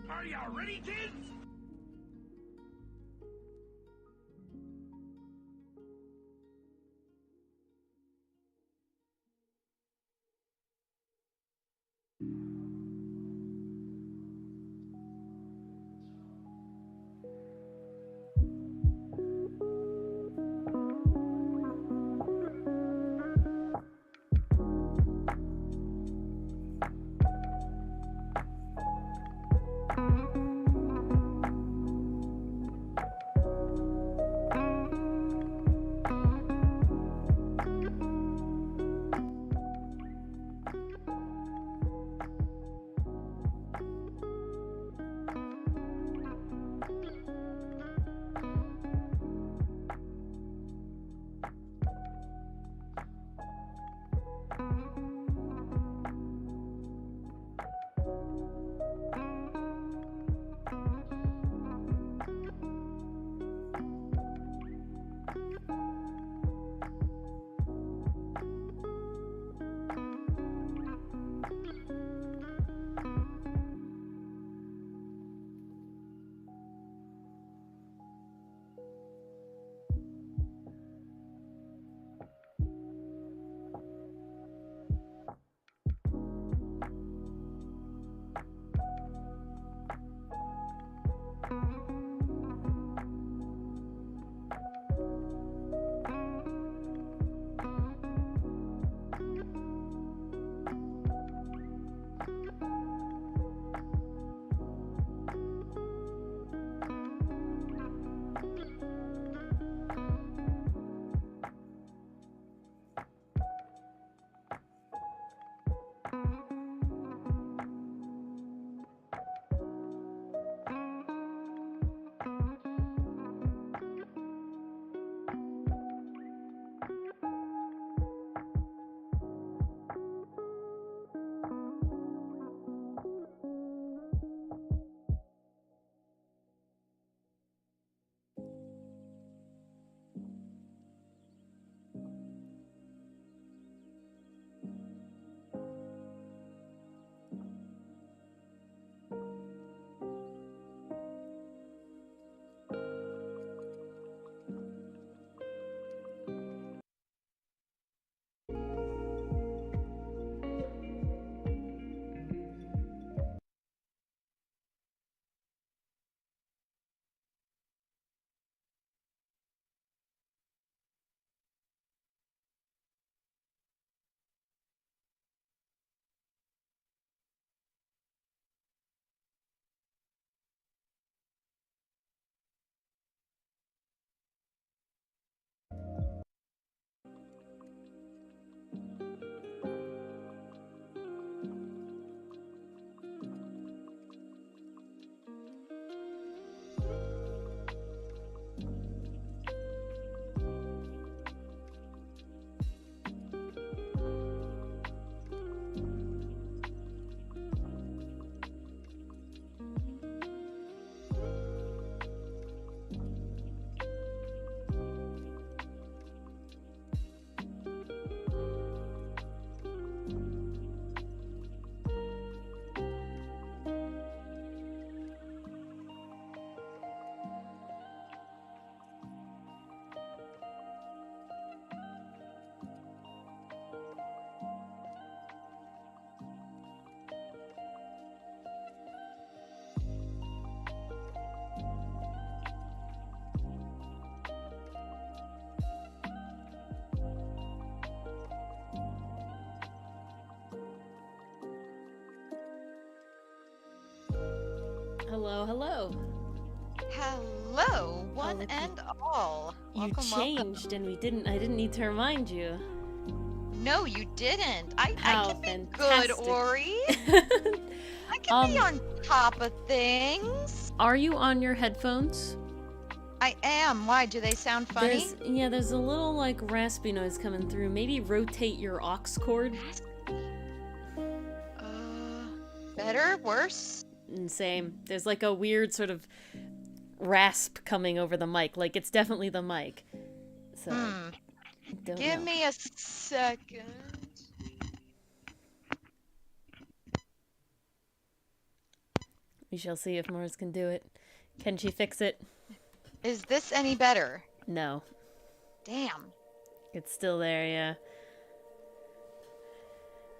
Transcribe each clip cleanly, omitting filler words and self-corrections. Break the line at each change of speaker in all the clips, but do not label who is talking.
Are you ready, kids?
Hello, hello.
Hello, one and all.
You
Welcome,
changed, and I didn't need to remind you.
No, you didn't. I
How
can be
fantastic.
good, Ori. I can be on top of things.
Are you on your headphones?
I am. Why? Do they sound funny?
There's a little like raspy noise coming through. Maybe rotate your aux cord.
Better? Worse?
Same. There's like a weird sort of rasp coming over the mic. Like it's definitely the mic. So
Give me a second.
We shall see if Mars can do it. Can she fix it?
Is this any better?
No.
Damn.
It's still there, yeah.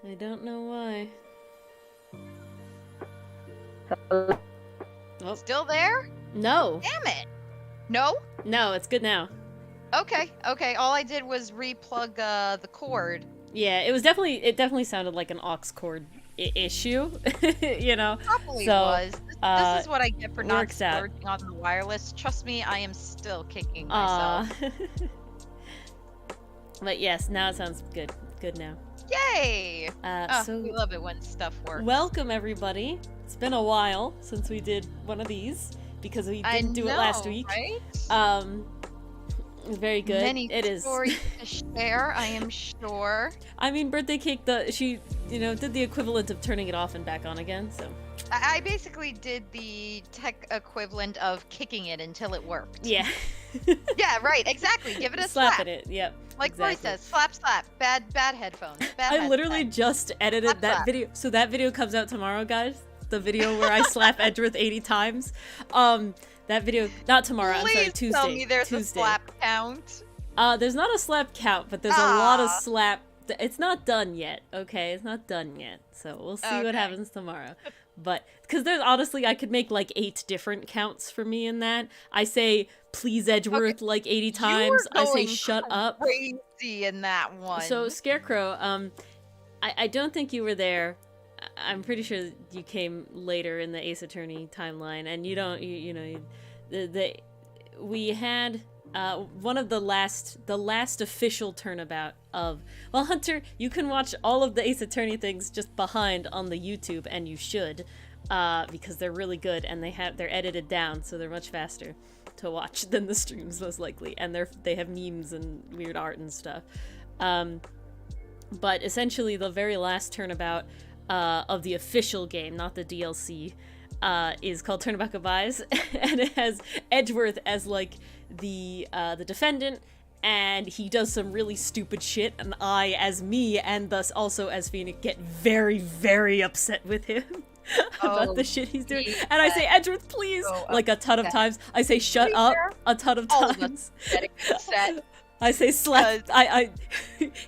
I don't know why. Oh.
Still there?
No.
Damn it. No?
No, it's good now.
Okay. All I did was replug the cord.
Yeah, it definitely sounded like an aux cord issue, you know.
Probably
so,
was. This is what I get for not
works out.
splurging on the wireless. Trust me, I am still kicking myself.
But yes, now it sounds good. Good now.
Yay!
So
we love it when stuff works.
Welcome everybody. It's been a while since we did one of these because we didn't do it last week.
Right?
Very good.
Many
it is.
stories to share, I am sure.
I mean, birthday cake. She did the equivalent of turning it off and back on again. So
I basically did the tech equivalent of kicking it until it worked.
Yeah.
Yeah, right. Exactly. Give it a slap.
Slapping it. Yep.
Like
exactly.
Roy says, slap, slap. Bad headphones.
I literally just edited
slap,
that
slap.
video. So that video comes out tomorrow, guys. The video where I slap Edgeworth 80 times. That video, not tomorrow.
Please
I'm sorry, Tuesday.
tell me there's
Tuesday.
a slap count.
There's not a slap count, but there's a lot of slap. It's not done yet, okay? It's not done yet. So we'll see what happens tomorrow. But, because there's honestly, I could make like 8 different counts for me in that. I say, please Edgeworth like 80 times. I say, shut up.
Crazy in that one.
So, Scarecrow, I don't think you were there. I'm pretty sure you came later in the Ace Attorney timeline, and you don't, we had one of the last official turnabout of, well, Hunter, you can watch all of the Ace Attorney things just behind on the YouTube, and you should, because they're really good, and they're edited down, so they're much faster to watch than the streams, most likely, and they have memes and weird art and stuff. But essentially, the very last turnabout of the official game, not the DLC, is called Turnabout Goodbyes, and it has Edgeworth as like the defendant, and he does some really stupid shit, and I, as me, and thus also as Phoenix, get very, very upset with him about the shit he's doing. And I say, Edgeworth, please, like a ton of times. I say, shut up a ton of times. I say, slap.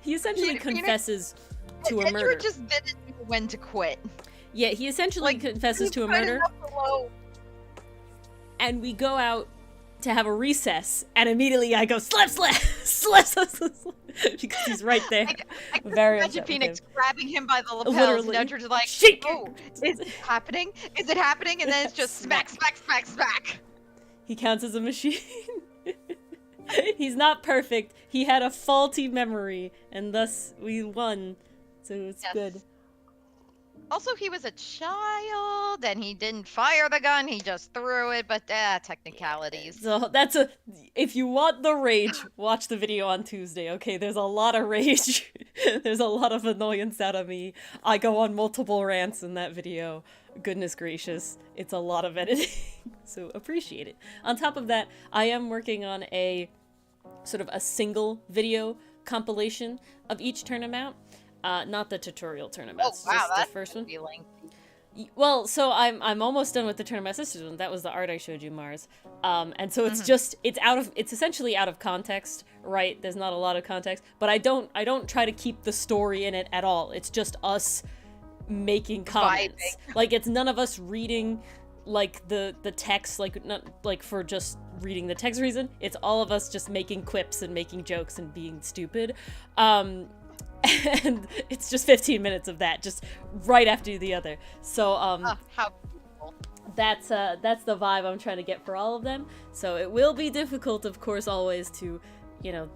He essentially confesses to a murder.
Edgeworth just didn't know when to quit.
Yeah, he essentially confesses to a murder. And we go out to have a recess, and immediately I go, slap, slap, slap, slap, slap, slap, because he's right there.
I can
very
imagine Phoenix grabbing him by the lapels,
literally.
and Edgeworth's like,
Shake
oh, is it happening? Is it happening? And then it's just smack, smack, smack, smack.
He counts as a machine. He's not perfect. He had a faulty memory, and thus we won. So it's good.
Also, he was a child, and he didn't fire the gun, he just threw it, but technicalities.
So if you want the rage, watch the video on Tuesday, okay? There's a lot of rage. There's a lot of annoyance out of me. I go on multiple rants in that video. Goodness gracious. It's a lot of editing, so appreciate it. On top of that, I am working on a sort of a single video compilation of each turnabout. Not the tutorial tournaments.
Oh wow,
just
that's
the first one.
Well,
so I'm almost done with the Tournament Sisters one. That was the art I showed you, Mars. And so it's just it's essentially out of context, right? There's not a lot of context, but I don't try to keep the story in it at all. It's just us making comments. Like it's none of us reading like the text, like not like for just reading the text reason. It's all of us just making quips and making jokes and being stupid. And it's just 15 minutes of that, just right after the other. So,
how beautiful.
That's the vibe I'm trying to get for all of them. So it will be difficult, of course, always to,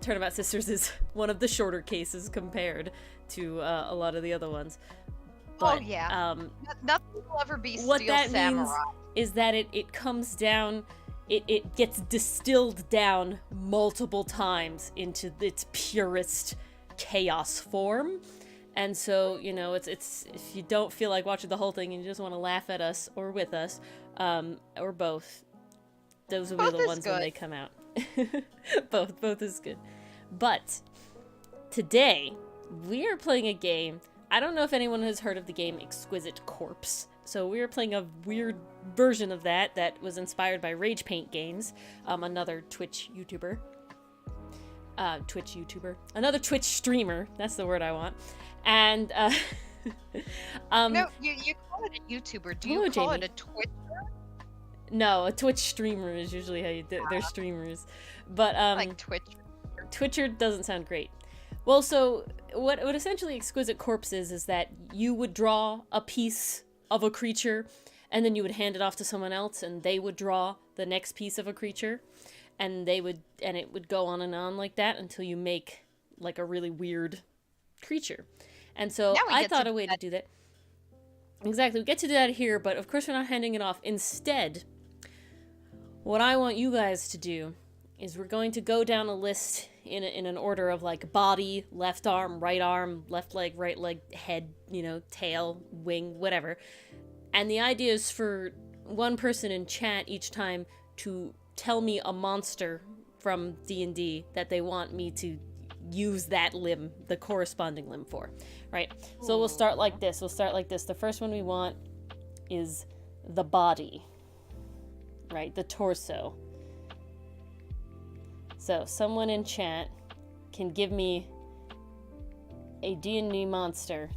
Turnabout Sisters is one of the shorter cases compared to a lot of the other ones. But,
nothing will ever be
what
Steel
that
Samurai.
means is that it comes down, it gets distilled down multiple times into its purest chaos form. And so, it's if you don't feel like watching the whole thing and you just want to laugh at us or with us, or both, those will be the ones when they come out. both is good. But today we are playing a game. I don't know if anyone has heard of the game Exquisite Corpse So we were playing a weird version of that was inspired by Rage Paint Games, another Twitch YouTuber. Another Twitch streamer. That's the word I want. And
No, you call it a YouTuber. Do you
hello,
call
Jamie.
it a Twitch?
No, a Twitch streamer is usually how you do. They're streamers, but
Like Twitch.
Twitcher doesn't sound great. Well, so what essentially Exquisite Corpse is that you would draw a piece of a creature, and then you would hand it off to someone else, and they would draw the next piece of a creature, and it would go on and on like that until you make like a really weird creature. And so I thought a way to do that. Exactly, we get to do that here, but of course we're not handing it off. Instead, what I want you guys to do is we're going to go down a list in an order of like body, left arm, left leg, right leg, head, tail, wing, whatever. And the idea is for one person in chat each time to tell me a monster from D&D that they want me to use that limb, the corresponding limb for, right? So we'll start like this. The first one we want is the body, right? The torso. So someone in chat can give me a D&D monster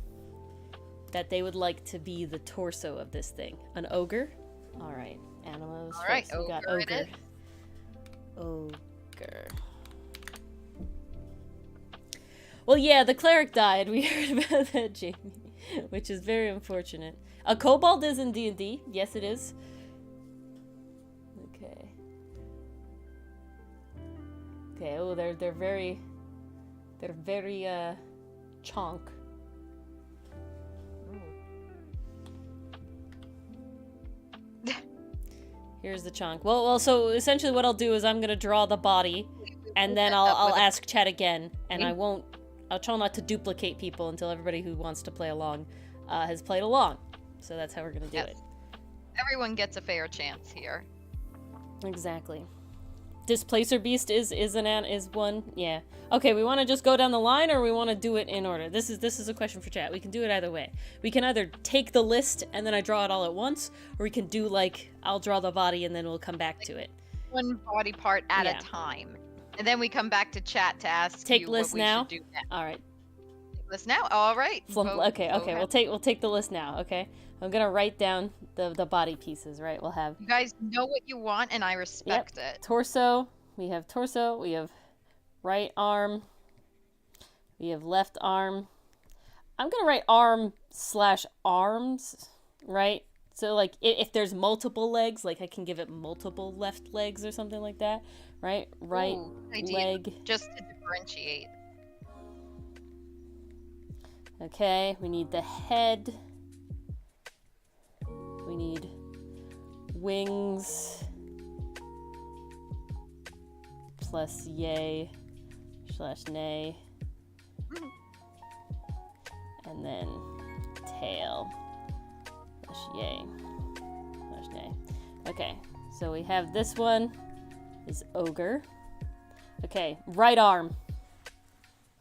that they would like to be the torso of this thing. An ogre? All right. Animals.
All right,
we got
ogre it is.
Ogre. Well, yeah, the cleric died. We heard about that, Jamie, which is very unfortunate. A kobold is in D&D. Yes, it is. Okay. Okay. Oh, they're very chonk. Here's the chunk. Well, so essentially what I'll do is I'm gonna draw the body, and then I'll ask chat again, and I'll try not to duplicate people until everybody who wants to play along has played along. So that's how we're gonna do it.
Everyone gets a fair chance here.
Exactly. Displacer Beast is one. Yeah. Okay, we want to just go down the line, or we want to do it in order. This is a question for chat. We can do it either way. We can either take the list and then I draw it all at once, or we can do like I'll draw the body and then we'll come back to it.
One body part at a time, and then we come back to chat to ask
take
you
list
what we
now.
should do next.
All right.
Take list now. All right.
Okay. We'll take the list now. Okay. I'm gonna write down the body pieces. Right. We'll have.
You guys know what you want, and I respect it.
Torso. We have torso. We have right arm. We have left arm. I'm gonna write arm/arms. Right. So like if there's multiple legs, like I can give it multiple left legs or something like that. Right. Right leg.
Just to differentiate.
Okay. We need the head. We need wings plus yay / nay, and then tail / yay / nay. Okay, so we have this one is ogre. Okay, right arm.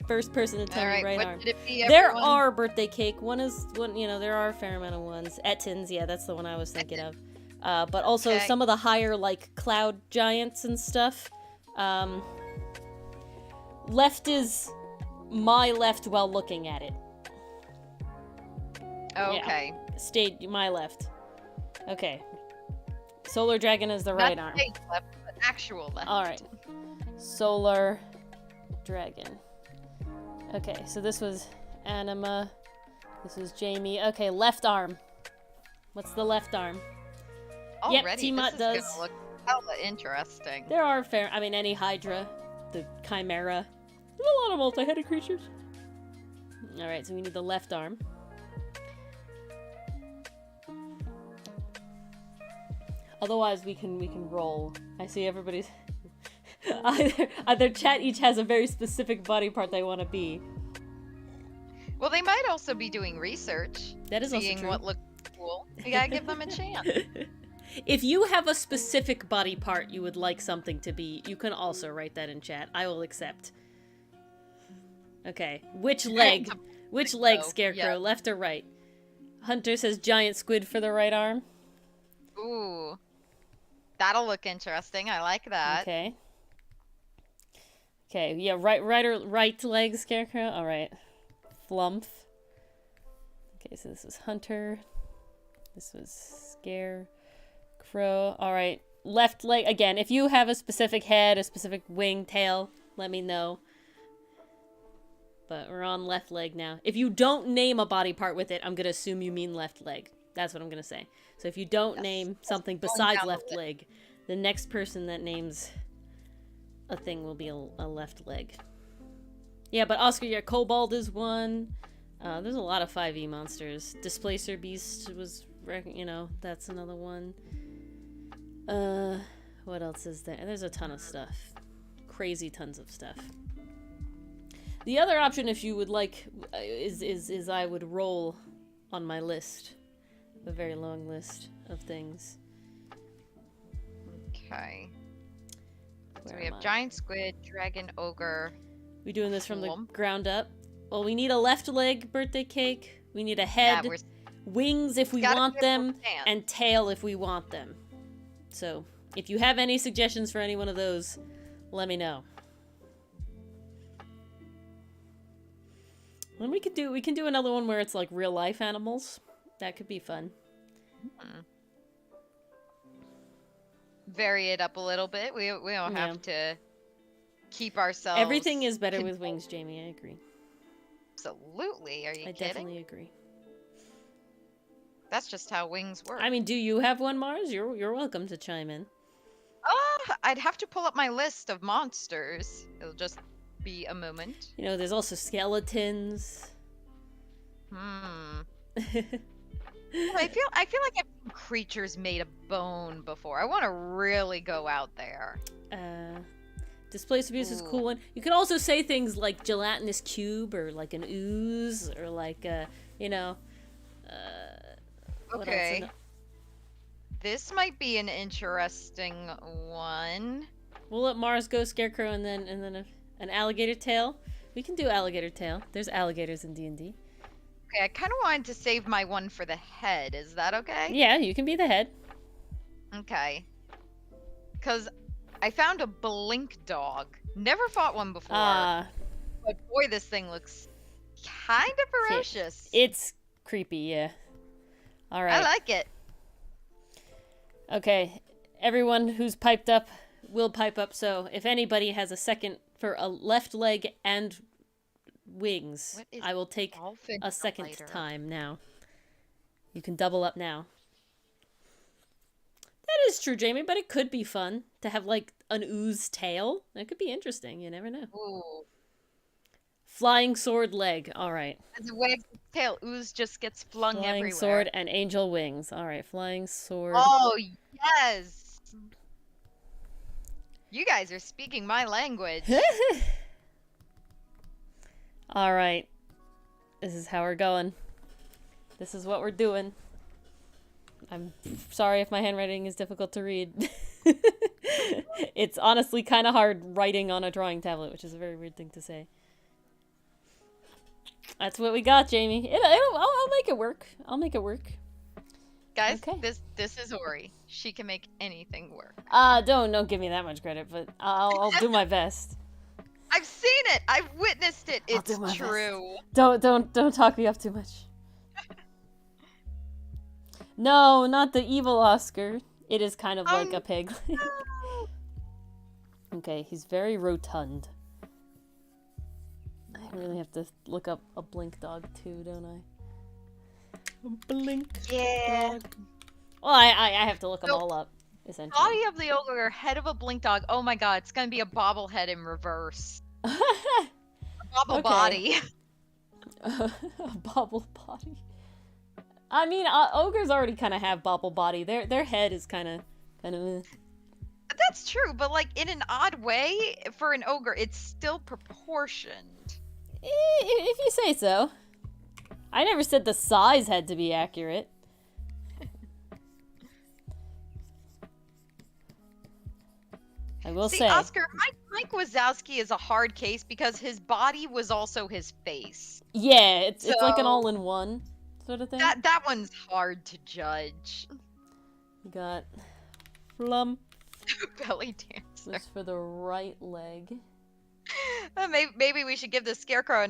First person to tell me right arm.
Did it be,
there are birthday cake. One, there are a fair amount of ones. Ettins, yeah, that's the one I was thinking of. But also some of the higher, like, cloud giants and stuff. Left is my left while looking at it.
Okay.
Yeah. Stayed my left. Okay. Solar dragon is the right arm.
Not stage left, but actual left.
All right. Solar dragon. Okay, so this was Anima. This was Jamie. Okay, left arm. What's the left arm?
Already,
yep, T-Mot does.
Gonna look hella interesting.
There are any Hydra, the Chimera. There's a lot of multi-headed creatures. All right, so we need the left arm. Otherwise, we can roll. I see everybody's. Either chat each has a very specific body part they want to be.
Well, they might also be doing research.
That is also
seeing
true.
what looks cool. You gotta give them a chance.
If you have a specific body part you would like something to be, you can also write that in chat. I will accept. Okay, which leg? Which leg, Scarecrow?
Yeah.
Left or right? Hunter says giant squid for the right arm.
Ooh. That'll look interesting. I like that.
Okay. Okay, yeah, right leg scarecrow. All right. Flumph. Okay, so this was Hunter. This was Scarecrow. All right. Left leg. Again, if you have a specific head, a specific wing, tail, let me know. But we're on left leg now. If you don't name a body part with it, I'm going to assume you mean left leg. That's what I'm going to say. So if you don't name something besides left leg, the next person that names a thing will be a left leg. Yeah, but Oscar, yeah, Kobold is one. There's a lot of 5e monsters. Displacer Beast was, that's another one. What else is there? There's a ton of stuff. Crazy tons of stuff. The other option, if you would like, is I would roll on my list. A very long list of things.
Okay.
Where
So we have giant squid, dragon, ogre.
We doing this from the ground up? Well, we need a left leg birthday cake. We need a head, wings if we want them, and tail if we want them. So, if you have any suggestions for any one of those, let me know. And we can do another one where it's like real life animals. That could be fun.
Vary it up a little bit. We don't have to keep ourselves.
Everything is better with wings, Jamie. I agree.
Absolutely. Are you kidding?
I definitely agree.
That's just how wings work.
I mean, do you have one, Mars? You're welcome to chime in.
I'd have to pull up my list of monsters. It'll just be a moment.
There's also skeletons.
I feel like I've seen creatures made of bone before. I want to really go out there.
Displace abuse is a cool one. You could also say things like gelatinous cube or like an ooze or like
okay. This might be an interesting one.
We'll let Mars go scarecrow and then an alligator tail. We can do alligator tail. There's alligators in D&D.
Okay, I kind of wanted to save my one for the head. Is that okay?
Yeah, you can be the head.
Okay. Because I found a blink dog. Never fought one before. But boy, this thing looks kind of ferocious.
It's creepy, yeah. All right.
I like it.
Okay, everyone who's piped up will pipe up. So if anybody has a second for a left leg and wings, I will take a second time now. You can double up now. That is true, Jamie, but it could be fun to have like an ooze tail. That could be interesting. You never know.
Ooh.
Flying sword leg. All right.
As it wags its tail, ooze just gets flung everywhere.
Flying sword and angel wings. All right, flying sword.
Oh, yes. You guys are speaking my language.
All right. This is how we're going. This is what we're doing. I'm sorry if my handwriting is difficult to read. It's honestly kind of hard writing on a drawing tablet, which is a very weird thing to say. That's what we got, Jamie. I'll make it work. I'll make it work.
Guys, okay. This is Ori. She can make anything work.
Don't give me that much credit, but I'll do my best.
I've seen it. I've witnessed it. It's true.
Best. Don't talk me up too much. No, not the evil Oscar. It is kind of like a pig.
No.
Okay, he's very rotund. I really have to look up a blink dog too, don't I? A blink dog. Well, I have to look them all up, essentially.
Body of the ogre, head of a blink dog. Oh my god, it's gonna be a bobblehead in reverse. A bobble body.
A bobble body. I mean, ogres already kind of have bobble body. Their head is kind of.
That's true, but like in an odd way, for an ogre, it's still proportioned.
If you say so. I never said the size had to be accurate. I will say.
Oscar, Mike Wazowski is a hard case because his body was also his face.
Yeah, it's like an all-in-one. sort of thing.
That one's hard to judge.
We got flump.
Belly dancer.
Was for the right leg.
Maybe we should give this scarecrow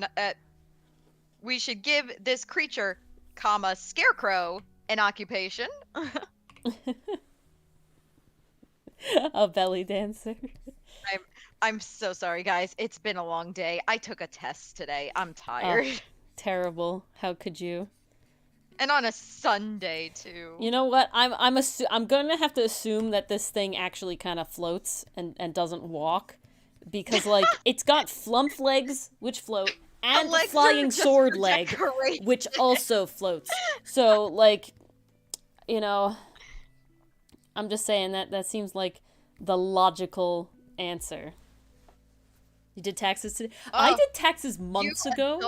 we should give this creature, scarecrow, an occupation.
A belly dancer.
I'm so sorry, guys. It's been a long day. I took a test today. I'm tired.
Oh, terrible. How could you?
And on a Sunday too.
You know what? I'm gonna have to assume that this thing actually kind of floats and doesn't walk, because like it's got flump legs which float and a flying sword leg which also floats. So like, you know, I'm just saying that seems like the logical answer. You did taxes today? I did taxes months ago.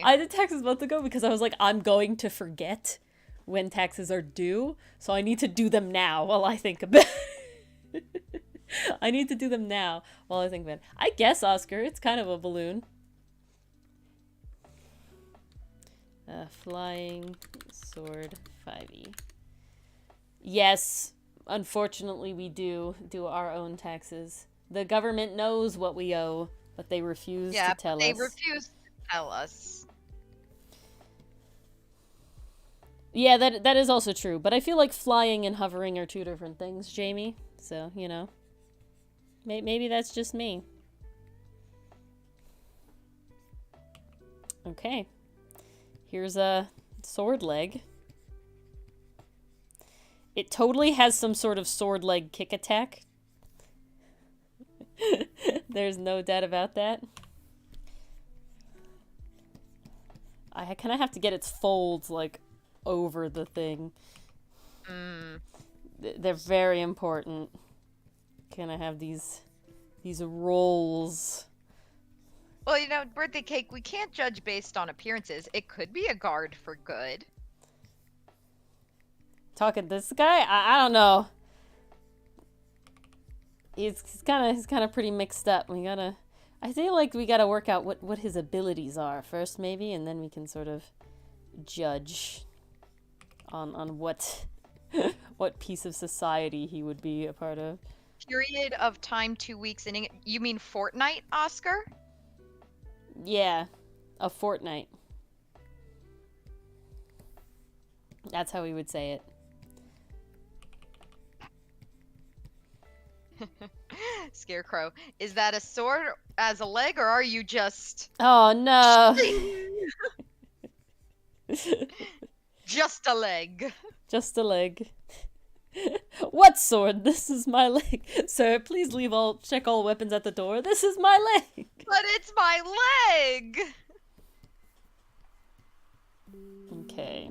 I did taxes months ago because I was like, I'm going to forget when taxes are due, so I need to do them now while I think about it. I need to do them now while I think about it. I guess, Oscar, it's kind of a balloon. Flying sword 5e. Yes, unfortunately we do our own taxes. The government knows what we owe, but they refuse to tell us.
Yeah, they refuse to tell us.
Yeah, that is also true, but I feel like flying and hovering are two different things, Jamie. So, you know, maybe that's just me. Okay. Here's a sword leg. It totally has some sort of sword leg kick attack. There's no doubt about that. I kind of have to get its folds, like, over the thing. They're very important. Kind of have these rolls.
Well, you know, birthday cake, we can't judge based on appearances. It could be a guard for good.
Talking to this guy? I don't know. He's kind of pretty mixed up. I feel like we gotta work out what his abilities are first, maybe, and then we can sort of judge on what what piece of society he would be a part of.
Period of time 2 weeks in you mean fortnight, Oscar?
Yeah, a fortnight. That's how we would say it.
Scarecrow, is that a sword as a leg, or are you just...
Oh, no.
Just a leg.
Just a leg. What sword? This is my leg. Sir, please check all weapons at the door. This is my leg.
But it's my leg!
Okay.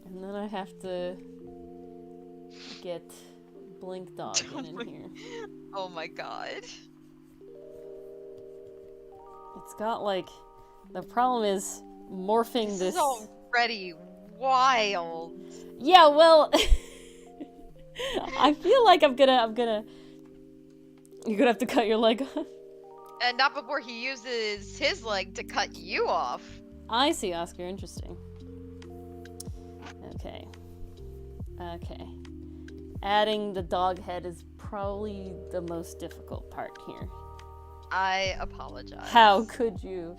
And then I have to get Blink Dog in here.
Oh my god.
It's got, like... The problem is morphing this...
This is already wild.
Yeah, well... I feel like I'm gonna... You're gonna have to cut your leg off.
And not before he uses his leg to cut you off.
I see, Oscar. Interesting. Okay. Okay. Adding the dog head is probably the most difficult part here.
I apologize.
How could you?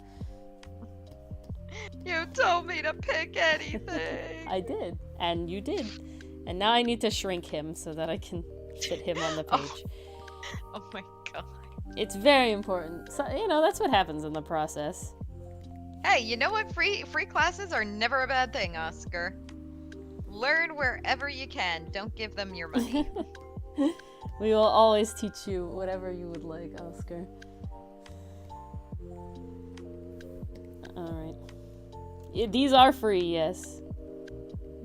You told me to pick anything.
I did. And you did. And now I need to shrink him so that I can fit him on the page.
Oh my god.
It's very important. So, you know, that's what happens in the process.
Hey, you know what? Free classes are never a bad thing, Oscar. Learn wherever you can. Don't give them your money.
We will always teach you whatever you would like, Oscar. Alright. These are free, yes.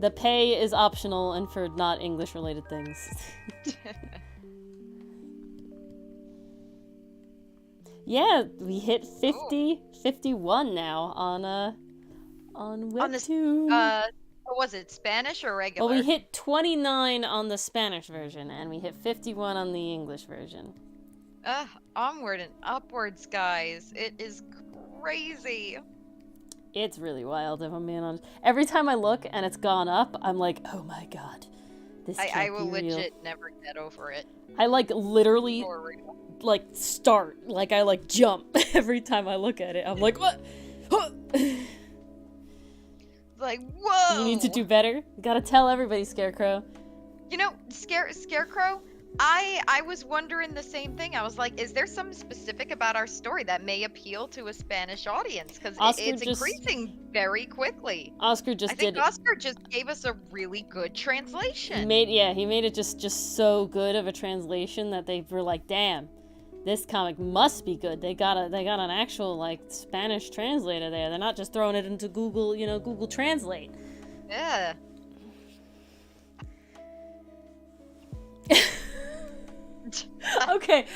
The pay is optional and for not English-related things. Yeah, we hit 51 now on Webtoon.
What was it, Spanish or regular?
Well, we hit 29 on the Spanish version, and we hit 51 on the English version.
Onward and upwards, guys. It is crazy.
It's really wild, if I'm being honest. Every time I look and it's gone up, I'm like, oh my god, this can't
I will
be real.
legit never get over it.
I like literally like start, like I like jump every time I look at it. I'm like, what?
Like, whoa!
You need to do better. You gotta tell everybody, Scarecrow.
You know, Scarecrow, I was wondering the same thing. I was like, is there something specific about our story that may appeal to a Spanish audience? Because it's increasing very quickly.
Oscar just
I think Oscar just gave us a really good translation.
He made it just so good of a translation that they were like, damn, this comic must be good. They got an actual like Spanish translator there. They're not just throwing it into Google, Google Translate.
Yeah.
Okay.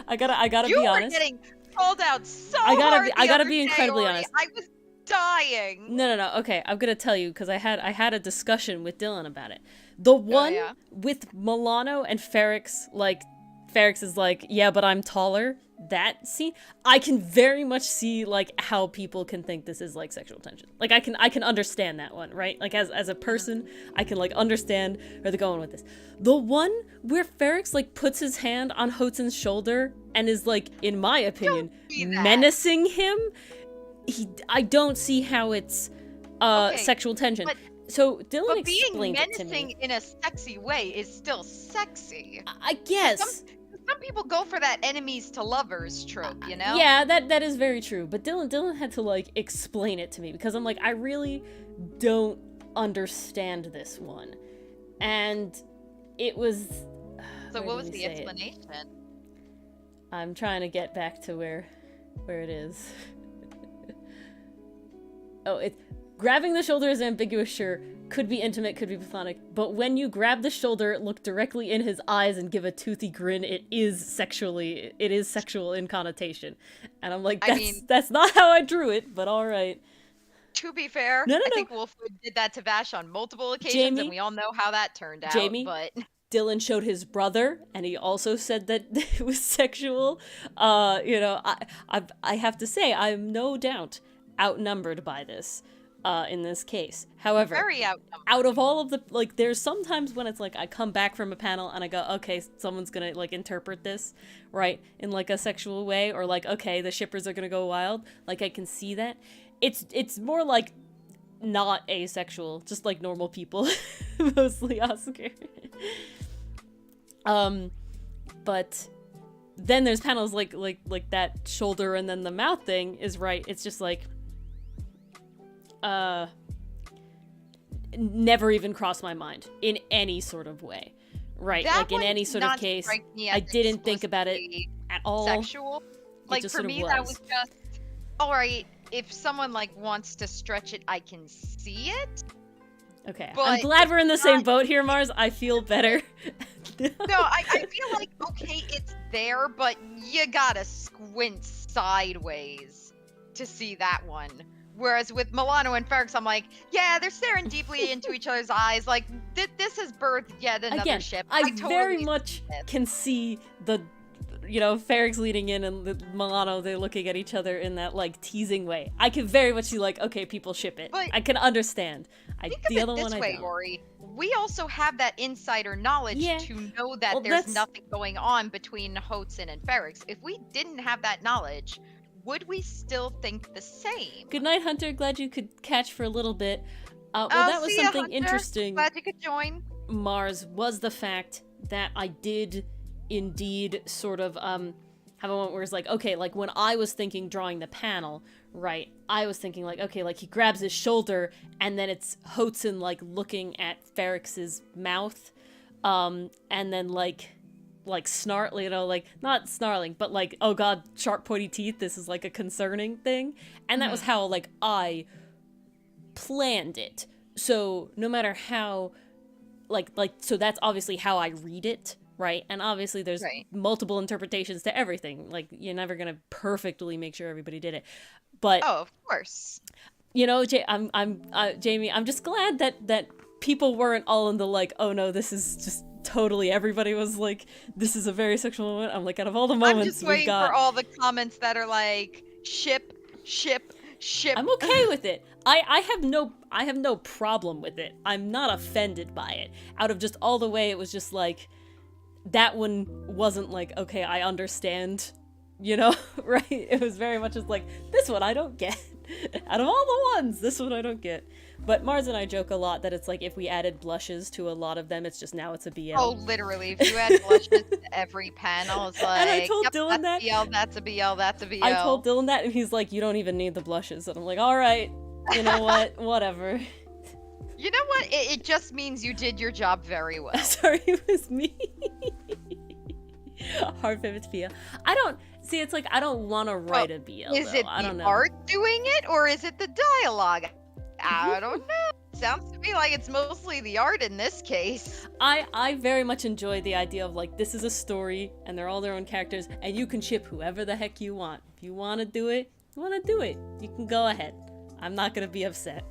I gotta be honest.
You were getting called out so hard.
I gotta be incredibly honest.
I was dying.
No. Okay, I'm gonna tell you because I had a discussion with Dylan about it. The one with Milano and Ferrex, like Ferrex is like, yeah, but I'm taller. That scene, I can very much see like how people can think this is like sexual tension. Like I can understand that one, right? Like as a person, I can like understand where they're going with this. The one where Ferrex like puts his hand on Hotun's shoulder and is like, in my opinion, menacing him. I don't see how it's sexual tension. So Dylan explained it to me.
Being menacing in a sexy way is still sexy.
I guess.
Some people go for that enemies to lovers trope, you know?
Yeah, that is very true. But Dylan had to like explain it to me because I'm like, I really don't understand this one. And it was
So what was the explanation?
I'm trying to get back to where it is. Oh, it's grabbing the shoulder is ambiguous, sure. Could be intimate, could be platonic. But when you grab the shoulder, look directly in his eyes and give a toothy grin, it is sexual in connotation. And I'm like, that's not how I drew it, but all right.
To be fair, I think Wolfwood did that to Vash on multiple occasions, Jamie, and we all know how that turned out.
Jamie,
but
Dylan showed his brother, and he also said that it was sexual. I have to say, I'm no doubt outnumbered by this. In this case. However,
very
out of all of the, like, there's sometimes when it's like I come back from a panel and I go, okay, someone's gonna like interpret this, right, in like a sexual way, or like, okay, the shippers are gonna go wild. Like, I can see that. It's more like not asexual, just like normal people, mostly Oscar. But then there's panels like that shoulder and then the mouth thing is right. It's just like, never even crossed my mind in any sort of way, right?
That
like in any sort of case, I didn't think about it at all.
Sexual, like for me, that was just all right. If someone like wants to stretch it, I can see it.
Okay, I'm glad we're in the same boat here, Mars. I feel better.
No, I feel like okay, it's there, but you gotta squint sideways to see that one. Whereas with Milano and Ferrex, I'm like, yeah, they're staring deeply into each other's eyes. Like, this has birthed yet another ship.
I totally very much can see the, Ferrex leading in and Milano, they're looking at each other in that, like, teasing way. I can very much see, like, okay, people ship it. But I can understand.
The other one, I don't. Ori, we also have that insider knowledge to know that there's nothing going on between Hotun and Ferrex. If we didn't have that knowledge, would we still think the same?
Good night, Hunter. Glad you could catch for a little bit. That was something interesting.
Glad you could join.
Mars, was the fact that I did indeed sort of have a moment where it's like, okay, like when I was thinking drawing the panel, right, I was thinking like, okay, like he grabs his shoulder and then it's Hotun like looking at Ferrex's mouth, and then like snarl, like not snarling, but like, oh god, sharp pointy teeth, this is like a concerning thing. And that was how like I planned it. So no matter how so that's obviously how I read it, right? And obviously there's multiple interpretations to everything. Like you're never gonna perfectly make sure everybody did it. But
of course.
Jamie, I'm just glad that people weren't all in the like, oh no, this is just totally, everybody was like, this is a very sexual moment. I'm like, out of all the moments
I'm just waiting for all the comments that are like, ship, Ship.
I'm okay with it. I have no problem with it. I'm not offended by it. Out of just all the way, it was just like, that one wasn't like, okay, I understand, you know, right? It was very much just like, this one I don't get. Out of all the ones, this one I don't get. But Mars and I joke a lot that it's like, if we added blushes to a lot of them, it's just now it's a BL.
Oh, literally. If you add blushes to every panel, it's like,
And I told
yep,
Dylan
that's a BL, that's a BL, that's a BL.
I told Dylan that, and he's like, you don't even need the blushes. And I'm like, all right, you know what? Whatever.
You know what? It just means you did your job very well.
Sorry, it was me. Hard pivot to BL. I don't see. It's like I don't want to write a BL.
Is it
I don't
the
know.
art doing it, or is it the dialogue? I don't know. Sounds to me like it's mostly the art in this case.
I very much enjoy the idea of like, this is a story and they're all their own characters and you can ship whoever the heck you want. If you want to do it, you want to do it. You can go ahead. I'm not gonna be upset.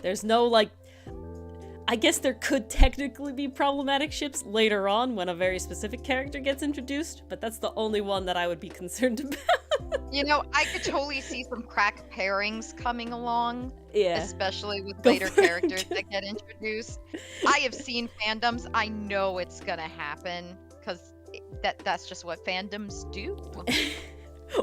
There's no like, I guess there could technically be problematic ships later on when a very specific character gets introduced, but that's the only one that I would be concerned about.
You know, I could totally see some crack pairings coming along.
Yeah.
Especially with
Go
later
for it.
characters that get introduced. I have seen fandoms. I know it's gonna happen because that's just what fandoms do.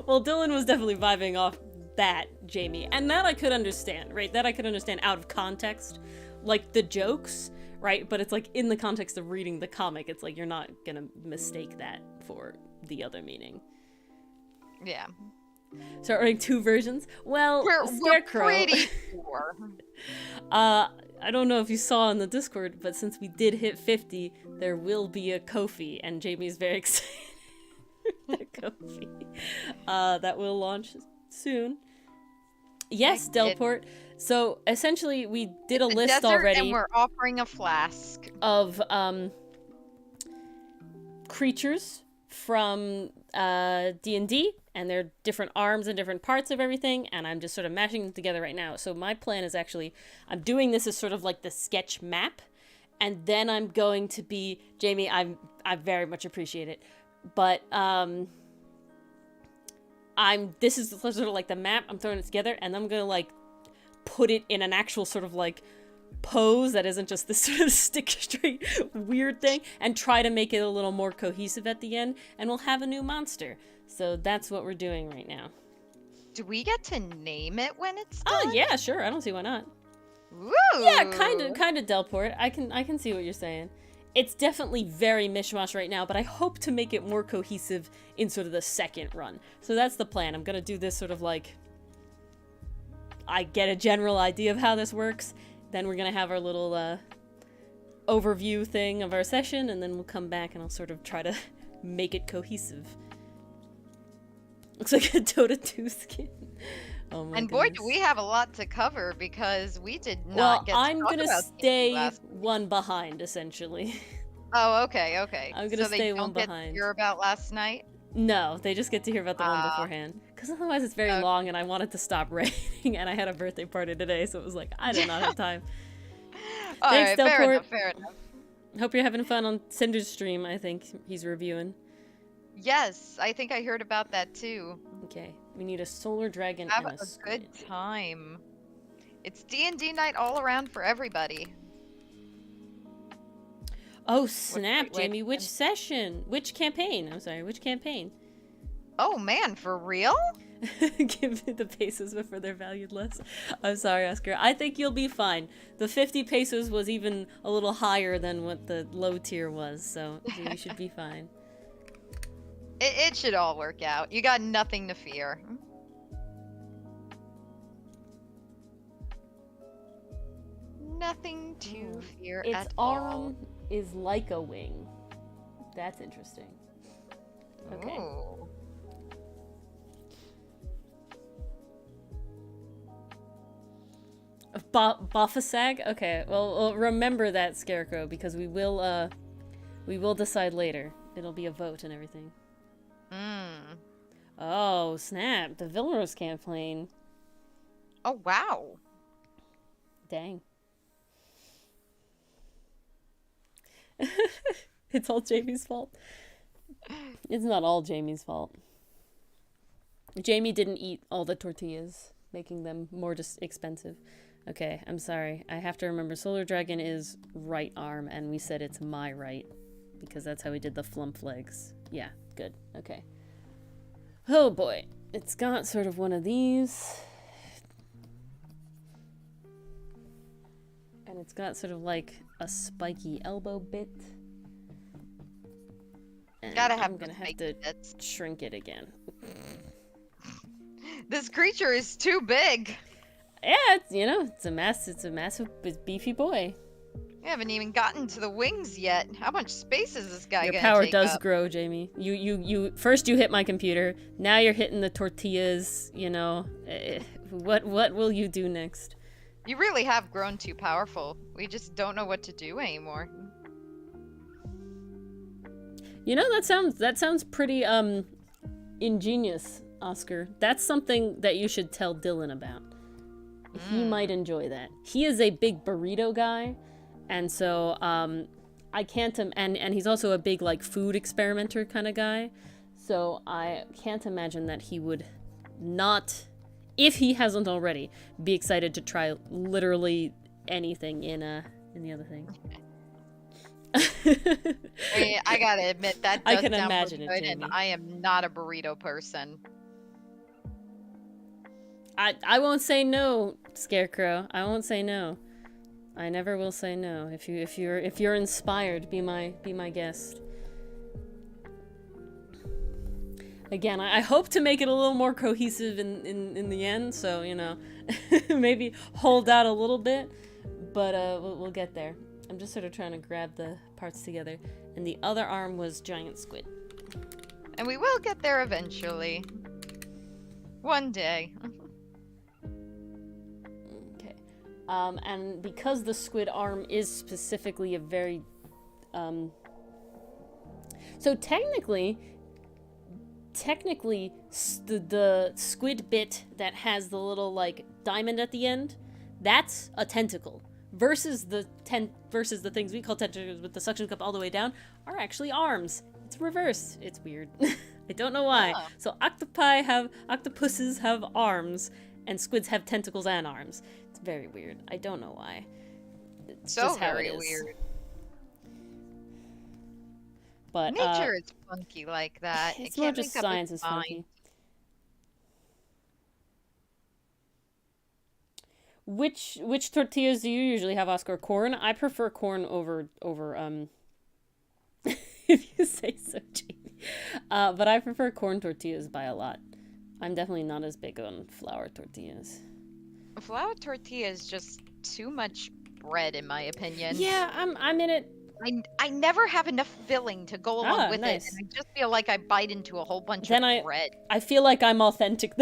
Well, Dylan was definitely vibing off that, Jamie. And that I could understand, right? That I could understand out of context. Like the jokes, right? But it's like in the context of reading the comic, it's like you're not gonna mistake that for the other meaning.
Yeah.
Start writing two versions? Well,
We're
Scarecrow.
pretty sure.
I don't know if you saw in the Discord, but since we did hit 50, there will be a Ko-fi, and Jamie's very excited for the Ko-fi. That will launch soon. Yes, Delport. So essentially, we did a list
desert,
already.
And we're offering a flask
Of creatures from D&D, and they're different arms and different parts of everything, and I'm just sort of mashing them together right now. So my plan is actually, I'm doing this as sort of like the sketch map, and then I'm going to be, Jamie, I very much appreciate it, but this is sort of like the map, I'm throwing it together, and I'm gonna like put it in an actual sort of like pose that isn't just this sort of stick straight weird thing, and try to make it a little more cohesive at the end, and we'll have a new monster. So that's what we're doing right now.
Do we get to name it when it's done?
Oh yeah, sure. I don't see why not.
Woo!
Yeah, kind of Delport. I can see what you're saying. It's definitely very mishmash right now, but I hope to make it more cohesive in sort of the second run. So that's the plan. I'm gonna do this sort of like, I get a general idea of how this works, then we're gonna have our little overview thing of our session, and then we'll come back and I'll sort of try to make it cohesive. Looks like a Dota 2 skin. Oh my
And boy,
goodness.
do we have a lot to cover because we did not
Well,
get to
I'm
talk
gonna
about
stay
last.
one behind, essentially.
Oh, okay.
I'm gonna
so they
stay
don't
one
get
behind.
to hear about last night?
No, they just get to hear about the one beforehand. Because otherwise it's very
Okay.
long, and I wanted to stop writing, and I had a birthday party today, so it was like, I did not have time.
All
Thanks,
right, fair
Delport.
enough, fair enough.
Hope you're having fun on Cinder's stream, I think he's reviewing.
Yes, I think I heard about that too.
Okay, we need a solar dragon
Have
and
a
a
good
squid.
time. It's D&D night all around for everybody.
Oh, snap,
wait,
Jamie, which session? Which campaign? I'm sorry, which campaign?
Oh man, for real?
Give me the pesos before they're valued less. I'm sorry, Oscar. I think you'll be fine. The 50 pesos was even a little higher than what the low tier was, so you should be fine.
It should all work out. You got nothing to fear. Nothing to fear
Its
at all.
arm is like a wing. That's interesting. Okay.
Ooh.
Boffasag? Okay, well, remember that, Scarecrow, because we will decide later. It'll be a vote and everything.
Mm.
Oh, snap. The Villeros campaign.
Oh wow.
Dang. It's all Jamie's fault. It's not all Jamie's fault. Jamie didn't eat all the tortillas. making them more just expensive. Okay, I'm sorry. I have to remember Solar Dragon is right arm, and we said it's my right, because that's how we did the flump legs. Yeah, good. Okay. Oh boy. It's got sort of one of these. And it's got sort of like a spiky elbow bit. And
Gotta have
I'm gonna have to shrink it again.
This creature is too big.
Yeah, it's a massive, beefy boy.
You haven't even gotten to the wings yet. How much space is this guy
Your
gonna
power
take
does
up?
grow, Jamie. You first you hit my computer. Now you're hitting the tortillas. What will you do next?
You really have grown too powerful. We just don't know what to do anymore.
That sounds pretty ingenious, Oscar. That's something that you should tell Dylan about. He might enjoy that. He is a big burrito guy, and so I can't and he's also a big like food experimenter kind of guy. So I can't imagine that he would not, if he hasn't already, be excited to try literally anything in the other thing.
I mean, I gotta admit that does
I can
sound
imagine
pretty
it,
good, and
Jamie.
I am not a burrito person.
I won't say no, Scarecrow. I won't say no. I never will say no. If you're inspired, be my guest. Again, I hope to make it a little more cohesive in the end. So maybe hold out a little bit, but we'll get there. I'm just sort of trying to grab the parts together, and the other arm was giant squid.
And we will get there eventually. One day.
Okay. And because the squid arm is specifically a very... So technically, the squid bit that has the little, like, diamond at the end, that's a tentacle. Versus the things we call tentacles with the suction cup all the way down are actually arms. It's reversed. It's weird. I don't know why.
Oh.
So octopuses have arms, and squids have tentacles and arms. It's very weird. I don't know why. It's
So
just how
very
it is.
weird.
But
Nature is funky like that.
it's
It
more
can't
just
make up
science
its
is
mind.
funky. Which tortillas do you usually have, Oscar? Corn? I prefer corn over if you say so, Jamie. But I prefer corn tortillas by a lot. I'm definitely not as big on flour tortillas.
Flour tortilla is just too much bread, in my opinion.
Yeah, I'm in it.
I never have enough filling to go along with
Nice.
it, and I just feel like I bite into a whole bunch
Then
of bread.
I feel like I'm authentic.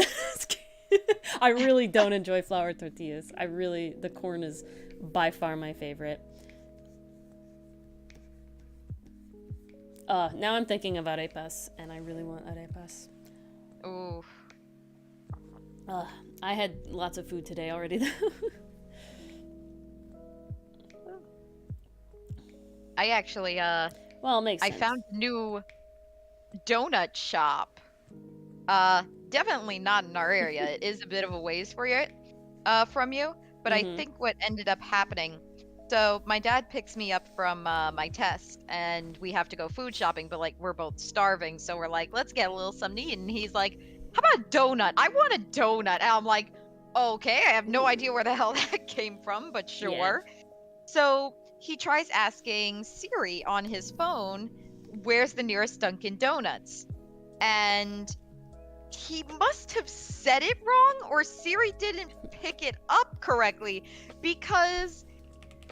I really don't enjoy flour tortillas. The corn is by far my favorite. Now I'm thinking of arepas, and I really want arepas.
Ooh.
I had lots of food today already, though.
I actually,
Well, it makes
I
sense.
found a new donut shop. Definitely not in our area. It is a bit of a ways for you, from you. But I think what ended up happening, so my dad picks me up from my test, and we have to go food shopping. But like we're both starving, so we're like, let's get a little something to eat. And he's like, how about a donut? I want a donut. And I'm like, okay. I have no idea where the hell that came from, but sure.
Yeah.
So he tries asking Siri on his phone, where's the nearest Dunkin' Donuts? And he must have said it wrong, or Siri didn't pick it up correctly, because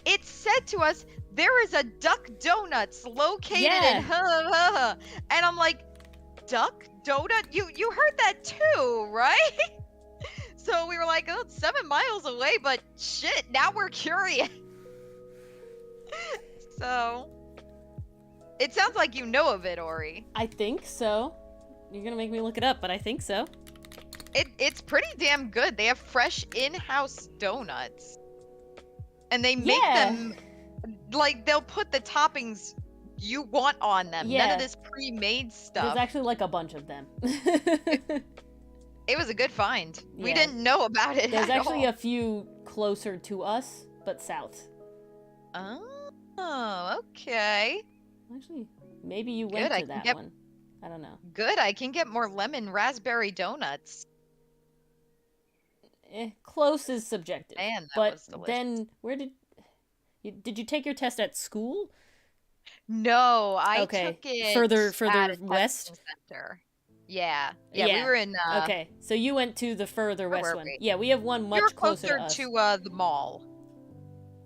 it said to us, there is a Duck Donuts located in and I'm like, Duck Donut? You heard that too, right? So we were like, oh, it's 7 miles away, but shit, now we're curious. So, it sounds like you know of it, Ori.
I think so. You're gonna make me look it up, but I think so.
It's pretty damn good. They have fresh in-house donuts. And they make them, like, they'll put the toppings you want on them.
Yeah.
None of this pre-made stuff.
There's actually like a bunch of them.
It was a good find. We
Yeah.
didn't know about it
There's
at
actually
all.
a few closer to us, but south.
Oh, okay.
Actually, maybe you
Good,
went
I
to
can
that
get
one. I don't know.
good. I can get more lemon raspberry donuts.
Close is subjective.
Man, that
But
was delicious.
then, where did you take your test at school?
No, I
Okay,
took it
further
at a
west.
testing center. Yeah, we
Yeah.
were in.
Okay, so you went to the further
Where
west
were
one.
we?
Yeah, we have one
We were
much closer to
closer
us.
to the mall.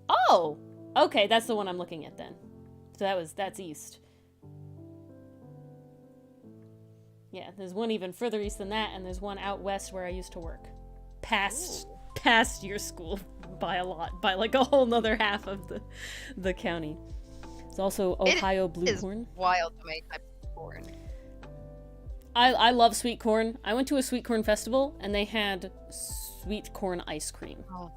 Oh, okay, that's the one I'm looking at then. So that's east. Yeah, there's one even further east than that, and there's one out west where I used to work. Past your school by a lot, by like a whole nother half of the county. It's also Ohio blue
Is
corn.
wild to my type of corn.
I love sweet corn. I went to a sweet corn festival and they had sweet corn ice cream.
Oh,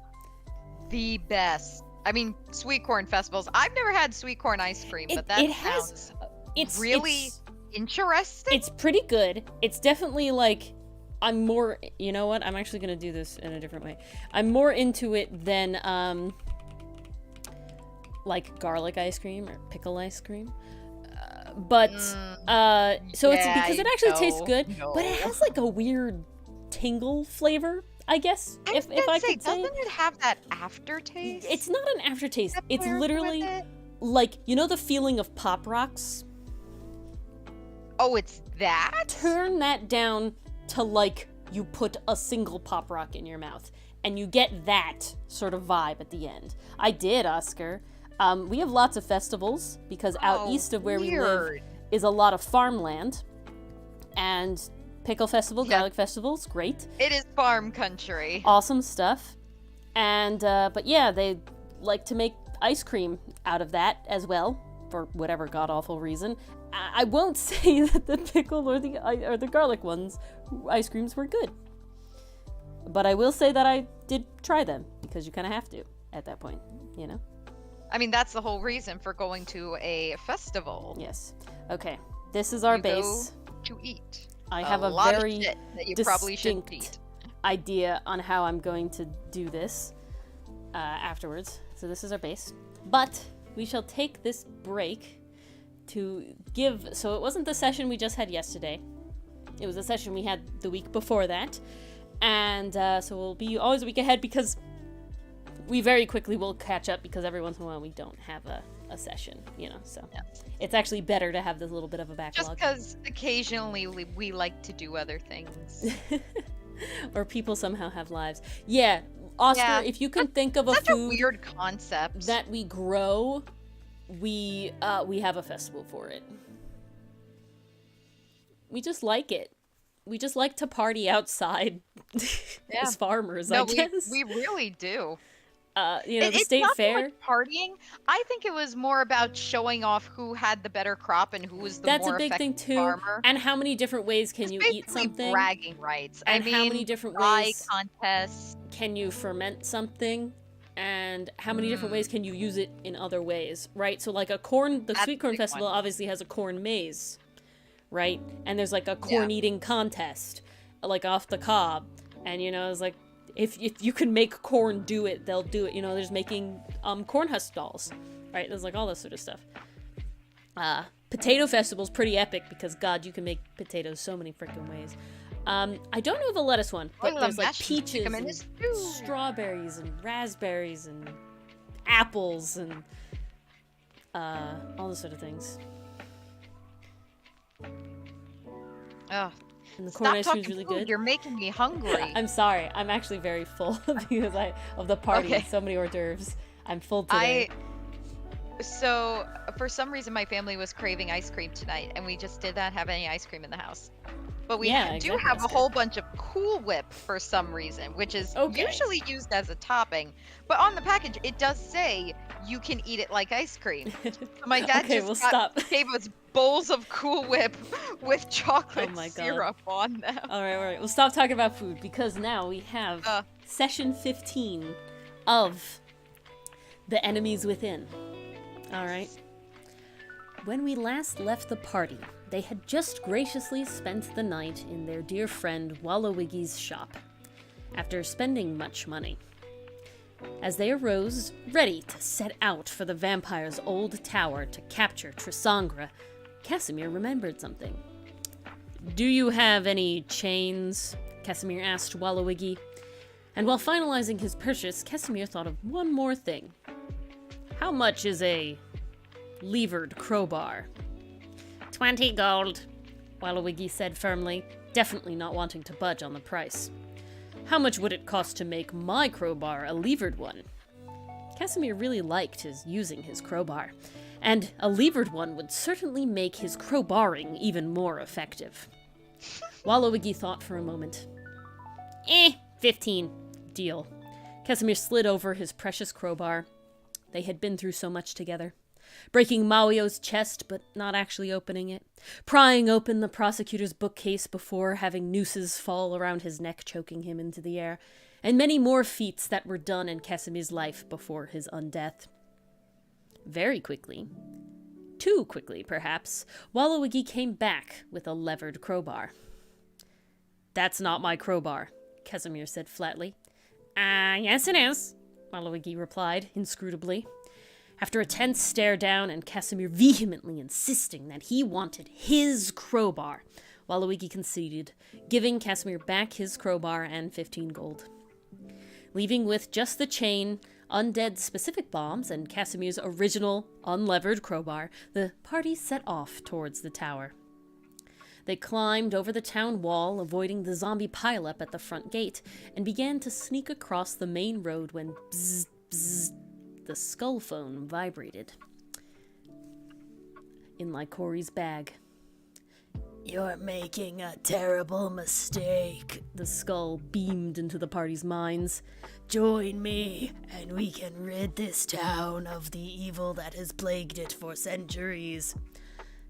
the best. I mean, sweet corn festivals. I've never had sweet corn ice cream, but that sounds really interesting.
It's pretty good. It's definitely like I'm more. You know what? I'm actually gonna do this in a different way. I'm more into it than like garlic ice cream or pickle ice cream. So it's because it actually tastes good, but it has like a weird tingle flavor, I guess. If I could say,
doesn't it have that aftertaste?
it's not an aftertaste.
that
It's
pairs
literally
with it?
like, you know the feeling of Pop Rocks?
Oh, it's that?
Turn that down to like you put a single Pop Rock in your mouth, and you get that sort of vibe at the end. I did, Oscar. We have lots of festivals because out east of where we live is a lot of farmland, and Pickle Festival, Garlic Festival's great.
It is farm country.
Awesome stuff. And but yeah, they like to make ice cream out of that as well for whatever god awful reason. I won't say that the pickle or the garlic ones ice creams were good, but I will say that I did try them because you kind of have to at that point, you know.
I mean, that's the whole reason for going to a festival.
Yes. Okay. This is our
You
base.
go to eat.
I have a
lot
very
of shit that you probably shouldn't eat.
distinct idea on how I'm going to do this afterwards. So this is our base. But we shall take this break to give... So it wasn't the session we just had yesterday. It was a session we had the week before that. And so we'll be always a week ahead because we very quickly will catch up because every once in a while we don't have a session, you know, so
Yeah.
it's actually better to have this little bit of a
Just
backlog.
because occasionally we like to do other things.
Or people somehow have lives. Yeah, Oscar,
Yeah.
if you can think of a
Such a
food
weird concept.
that we grow, we have a festival for it. We just like it. We just like to party outside as farmers, I guess.
we really do.
You know, the
It's
state
not so
fair.
much partying. I think it was more about showing off who had the better crop and who was the
That's
more
a big thing
effective
too.
farmer.
And how many different ways can
It's
you eat
basically
something?
bragging rights.
And
I mean,
how many different
pie
ways
contests.
can you ferment something? And how many different ways can you use it in other ways, right? So like the
That's
Sweet
a
Corn
big
Festival
one.
obviously has a corn maze, right? And there's like a corn eating contest, like off the cob. And you know, it's like if you can make corn do it, they'll do it. You know, there's making corn husk dolls, right? There's like all this sort of stuff. Potato Festival's pretty epic because God, you can make potatoes so many freaking ways. I don't know of a lettuce one, but
Oil
there's
and
like
mash and stick
peaches
'em in
and
a stew.
strawberries and raspberries and apples and all those sort of things.
Ugh.
And the corn
Stop
ice
talking
cream's really
food.
good.
You're making me hungry.
I'm sorry. I'm actually very full because of the party.
Okay.
So many hors d'oeuvres. I'm full today.
So for some reason my family was craving ice cream tonight, and we just did not have any ice cream in the house. But we
Yeah,
do
exactly,
have
that's
a whole bunch of Cool Whip for some reason, which is
Okay.
usually used as a topping. But on the package, it does say you can eat it like ice cream. So my dad
Okay,
just
we'll stop.
gave us bowls of Cool Whip with chocolate
Oh my God.
syrup on them.
All right. We'll stop talking about food because now we have session 15 of The Enemies Within. All right. When we last left the party, they had just graciously spent the night in their dear friend Wallowiggy's shop, after spending much money. As they arose, ready to set out for the vampire's old tower to capture Trisangre, Casimir remembered something. "Do you have any chains?" Casimir asked Wallowiggy. And while finalizing his purchase, Casimir thought of one more thing. "How much is a levered crowbar?" 20 gold, Wallowiggy said firmly, definitely not wanting to budge on the price. "How much would it cost to make my crowbar a levered one?" Casimir really liked using his crowbar, and a levered one would certainly make his crowbarring even more effective. Wallowiggy thought for a moment. 15. Deal. Casimir slid over his precious crowbar. They had been through so much together. Breaking Mauio's chest, but not actually opening it. Prying open the prosecutor's bookcase before having nooses fall around his neck, choking him into the air. And many more feats that were done in Casimir's life before his undeath. Very quickly, too quickly perhaps, Wallowiggy came back with a levered crowbar. "That's not my crowbar," Casimir said flatly. Yes it is," Wallowiggy replied inscrutably. After a tense stare down and Casimir vehemently insisting that he wanted his crowbar, Wallowiggy conceded, giving Casimir back his crowbar and 15 gold. Leaving with just the chain, undead specific bombs, and Casimir's original unlevered crowbar, the party set off towards the tower. They climbed over the town wall, avoiding the zombie pileup at the front gate, and began to sneak across the main road when bzzz, bzzz, the skull phone vibrated. In Lycori's bag. "You're making a terrible mistake," the skull beamed into the party's minds. "Join me, and we can rid this town of the evil that has plagued it for centuries."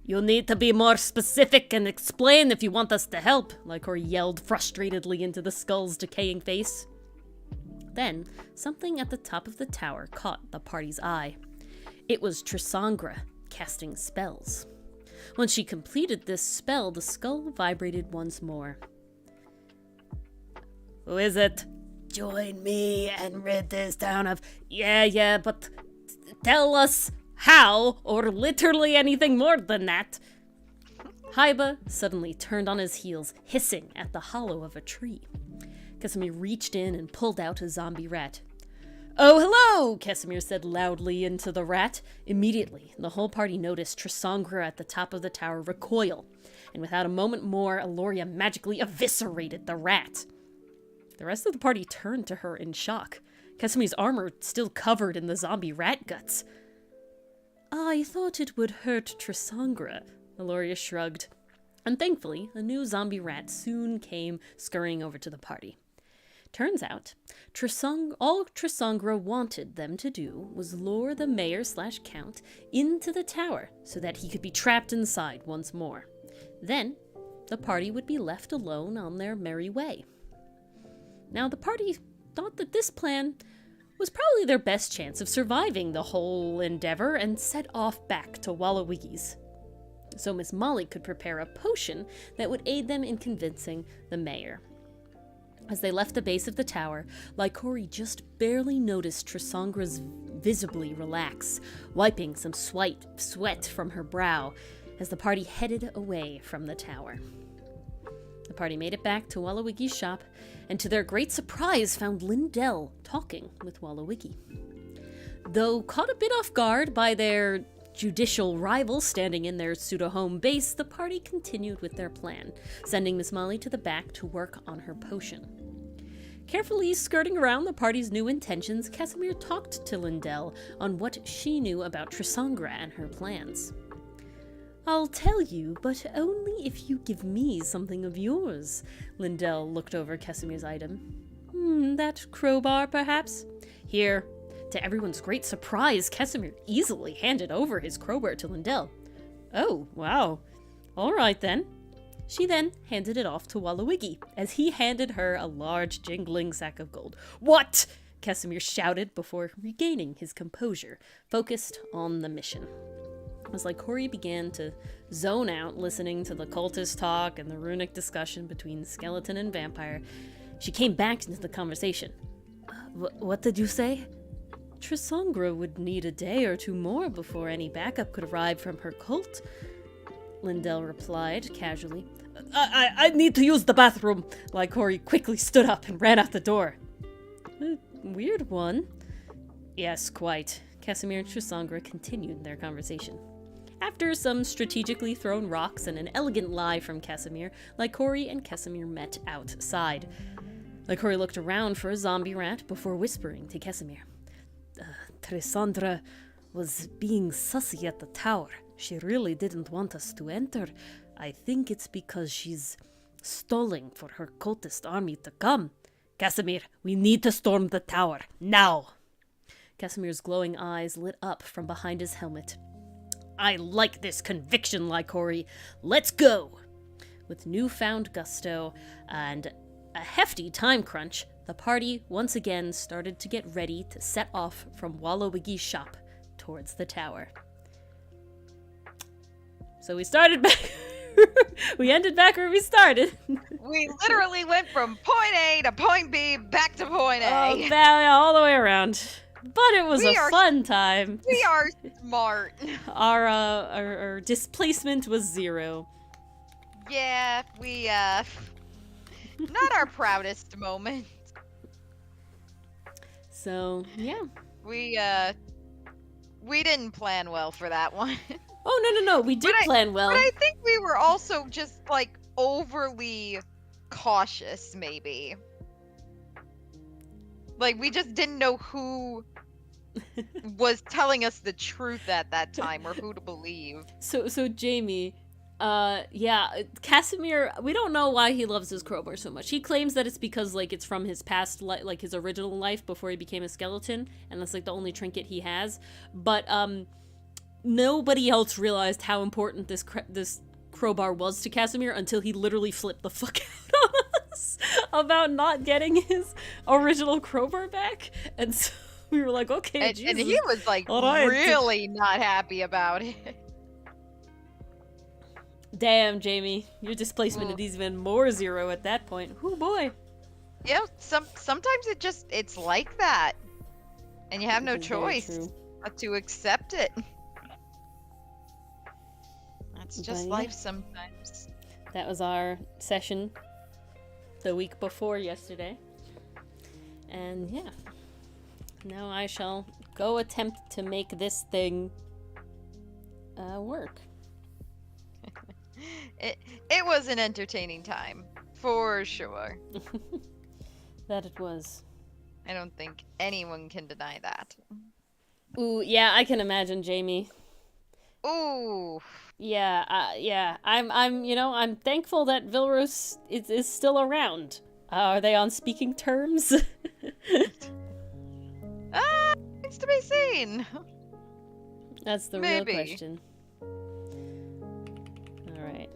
"You'll need to be more specific and explain if you want us to help," Lycor yelled frustratedly into the skull's decaying face. Then, something at the top of the tower caught the party's eye. It was Trisangre, casting spells. When she completed this spell, the skull vibrated once more. "Who is it?" "Join me and rid this town of..." Yeah, but tell us how, or literally anything more than that." Haiba suddenly turned on his heels, hissing at the hollow of a tree. Casimir reached in and pulled out a zombie rat. "Oh, hello!" Casimir said loudly into the rat. Immediately, the whole party noticed Trisangre at the top of the tower recoil, and without a moment more, Aloria magically eviscerated the rat. The rest of the party turned to her in shock, Casimir's armor still covered in the zombie rat guts. "I thought it would hurt Trisangre," Aloria shrugged. And thankfully, a new zombie rat soon came scurrying over to the party. Turns out, all Trisangre wanted them to do was lure the mayor/count into the tower so that he could be trapped inside once more. Then, the party would be left alone on their merry way. Now, the party thought that this plan was probably their best chance of surviving the whole endeavor and set off back to Wallowiggy's, so Miss Molly could prepare a potion that would aid them in convincing the mayor. As they left the base of the tower, Lycori just barely noticed Trisangre's visibly relax, wiping some sweat from her brow as the party headed away from the tower. The party made it back to Wallowiggy's shop, and to their great surprise found Lindell talking with Wallowiggy. Though caught a bit off guard by their judicial rival standing in their pseudo-home base, the party continued with their plan, sending Miss Molly to the back to work on her potion. Carefully skirting around the party's new intentions, Casimir talked to Lindell on what she knew about Trisangre and her plans. "I'll tell you, but only if you give me something of yours." Lindell looked over Casimir's item. That crowbar, perhaps?" "Here." To everyone's great surprise, Casimir easily handed over his crowbar to Lindell. "Oh, wow. All right, then." She then handed it off to Wallowiggy, as he handed her a large jingling sack of gold. "What?" Casimir shouted before regaining his composure, focused on the mission. As Lycori began to zone out listening to the cultist talk and the runic discussion between skeleton and vampire, she came back into the conversation. What did you say? Trisangra would need a day or two more before any backup could arrive from her cult, Lindell replied casually. I need to use the bathroom. Lycori quickly stood up and ran out the door. Weird one. Yes, quite. Casimir and Trisangra continued their conversation. After some strategically thrown rocks and an elegant lie from Casimir, Lycori and Casimir met outside. Lycori looked around for a zombie rat before whispering to Casimir. Trisandra was being sussy at the tower. She really didn't want us to enter. I think it's because she's stalling for her cultist army to come. Casimir, we need to storm the tower, now! Casimir's glowing eyes lit up from behind his helmet. I like this conviction, Lycori. Let's go! With newfound gusto and a hefty time crunch, the party once again started to get ready to set off from Wallowiggy's shop towards the tower. So we started back... we ended back where we started.
We literally went from point A to point B, back to point A.
All the way around. But it was fun time.
We are smart.
Our displacement was 0.
Yeah, we, not our proudest moment.
So, yeah.
We didn't plan well for that one.
Oh, no, we did plan well.
But I think we were also just, like, overly cautious, maybe. Like, we just didn't know who was telling us the truth at that time, or who to believe.
So Jamie, Casimir, we don't know why he loves his crowbar so much. He claims that it's because, like, it's from his past life, like, his original life before he became a skeleton, and that's, like, the only trinket he has. But, nobody else realized how important this crowbar was to Casimir until he literally flipped the fuck out on us about not getting his original crowbar back. And so we were like, okay, Jesus.
And he was, like, really not happy about it.
Damn, Jamie, your displacement is even more 0 at that point. Oh boy.
Yeah, sometimes it's like that, and you have no choice but to accept it. That's just life sometimes.
That was our session the week before yesterday, and yeah, now I shall go attempt to make this thing work.
It was an entertaining time, for sure.
That it was.
I don't think anyone can deny that.
Ooh, yeah, I can imagine, Jamie.
Ooh.
Yeah. I'm thankful that Vilrus is still around. Are they on speaking terms?
It's to be seen.
That's the real question. Alright.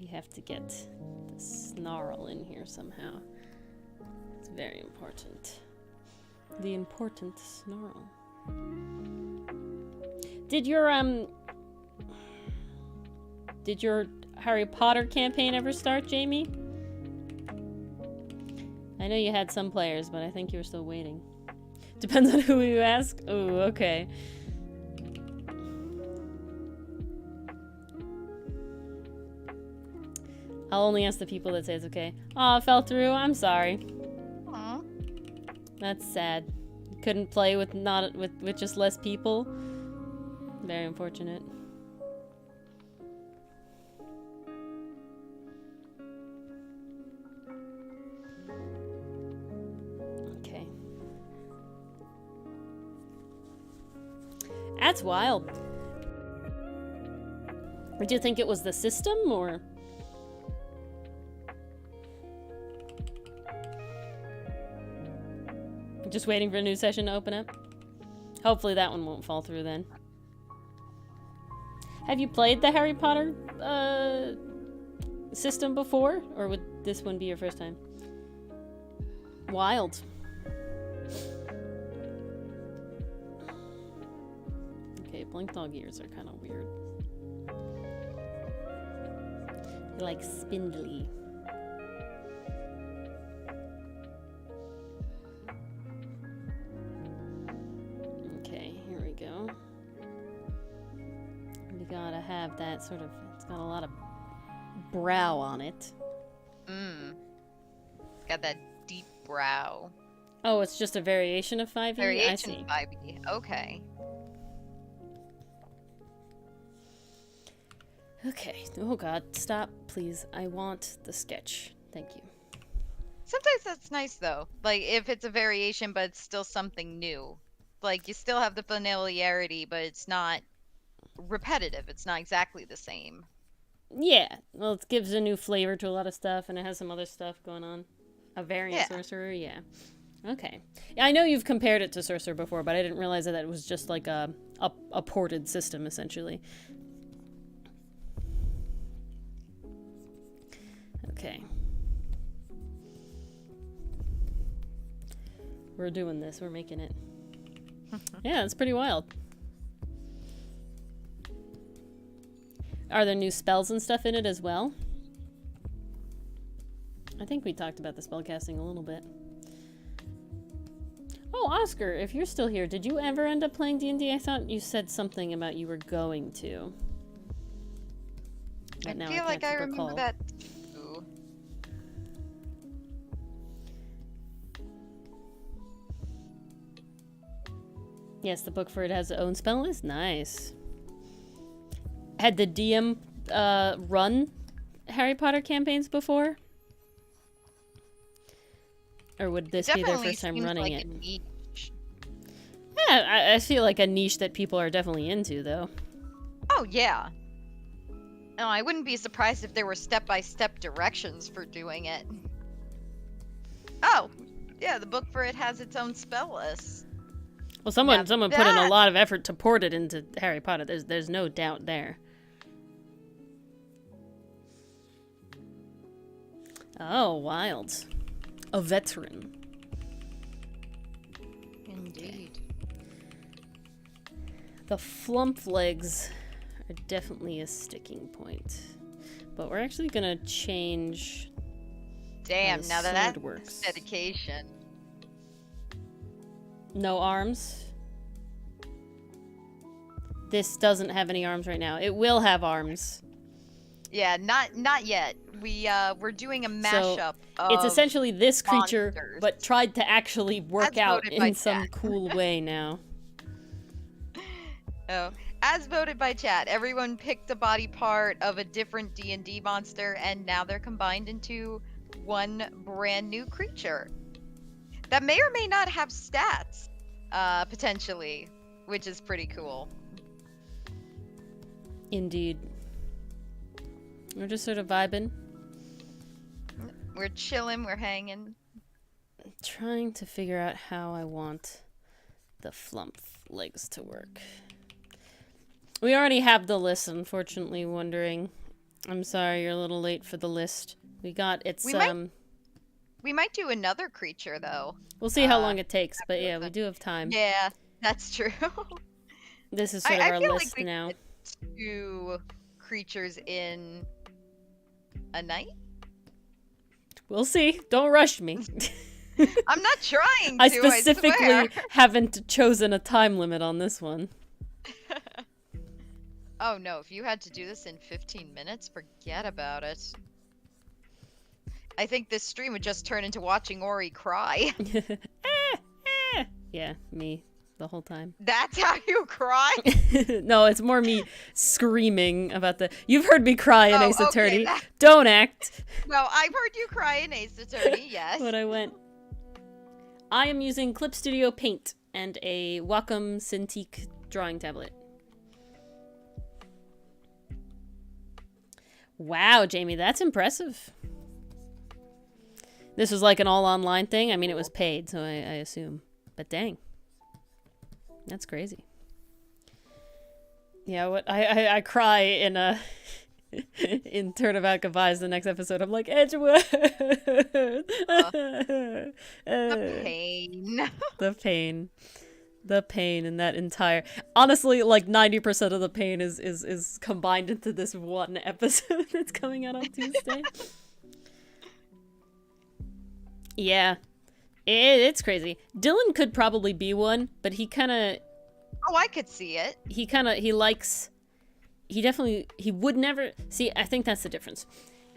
We have to get the snarl in here somehow. It's very important. The important snarl. Did your Harry Potter campaign ever start, Jamie? I know you had some players, but I think you were still waiting. Depends on who you ask. Oh, okay. I'll only ask the people that say it's okay. Oh, it fell through. I'm sorry.
Aww.
That's sad. Couldn't play with just less people. Very unfortunate. Okay. That's wild. Would you think it was the system, or? Just waiting for a new session to open up? Hopefully that one won't fall through then. Have you played the Harry Potter system before? Or would this one be your first time? Wild. Okay, blink dog ears are kind of weird. They're like spindly. Okay, here we go. We gotta have that sort of, it's got a lot of brow on it.
Got that deep brow.
Oh, it's just a variation of 5e?
Variation
I see.
5e. Okay.
Okay. Oh god, stop, please. I want the sketch. Thank you.
Sometimes that's nice though. Like if it's a variation but it's still something new. Like you still have the familiarity but it's not repetitive. It's not exactly the same.
Yeah. Well, it gives a new flavor to a lot of stuff, and it has some other stuff going on. A variant sorcerer, yeah. Okay. Yeah, I know you've compared it to Sorcerer before, but I didn't realize that it was just like a ported system, essentially. Okay. We're doing this. We're making it. Yeah, it's pretty wild. Are there new spells and stuff in it as well? I think we talked about the spellcasting a little bit. Oh, Oscar, if you're still here, did you ever end up playing D&D? I thought you said something about you were going to. But now
feel like I
can't
remember
recall.
that too.
Yes, the book for it has its own spell list. Nice. Had the DM run Harry Potter campaigns before? Or would this be their
Definitely
first time
seems
running
like
it?
a niche.
Yeah, I feel like a niche that people are definitely into, though.
Oh yeah. No, I wouldn't be surprised if there were step-by-step directions for doing it. Oh, yeah, the book for it has its own spell list.
Well, someone put in a
that-
lot of effort to port it into Harry Potter. There's no doubt there. Oh, wild. A veteran.
Indeed.
The flump legs are definitely a sticking point. But we're actually gonna change.
Damn,
the
now
sword
that's
works.
dedication.
No arms. This doesn't have any arms right now. It will have arms.
Yeah, not yet. We're doing a mashup of
It's essentially this creature,
monsters.
but tried to actually work
As
out
voted by
in some
chat.
cool way now.
Oh, as voted by chat, everyone picked a body part of a different D&D monster, and now they're combined into one brand new creature that may or may not have stats, potentially, which is pretty cool.
Indeed. We're just sort of vibing.
We're chilling, we're hanging.
Trying to figure out how I want the flump legs to work. We already have the list, unfortunately, wondering. I'm sorry, you're a little late for the list. We got it's
We might do another creature though.
we'll see how long it takes, but yeah, we do have time.
Yeah, that's true.
This is sort of
I
our
feel
list
like we
now.
could do creatures in a night.
We'll see. Don't rush me.
I'm not trying to.
I specifically
swear.
haven't chosen a time limit on this one.
Oh no, if you had to do this in 15 minutes, forget about it. I think this stream would just turn into watching Ori cry.
Yeah, me the whole time.
That's how you cry?
No, it's more me screaming about the. You've heard me cry in
Oh,
Ace
okay,
Attorney.
that-
Don't act.
No, I've heard you cry in Ace Attorney, yes.
When I went. I am using Clip Studio Paint and a Wacom Cintiq drawing tablet. Wow, Jamie, that's impressive. This was like an all online thing. I mean, it was paid, so I assume. But dang. That's crazy. Yeah, what I cry in a in Turnabout Goodbyes the next episode. I'm like, Edgewood.
The pain.
The pain. The pain in that entire... Honestly, like 90% of the pain is combined into this one episode that's coming out on Tuesday. Yeah. It's crazy. Dylan could probably be one, but he kind of...
Oh, I could see it.
He would never... See, I think that's the difference.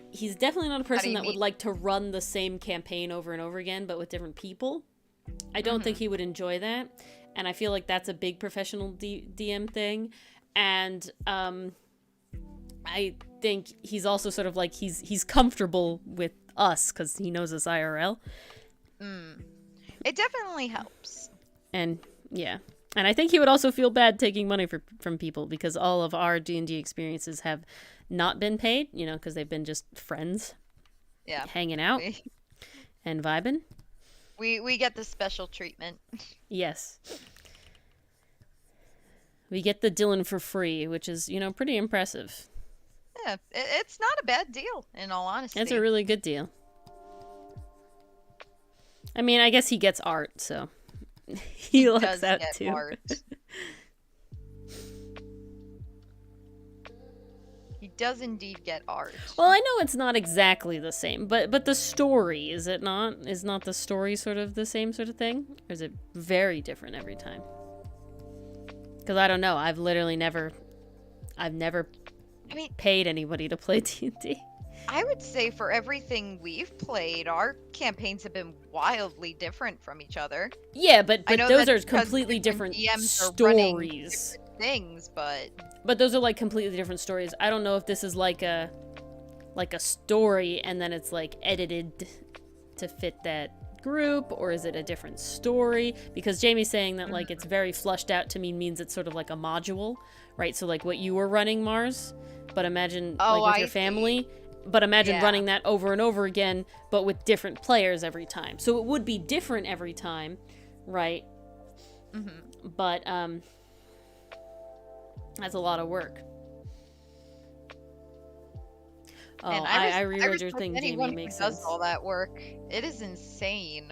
He's definitely not a person that would like to run the same campaign over and over again, but with different people. I don't think he would enjoy that. And I feel like that's a big professional DM thing. And I think he's also sort of like, he's comfortable with us because he knows us IRL.
It definitely helps.
And yeah. And I think he would also feel bad taking money from people because all of our D&D experiences have not been paid, you know, because they've been just friends.
Yeah.
Hanging out and vibing.
We get the special treatment.
Yes. We get the Dylan for free, which is, you know, pretty impressive.
Yeah, it's not a bad deal, in all honesty.
It's a really good deal. I mean, I guess he gets art, so he likes that too.
Art. He does indeed get art.
Well, I know it's not exactly the same, but the story, is it not? Is not the story sort of the same sort of thing? Or is it very different every time? Because I don't know. I've never paid anybody to play D&D.
I would say for everything we've played, our campaigns have been wildly different from each other.
Yeah, but those are completely different stories.
Different things,
but those are like completely different stories. I don't know if this is like a story and then it's like edited to fit that group, or is it a different story? Because Jamie's saying that like it's very flushed out to me means it's sort of like a module, right? So like what you were running, Mars, but imagine with your family. But imagine running that over and over again, but with different players every time. So it would be different every time, right? But that's a lot of work. Oh, I reread your thing, Jamie. Makes sense.
Does all that work? It is insane.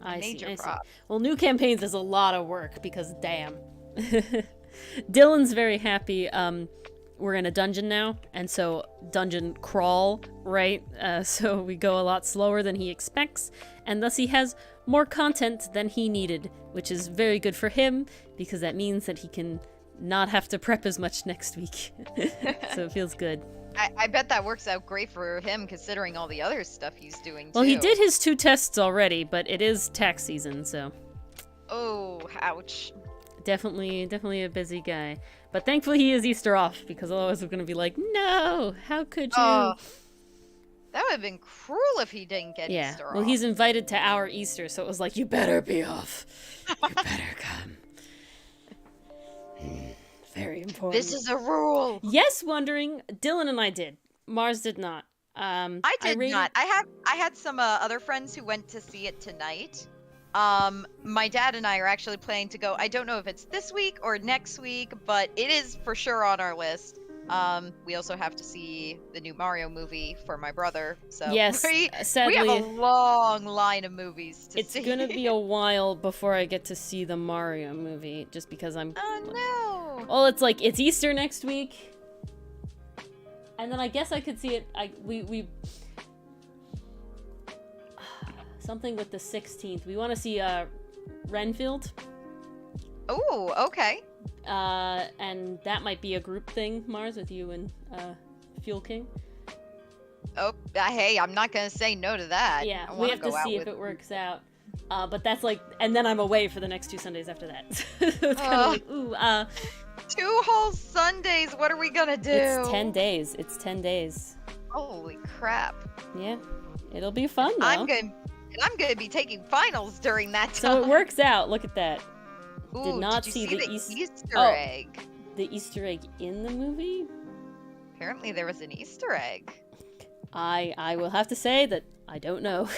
I see. Well, new campaigns is a lot of work because damn. Dylan's very happy. We're in a dungeon now, and so dungeon crawl, right? So we go a lot slower than he expects, and thus he has more content than he needed, which is very good for him because that means that he can not have to prep as much next week. So it feels good.
I bet that works out great for him considering all the other stuff he's doing too.
Well, he did his 2 tests already, but it is tax season, so.
Oh, ouch.
Definitely a busy guy. But thankfully he is Easter off, because otherwise we're going to be like, no, how could you?
That would have been cruel if he didn't get Easter off.
Well, he's invited to our Easter, so it was like, you better be off. You better come. Very important.
This is a rule.
Yes, wondering. Dylan and I did. Mars did not.
I did not. I had some other friends who went to see it tonight. My dad and I are actually planning to go. I don't know if it's this week or next week, but it is for sure on our list. We also have to see the new Mario movie for my brother. So
yes, sadly,
we have a long line of movies to see.
It's gonna be a while before I get to see the Mario movie, just because I'm.
Oh no!
Well, it's like it's Easter next week, and then I guess I could see it. We something with the 16th. We want to see Renfield.
Oh, okay.
And that might be a group thing, Mars, with you and Fuel King.
Oh, hey, I'm not gonna say no to that.
Yeah, we have to see if it works out. But that's like, and then I'm away for the next 2 Sundays after that. So it's kind of like, ooh,
2 whole Sundays. What are we gonna do?
It's 10 days. It's 10 days.
Holy crap!
Yeah, it'll be fun though.
I'm gonna be taking finals during that time.
So it works out. Look at that.
Ooh,
did not
did
see
you
the
Easter egg.
The Easter egg in the movie?
Apparently there was an Easter egg.
I will have to say that I don't know.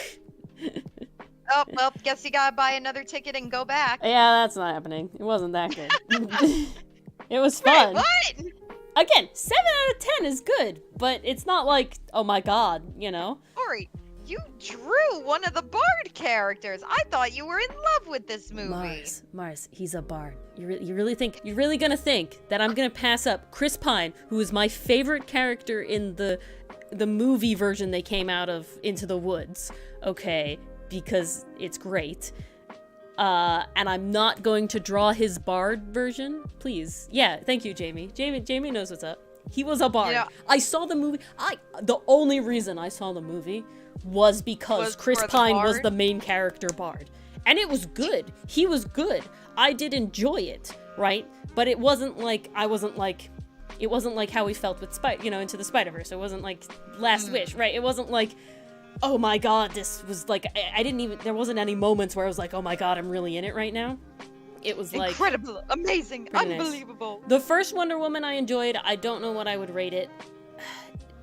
Oh, well, guess you gotta buy another ticket and go back.
Yeah, that's not happening. It wasn't that good. It was fun.
Wait, what?
Again, 7 out of 10 is good, but it's not like, oh my god, you know?
Sorry. You drew one of the Bard characters. I thought you were in love with this movie.
Mars, he's a bard. You really gonna think that I'm gonna pass up Chris Pine, who is my favorite character in the movie version they came out of Into the Woods, okay, because it's great. And I'm not going to draw his bard version, please. Yeah, thank you, Jamie. Jamie knows what's up. He was a bard.
Yeah.
I saw the movie. The only reason I saw the movie was because Chris Pine was the main character bard. And it was good. He was good. I did enjoy it, right? But it wasn't like it wasn't like how we felt with Into the Spider-Verse. It wasn't like Last Wish, right? It wasn't like, oh my god, this was like, there wasn't any moments where I was like, oh my god, I'm really in it right now. It was like
incredible, amazing, unbelievable.
Nice. The first Wonder Woman I enjoyed. I don't know what I would rate it.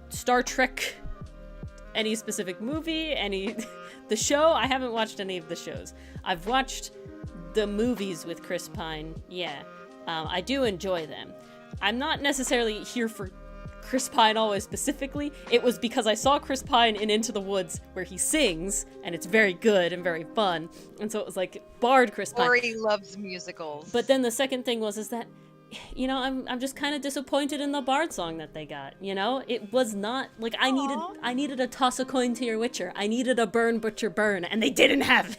Star Trek, any specific movie, the show. I haven't watched any of the shows. I've watched the movies with Chris Pine. Yeah, I do enjoy them. I'm not necessarily here for Chris Pine always specifically. It was because I saw Chris Pine in Into the Woods where he sings, and it's very good and very fun. And so it was like, bard Chris Pine.
Or he loves musicals.
But then the second thing is that, I'm just kind of disappointed in the bard song that they got. It was not like I needed a toss a coin to your Witcher. I needed a burn butcher burn, and they didn't have it.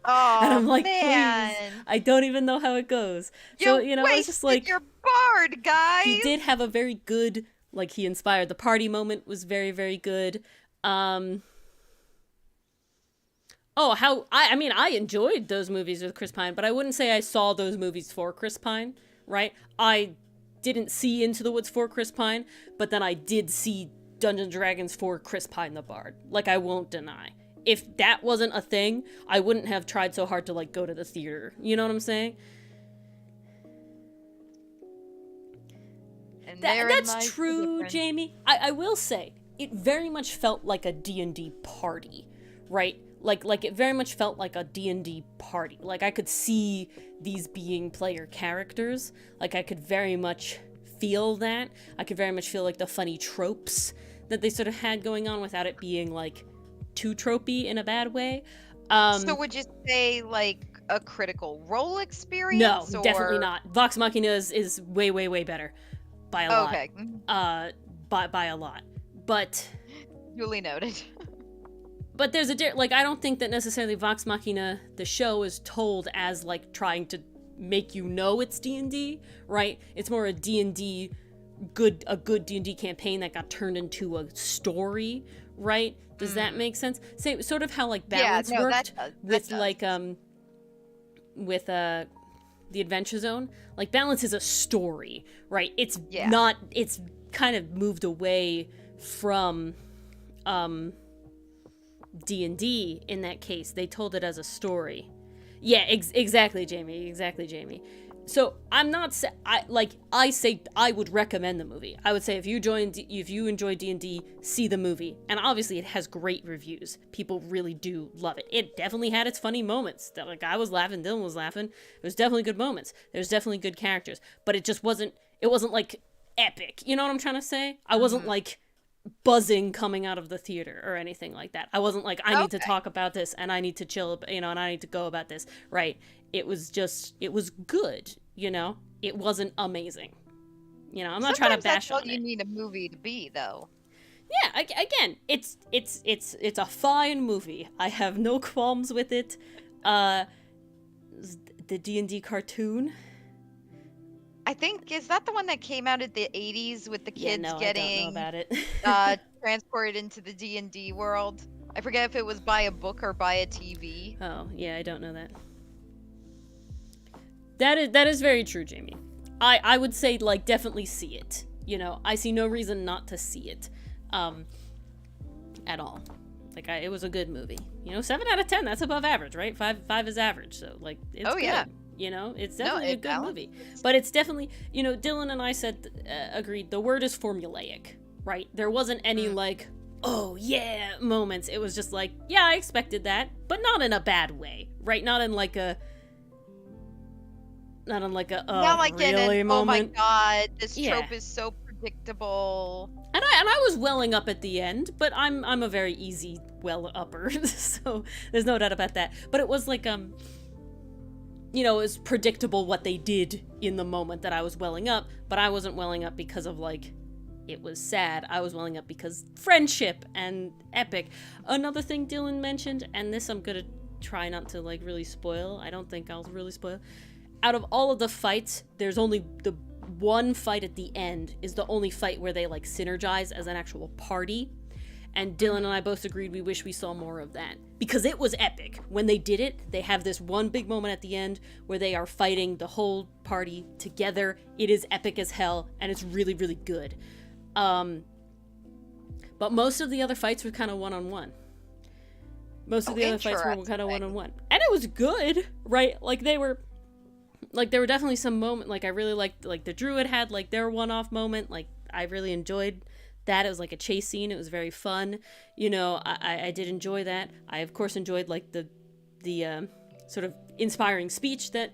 Oh,
and I'm like,
man.
Please, I don't even know how it goes. So, it's just like,
your bard, guys.
He did have a very good, he inspired the party moment was very, very good. I enjoyed those movies with Chris Pine, but I wouldn't say I saw those movies for Chris Pine, right? I didn't see Into the Woods for Chris Pine, but then I did see Dungeons & Dragons for Chris Pine the Bard. I won't deny. If that wasn't a thing, I wouldn't have tried so hard to, go to the theater. You know what I'm saying?
And
that's true, Jamie. I will say, it very much felt like a D&D party, right? Like it very much felt like a D&D party. I could see these being player characters. I could very much feel that. I could very much feel, the funny tropes that they sort of had going on without it being, too tropey in a bad way.
So would you say, a Critical Role experience?
No, definitely not. Vox Machina is way, way, way better. By a lot.
Okay.
By a lot. But
duly noted.
But there's I don't think that necessarily Vox Machina, the show, is told as, trying to make it's D&D, right? It's more a D&D, a good D&D campaign that got turned into a story, right? Does that make sense? Same, sort of how, Balance worked with, with the Adventure Zone. Balance is a story, right? It's not, it's kind of moved away from D&D in that case. They told it as a story. Yeah, exactly, Jamie. So I'm not I say I would recommend the movie. I would say if you enjoy D&D, see the movie. And obviously it has great reviews. People really do love it. It definitely had its funny moments. I was laughing, Dylan was laughing. It was definitely good moments. There's definitely good characters, but it wasn't epic. You know what I'm trying to say? I wasn't buzzing coming out of the theater or anything like that. I wasn't I need to talk about this and I need to chill, and I need to go about this, right? It was good, It wasn't amazing. I'm not trying to bash on it.
That's all you need a movie to be, though.
Yeah, again, it's a fine movie. I have no qualms with it. The D&D cartoon,
I think, is that the one that came out in the 80s with the kids getting
I don't know about it.
transported into the D&D world? I forget if it was by a book or by a TV.
Oh, yeah, I don't know that. That is very true, Jamie. I would say, definitely see it. I see no reason not to see it. At all. It was a good movie. 7 out of 10, that's above average, right? 5 is average, so, it's good. Yeah. It's definitely a good movie. But it's definitely, Dylan and I agreed, the word is formulaic, right? There wasn't any, oh, yeah, moments. It was just yeah, I expected that, but not in a bad way, right? Not in
not like
really
moment. Oh my god, this trope is so predictable.
And I was welling up at the end, but I'm a very easy well upper, so there's no doubt about that. But it was like it was predictable what they did in the moment that I was welling up, but I wasn't welling up because of like it was sad. I was welling up because friendship and epic. Another thing Dylan mentioned, and this I'm gonna try not to like really spoil. I don't think I'll really spoil. Out of all of the fights, there's only the one fight at the end is the only fight where they like synergize as an actual party. And Dylan and I both agreed we wish we saw more of that. Because it was epic. When they did it, they have this one big moment at the end where they are fighting the whole party together. It is epic as hell, and it's really, really good. But most of the other fights were kind of one-on-one. Most of the other fights were kind of one-on-one. And it was good, right? Like, there were definitely some moment, like, I really liked, like, the druid had, like, their one-off moment. Like, I really enjoyed that. It was like a chase scene. It was very fun. I did enjoy that. I, of course, enjoyed, like, the sort of inspiring speech that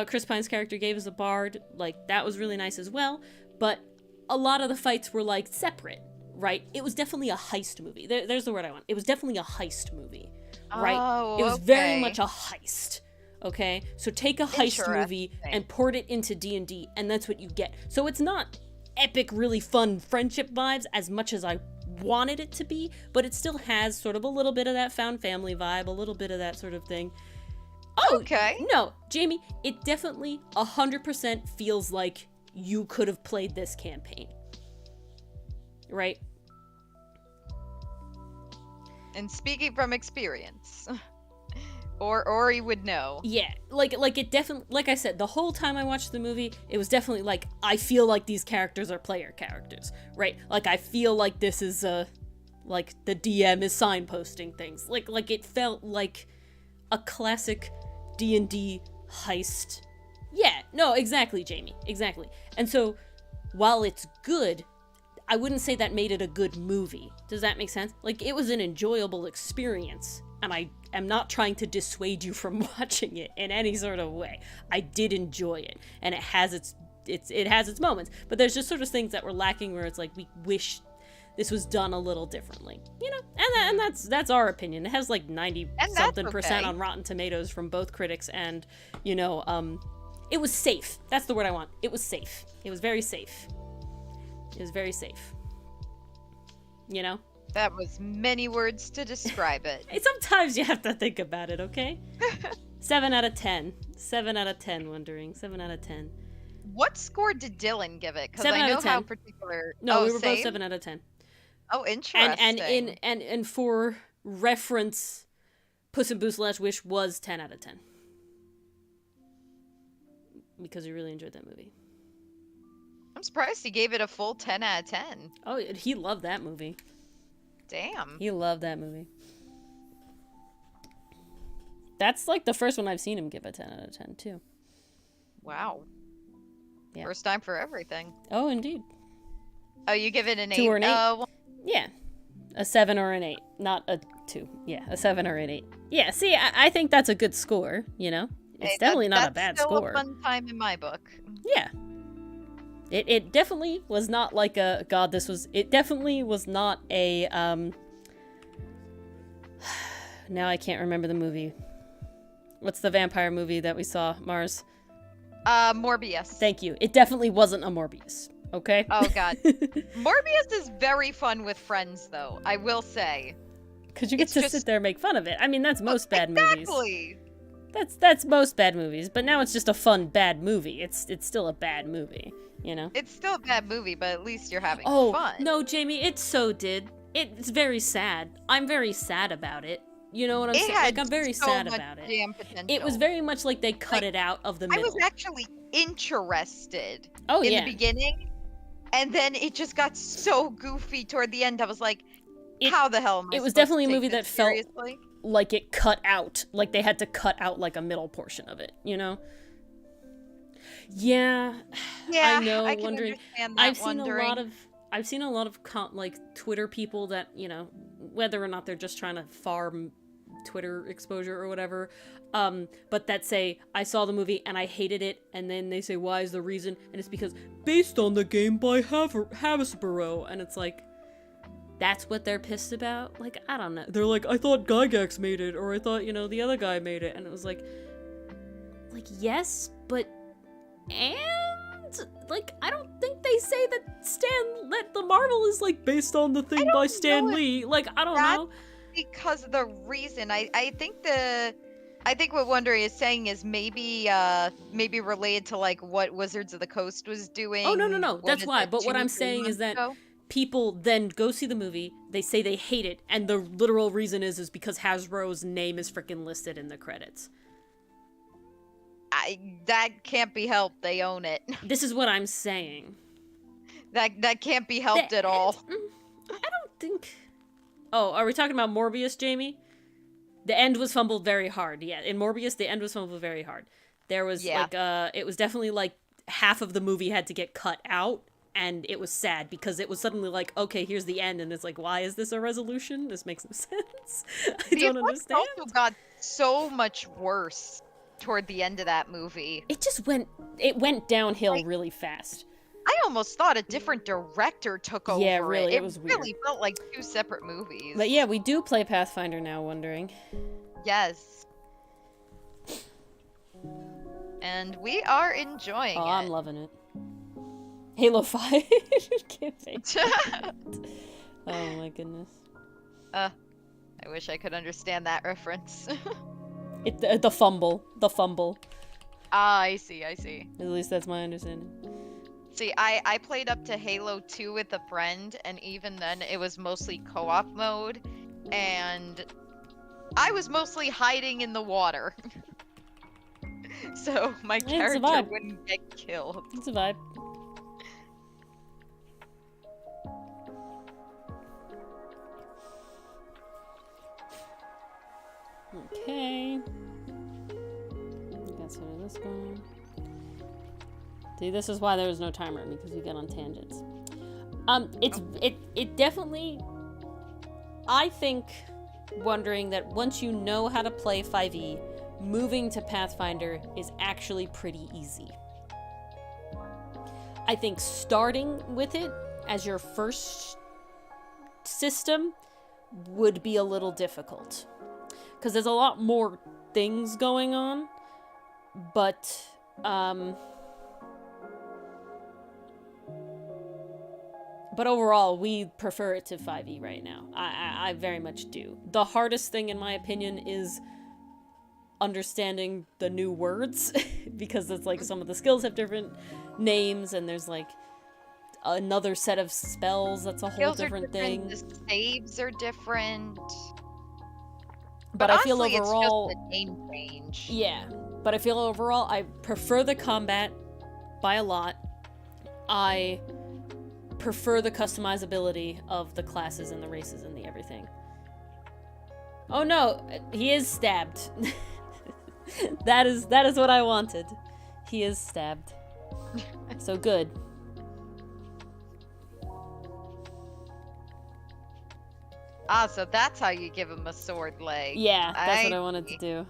Chris Pine's character gave as a bard. Like, that was really nice as well. But a lot of the fights were, like, separate, right? It was definitely a heist movie. There's the word I want. It was definitely a heist movie, right?
Oh,
it was very much a heist, okay? So take a heist movie and port it into D&D, and that's what you get. So it's not epic, really fun friendship vibes as much as I wanted it to be, but it still has sort of a little bit of that found family vibe, a little bit of that sort of thing. Oh,
okay.
No, Jamie, it definitely 100% feels like you could have played this campaign. Right?
And speaking from experience, or he would know.
Yeah, like it definitely, like I said, the whole time I watched the movie, it was definitely like, I feel like these characters are player characters, right? Like, I feel like this is like the DM is signposting things. Like it felt like a classic D&D heist. Yeah, no, exactly, Jamie, exactly. And so, while it's good, I wouldn't say that made it a good movie. Does that make sense? Like, it was an enjoyable experience, and I am not trying to dissuade you from watching it in any sort of way. I did enjoy it, and it has its moments, but there's just sort of things that were lacking where it's like, we wish this was done a little differently, and that's our opinion. It has like 90-something% on Rotten Tomatoes from both critics, and it was safe. That's the word I want. It was safe. It was very safe. It was very safe.
That was many words to describe it.
Sometimes you have to think about it, okay? 7 out of 10. 7 out of 10, wondering. 7 out of 10.
What score did Dylan give it? Because
7
I
out
know
of 10.
how particular.
No, we were
same?
both 7 out of 10.
Oh, interesting.
And for reference, Puss in Boots: Last Wish was 10 out of 10. Because we really enjoyed that movie.
I'm surprised he gave it a full 10 out of 10.
Oh, he loved that movie.
Damn.
He loved that movie. That's like the first one I've seen him give a 10 out of 10, too.
Wow.
Yeah.
First time for everything.
Oh, indeed.
Oh, you give it an 8?
2 or an 8? Yeah. A 7 or an 8. Not a 2. Yeah, a 7 or an 8. Yeah, see, I think that's a good score, It's definitely not a bad score.
That's still a fun time in my book.
Yeah. It definitely was not like a, God, it definitely was not a, now I can't remember the movie. What's the vampire movie that we saw, Mars?
Morbius.
Thank you. It definitely wasn't a Morbius, okay?
Oh, God. Morbius is very fun with friends, though, I will say.
Because you get to sit there and make fun of it. I mean, that's most bad movies.
Exactly.
That's most bad movies, but now it's just a fun bad movie. It's still a bad movie, It's still
a bad movie, but at least you're having fun.
Oh, no, Jamie, it's It's very sad. I'm very sad about it. You know what I'm saying? Like, I'm very sad about it.
Damn potential.
It was very much like they cut it out of the middle.
I was actually interested in
the
beginning, and then it just got so goofy toward the end. I was like, how the hell am I
It was
supposed
definitely
to
a
take
movie
this
that felt
seriously?
like it cut out. Like they had to cut out like a middle portion of it, Yeah, I know.
I can
wondering.
Understand that
I've seen a lot of like Twitter people that whether or not they're just trying to farm Twitter exposure or whatever, but that say, I saw the movie and I hated it, and then they say, why is the reason? And it's because, based on the game by Hasbro, and it's like, that's what they're pissed about? Like, I don't know. They're like, I thought Gygax made it, or I thought, the other guy made it, and it was like, yes, but, and, like, I don't think they say that the Marvel is, like, based on the thing by Stan Lee. Like, I don't know.
Because the reason, I think what Wonder is saying is maybe related to, like, what Wizards of the Coast was doing.
Oh, no, that's why. But what I'm saying is that people then go see the movie, they say they hate it, and the literal reason is because Hasbro's name is freaking listed in the credits.
That can't be helped. They own it.
This is what I'm saying.
That can't be helped at all.
I don't think... Oh, are we talking about Morbius, Jamie? The end was fumbled very hard. Yeah, in Morbius, the end was fumbled very hard. There was, it was definitely, like, half of the movie had to get cut out, and it was sad, because it was suddenly like, okay, here's the end, and it's like, why is this a resolution? This makes no sense. I don't understand.
The also got so much worse toward the end of that movie.
It went downhill really fast.
I almost thought a different director took over.
Yeah, really, it was
weird.
weird.
It really felt like two separate movies.
But yeah, we do play Pathfinder now, Wondering.
Yes. And we are enjoying it.
Oh, I'm loving it. Halo 5 campaign. Oh my goodness.
I wish I could understand that reference.
The fumble.
Ah, I see.
At least that's my understanding.
See, I played up to Halo 2 with a friend, and even then it was mostly co-op mode, and I was mostly hiding in the water. So my character wouldn't get killed.
It's a vibe. Okay. Got some of this going. See, this is why there was no timer, because you get on tangents. It definitely, I think, Wondering that once you know how to play 5e, moving to Pathfinder is actually pretty easy. I think starting with it as your first system would be a little difficult, because there's a lot more things going on, but overall, we prefer it to 5e right now. I very much do. The hardest thing, in my opinion, is understanding the new words, because it's like some of the skills have different names, and there's like another set of spells that's a whole different thing.
The saves are different.
But I feel
honestly,
overall,
it's just a name change.
Yeah, but I feel overall I prefer the combat by a lot. I prefer the customizability of the classes and the races and the everything. Oh no, he is stabbed. that is what I wanted. He is stabbed. So good.
Ah, so that's how you give him a sword leg.
Yeah, that's what I wanted to do.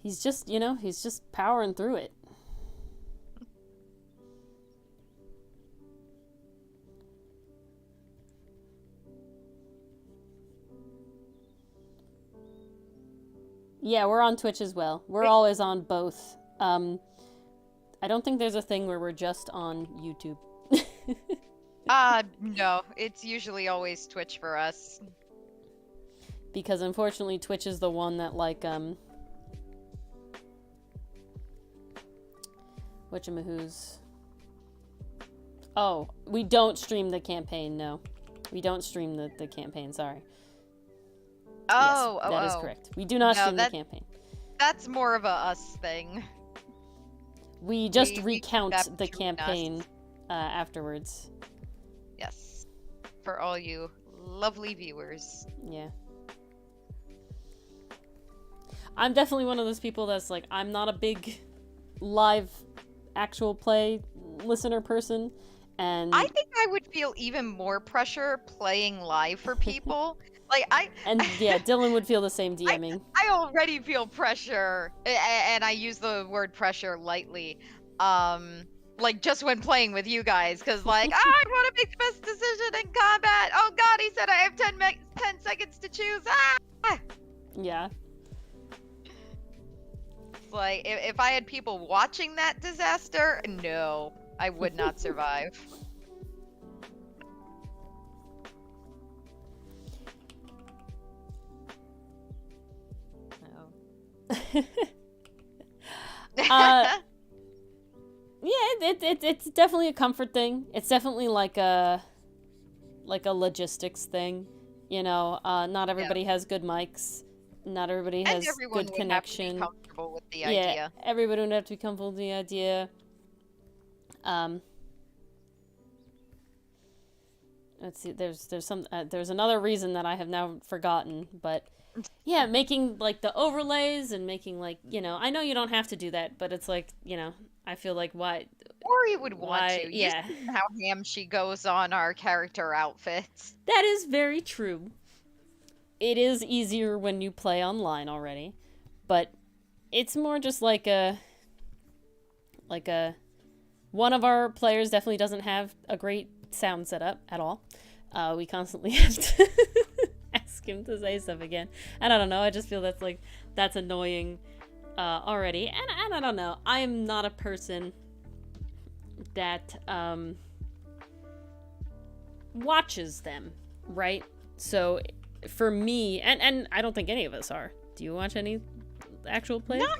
He's just, he's just powering through it. Yeah, we're on Twitch as well. We're always on both. I don't think there's a thing where we're just on YouTube.
No. It's usually always Twitch for us.
Because unfortunately, Twitch is the one that, like, whatchamahoos. Oh, we don't stream the campaign, no. We don't stream the campaign, sorry.
Oh,
yes, that is correct. We do not stream the campaign.
That's more of a us thing.
We just recount the campaign afterwards.
Yes. For all you lovely viewers.
Yeah. I'm definitely one of those people that's like, I'm not a big live actual play listener person. And
I think I would feel even more pressure playing live for people. Like
and yeah, Dylan would feel the same
I,
DMing.
I already feel pressure, and I use the word pressure lightly. Like just when playing with you guys, because like I want to make the best decision in combat. Oh God, he said I have 10 seconds to choose. Ah!
Yeah.
It's like if I had people watching that disaster, no, I would not survive.
Yeah, it's definitely a comfort thing. It's definitely like a logistics thing. You know, not everybody has good mics. Not everybody has
and everyone
good
would
connection.
have to be comfortable with the
Yeah,
idea.
everybody would have to be comfortable with the idea. Let's see. There's another reason that I have now forgotten, but yeah, making like the overlays and making like, you know, I know you don't have to do that, but it's like, you know, I feel like why
Ori would want
why
to. You
yeah.
see how ham she goes on our character outfits.
That is very true. It is easier when you play online already, but it's more just like a one of our players definitely doesn't have a great sound setup at all. We constantly have to ask him to say stuff again, and I don't know. I just feel that's annoying already, and I don't know. I am not a person that watches them, right? So for me, and I don't think any of us are. Do you watch any actual plays?
Not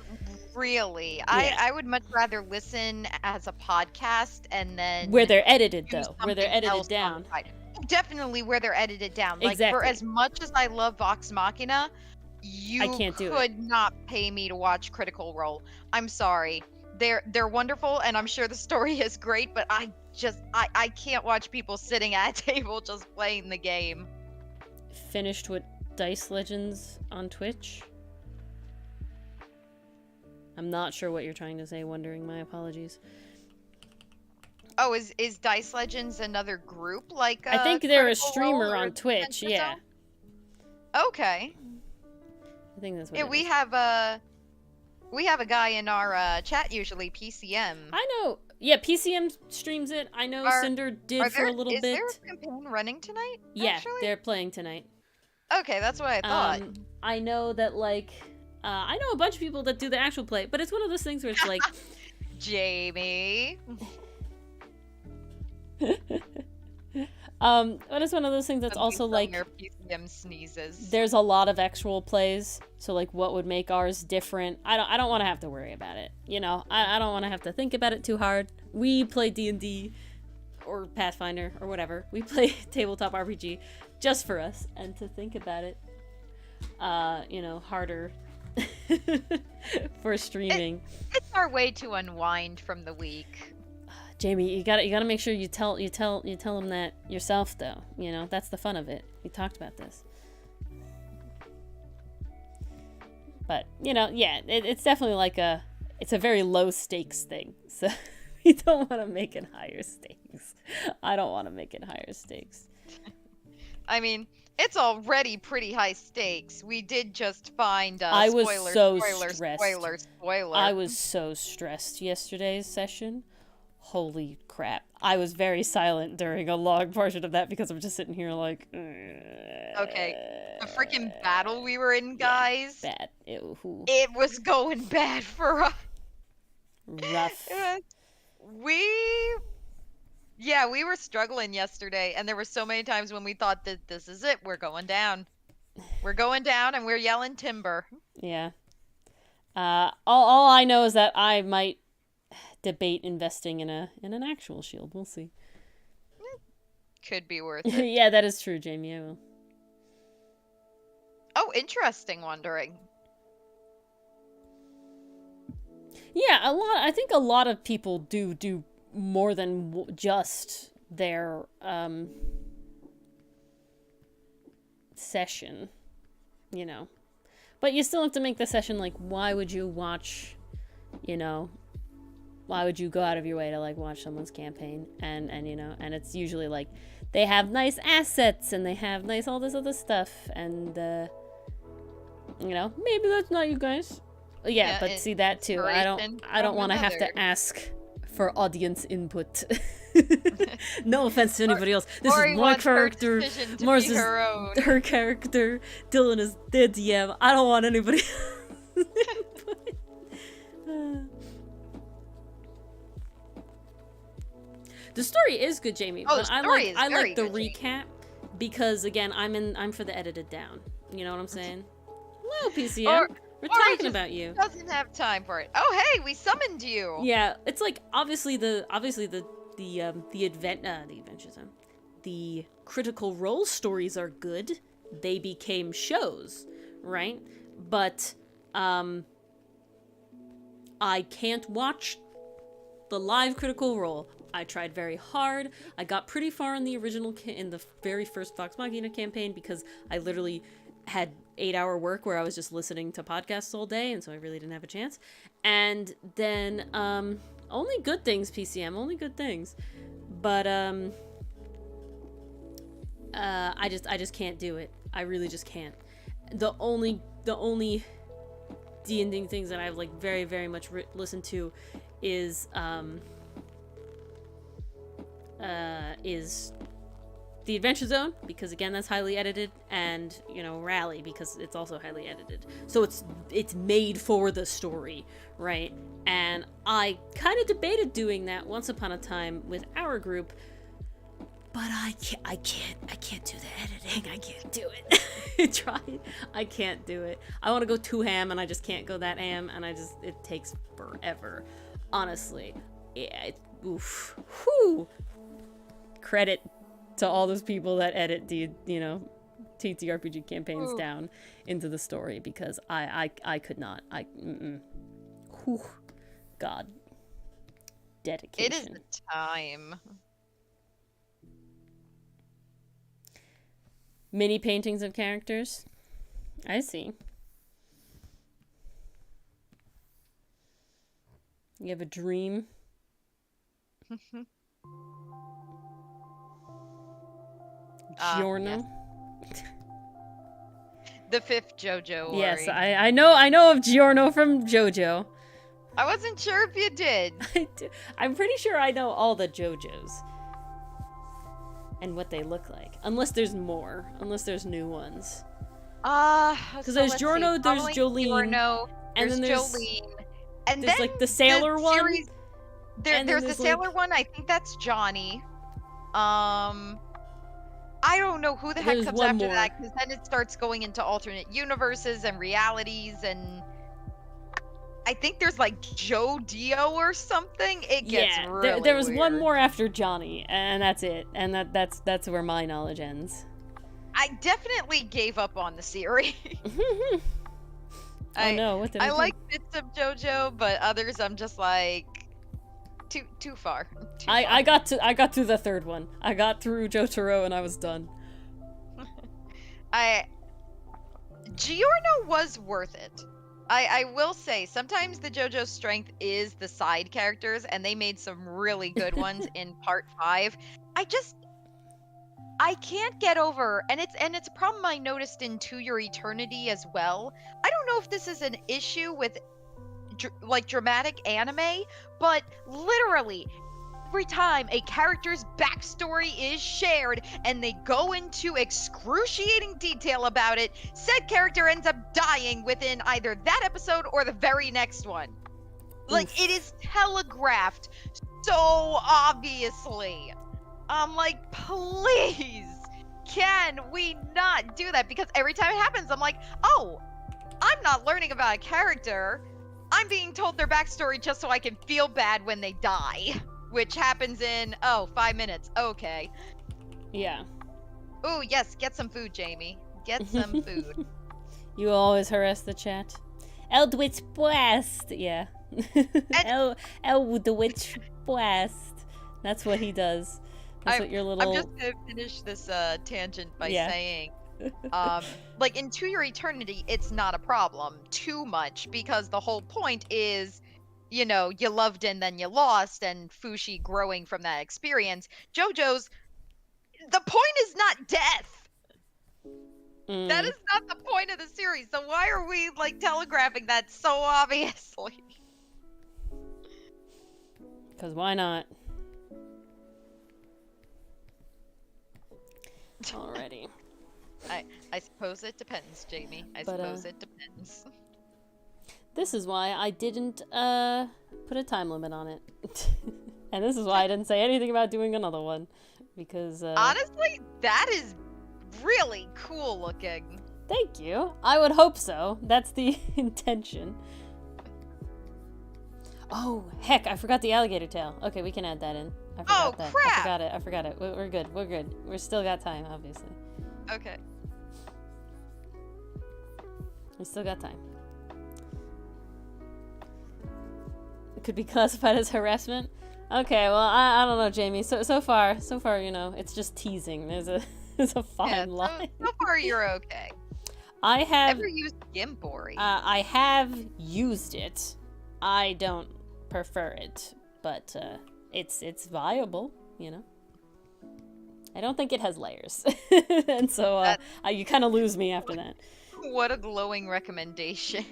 really.
Yeah.
I would much rather listen as a podcast and then
Where they're edited,
do
though. Where they're
something
edited
else on
down.
the side. Definitely where they're edited down. Like for
Exactly.
as much as I love Vox Machina, you
can't do
could not pay me to watch Critical Role. I'm sorry. They're wonderful and I'm sure the story is great, but I can't watch people sitting at a table just playing the game.
Finished with Dice Legends on Twitch. I'm not sure what you're trying to say, wondering. My apologies.
Oh, is Dice Legends another group like
I think they're a
Critical
streamer
Role or
on Twitch,
Adventure
yeah.
Zone? Okay.
I think that's what
Yeah,
it
we
is.
have a guy in our chat usually, PCM.
I know. Yeah, PCM streams it. I know Cinder did for a little bit.
Is there a campaign running tonight?
Yeah,
actually?
they're playing tonight.
Okay, that's what I thought.
I know that, like, I know a bunch of people that do the actual play, but it's one of those things where it's like...
Jamie.
But it's one of those things that's also like...
Your PCM sneezes.
There's a lot of actual plays, so like what would make ours different? I don't want to have to worry about it. You know, I don't want to have to think about it too hard. We play D&D or Pathfinder or whatever. We play tabletop RPG just for us, and to think about it, you know, harder for streaming.
It's our way to unwind from the week.
Jamie, you gotta make sure you tell them that yourself, though. You know, that's the fun of it. We talked about this. But, you know, yeah, it's definitely like it's a very low stakes thing. So we don't want to make it higher stakes. I don't want to make it higher stakes.
I mean, it's already pretty high stakes. We did just find
I was so
stressed.
I was so stressed yesterday's session. Holy crap. I was very silent during a long portion of that because I'm just sitting here like...
Okay, the freaking battle we were in, guys.
Yeah, bad.
It was going bad for us.
Rough.
We were struggling yesterday, and there were so many times when we thought that this is it, we're going down. We're going down, and we're yelling timber.
Yeah. All I know is that I might debate investing in an actual shield. We'll see.
Could be worth it.
Yeah, that is true, Jamie. I will.
Oh, interesting wondering.
Yeah, I think a lot of people do more than just their session, you know. But you still have to make the session like, why would you watch, you know, Why would you go out of your way to like watch someone's campaign? And you know, and it's usually like they have nice assets and they have nice all this other stuff, and you know, maybe that's not you guys. Yeah, but see that too. I don't want to have to ask for audience input. No offense to anybody else. This is my character. Mars is her character. Dylan is their DM. I don't want anybody input. The story is good, Jamie.
Oh,
but I like the recap because again, I'm for the edited down. You know what I'm saying? Well, PCM, we're talking about you.
Doesn't have time for it. Oh, hey, we summoned you.
Yeah, it's like obviously the Adventure Zone, the Critical Role stories are good. They became shows, right? But I can't watch the live Critical Role. I tried very hard. I got pretty far in the original in the very first Vox Machina campaign because I literally had 8-hour work where I was just listening to podcasts all day, and so I really didn't have a chance. And then only good things, PCM, only good things. But I just can't do it. I really just can't. The only D&D things that I've like very, very much listened to is the Adventure Zone, because again that's highly edited, and you know, Rally, because it's also highly edited, so it's made for the story, right? And I kind of debated doing that once upon a time with our group, but I can't do the editing. I can't do it. I tried. I can't do it. I want to go too ham, and I just can't go that ham, and it takes forever, honestly. Yeah, oof. Whew. Credit to all those people that edit TTRPG campaigns down into the story, because I could not. Whew. God. Dedication.
It is the time.
Mini paintings of characters. I see. You have a dream. Giorno.
Yes. The 5th JoJo. Ori.
Yes, I know of Giorno from JoJo.
I wasn't sure if you did.
I'm pretty sure I know all the JoJos and what they look like, unless there's more, unless there's new ones. Because there's Giorno, there's Jolene,
Giorno,
and then there's
Jolene, and
there's
then
like the sailor one.
Series, there's the sailor one. I think that's Johnny. I don't know who the heck comes after that, because then it starts going into alternate universes and realities, and I think there's like Joe Dio or something. It gets really
there was
weird.
one more after Johnny, and that's it. And that's where my knowledge ends.
I definitely gave up on the series.
Oh no, what did I do?
like bits of JoJo, but others I'm just like too far.
I got through the third one. I got through Jotaro and I was done.
Giorno was worth it. I will say, sometimes the JoJo strength is the side characters, and they made some really good ones in part 5. I can't get over, and it's a problem I noticed in To Your Eternity as well. I don't know if this is an issue with like dramatic anime, but literally every time a character's backstory is shared and they go into excruciating detail about it, said character ends up dying within either that episode or the very next one. Like, it is telegraphed so obviously. I'm like, please, can we not do that? Because every time it happens, I'm like, oh, I'm not learning about a character. I'm being told their backstory just so I can feel bad when they die. Which happens in, 5 minutes. Okay.
Yeah.
Ooh, yes, get some food, Jamie. Get some food.
You always harass the chat. Eldritch Blast! Yeah. Eldritch Blast. That's what he does. That's what your little...
I'm just gonna finish this tangent by saying, like, in To Your Eternity, it's not a problem too much, because the whole point is, you know, you loved and then you lost, and Fushi growing from that experience. JoJo's, the point is not death. That is not the point of the series. So why are we like telegraphing that so obviously?
Because why not? Alrighty.
I suppose it depends, Jamie. I
But,
suppose it depends.
This is why I didn't put a time limit on it. And this is why I didn't say anything about doing another one. Because
Honestly, that is really cool looking.
thank you. I would hope so. That's the intention. Oh, heck, I forgot the alligator tail. Okay, we can add that in. I forgot that.
Crap!
I forgot it. We're good. We're good. We're still got time, obviously.
Okay.
We still got time. It could be classified as harassment. Okay, well, I don't know, Jamie. So far, you know, it's just teasing. There's a fine line.
So far you're okay.
I have
Ever used Gimbori?
I have used it. I don't prefer it, but it's viable, you know. I don't think it has layers, and so you kind of lose me after that.
What a glowing recommendation.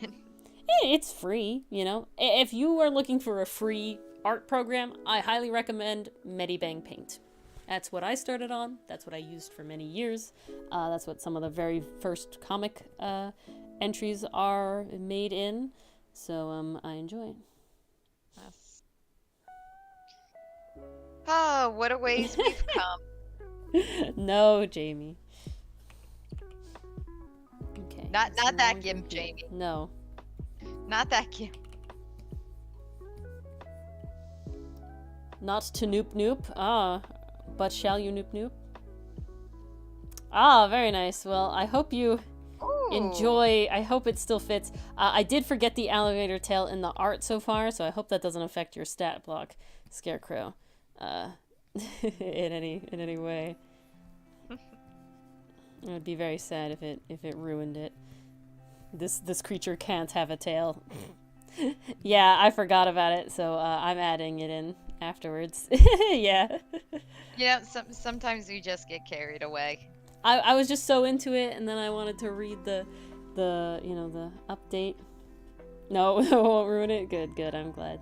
It's free, you know. If you are looking for a free art program, I highly recommend Medibang Paint. That's what I started on. That's what I used for many years. That's what some of the very first comic entries are made in. So I enjoy it.
Yes. Oh, what a ways we've come.
No, Jamie. Okay.
Not that gimp, Jamie.
No.
Not that gimp.
Not to noop noop. But shall you noop noop? Very nice. Well, I hope you enjoy. I hope it still fits. I did forget the alligator tail in the art so far, so I hope that doesn't affect your stat block, Scarecrow, in any way. It would be very sad if it ruined it. This creature can't have a tail. Yeah, I forgot about it, so I'm adding it in afterwards. Yeah.
You know, sometimes you just get carried away.
I was just so into it, and then I wanted to read the update. No, it won't ruin it. Good. I'm glad.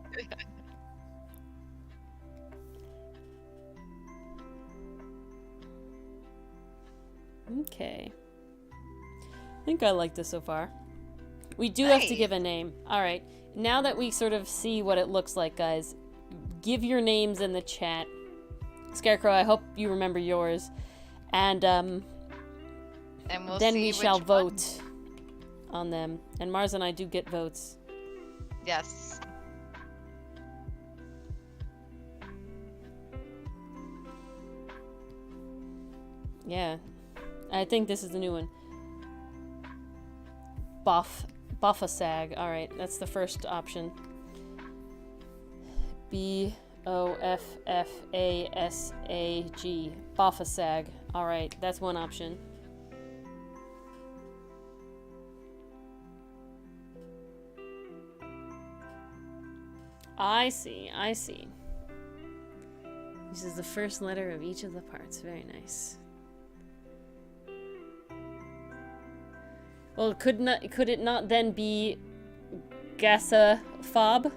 Okay. I think I like this so far. We do have to give a name. All right. Now that we sort of see what it looks like, guys, give your names in the chat. Scarecrow, I hope you remember yours. And then we shall vote on them. And Mars and I do get votes.
Yes.
Yeah. I think this is the new one. Boffasag. Alright, that's the first option. Boffafasag. Boffasag. Alright, that's one option. I see. This is the first letter of each of the parts. Very nice. Well, could it not then be Gasaphob?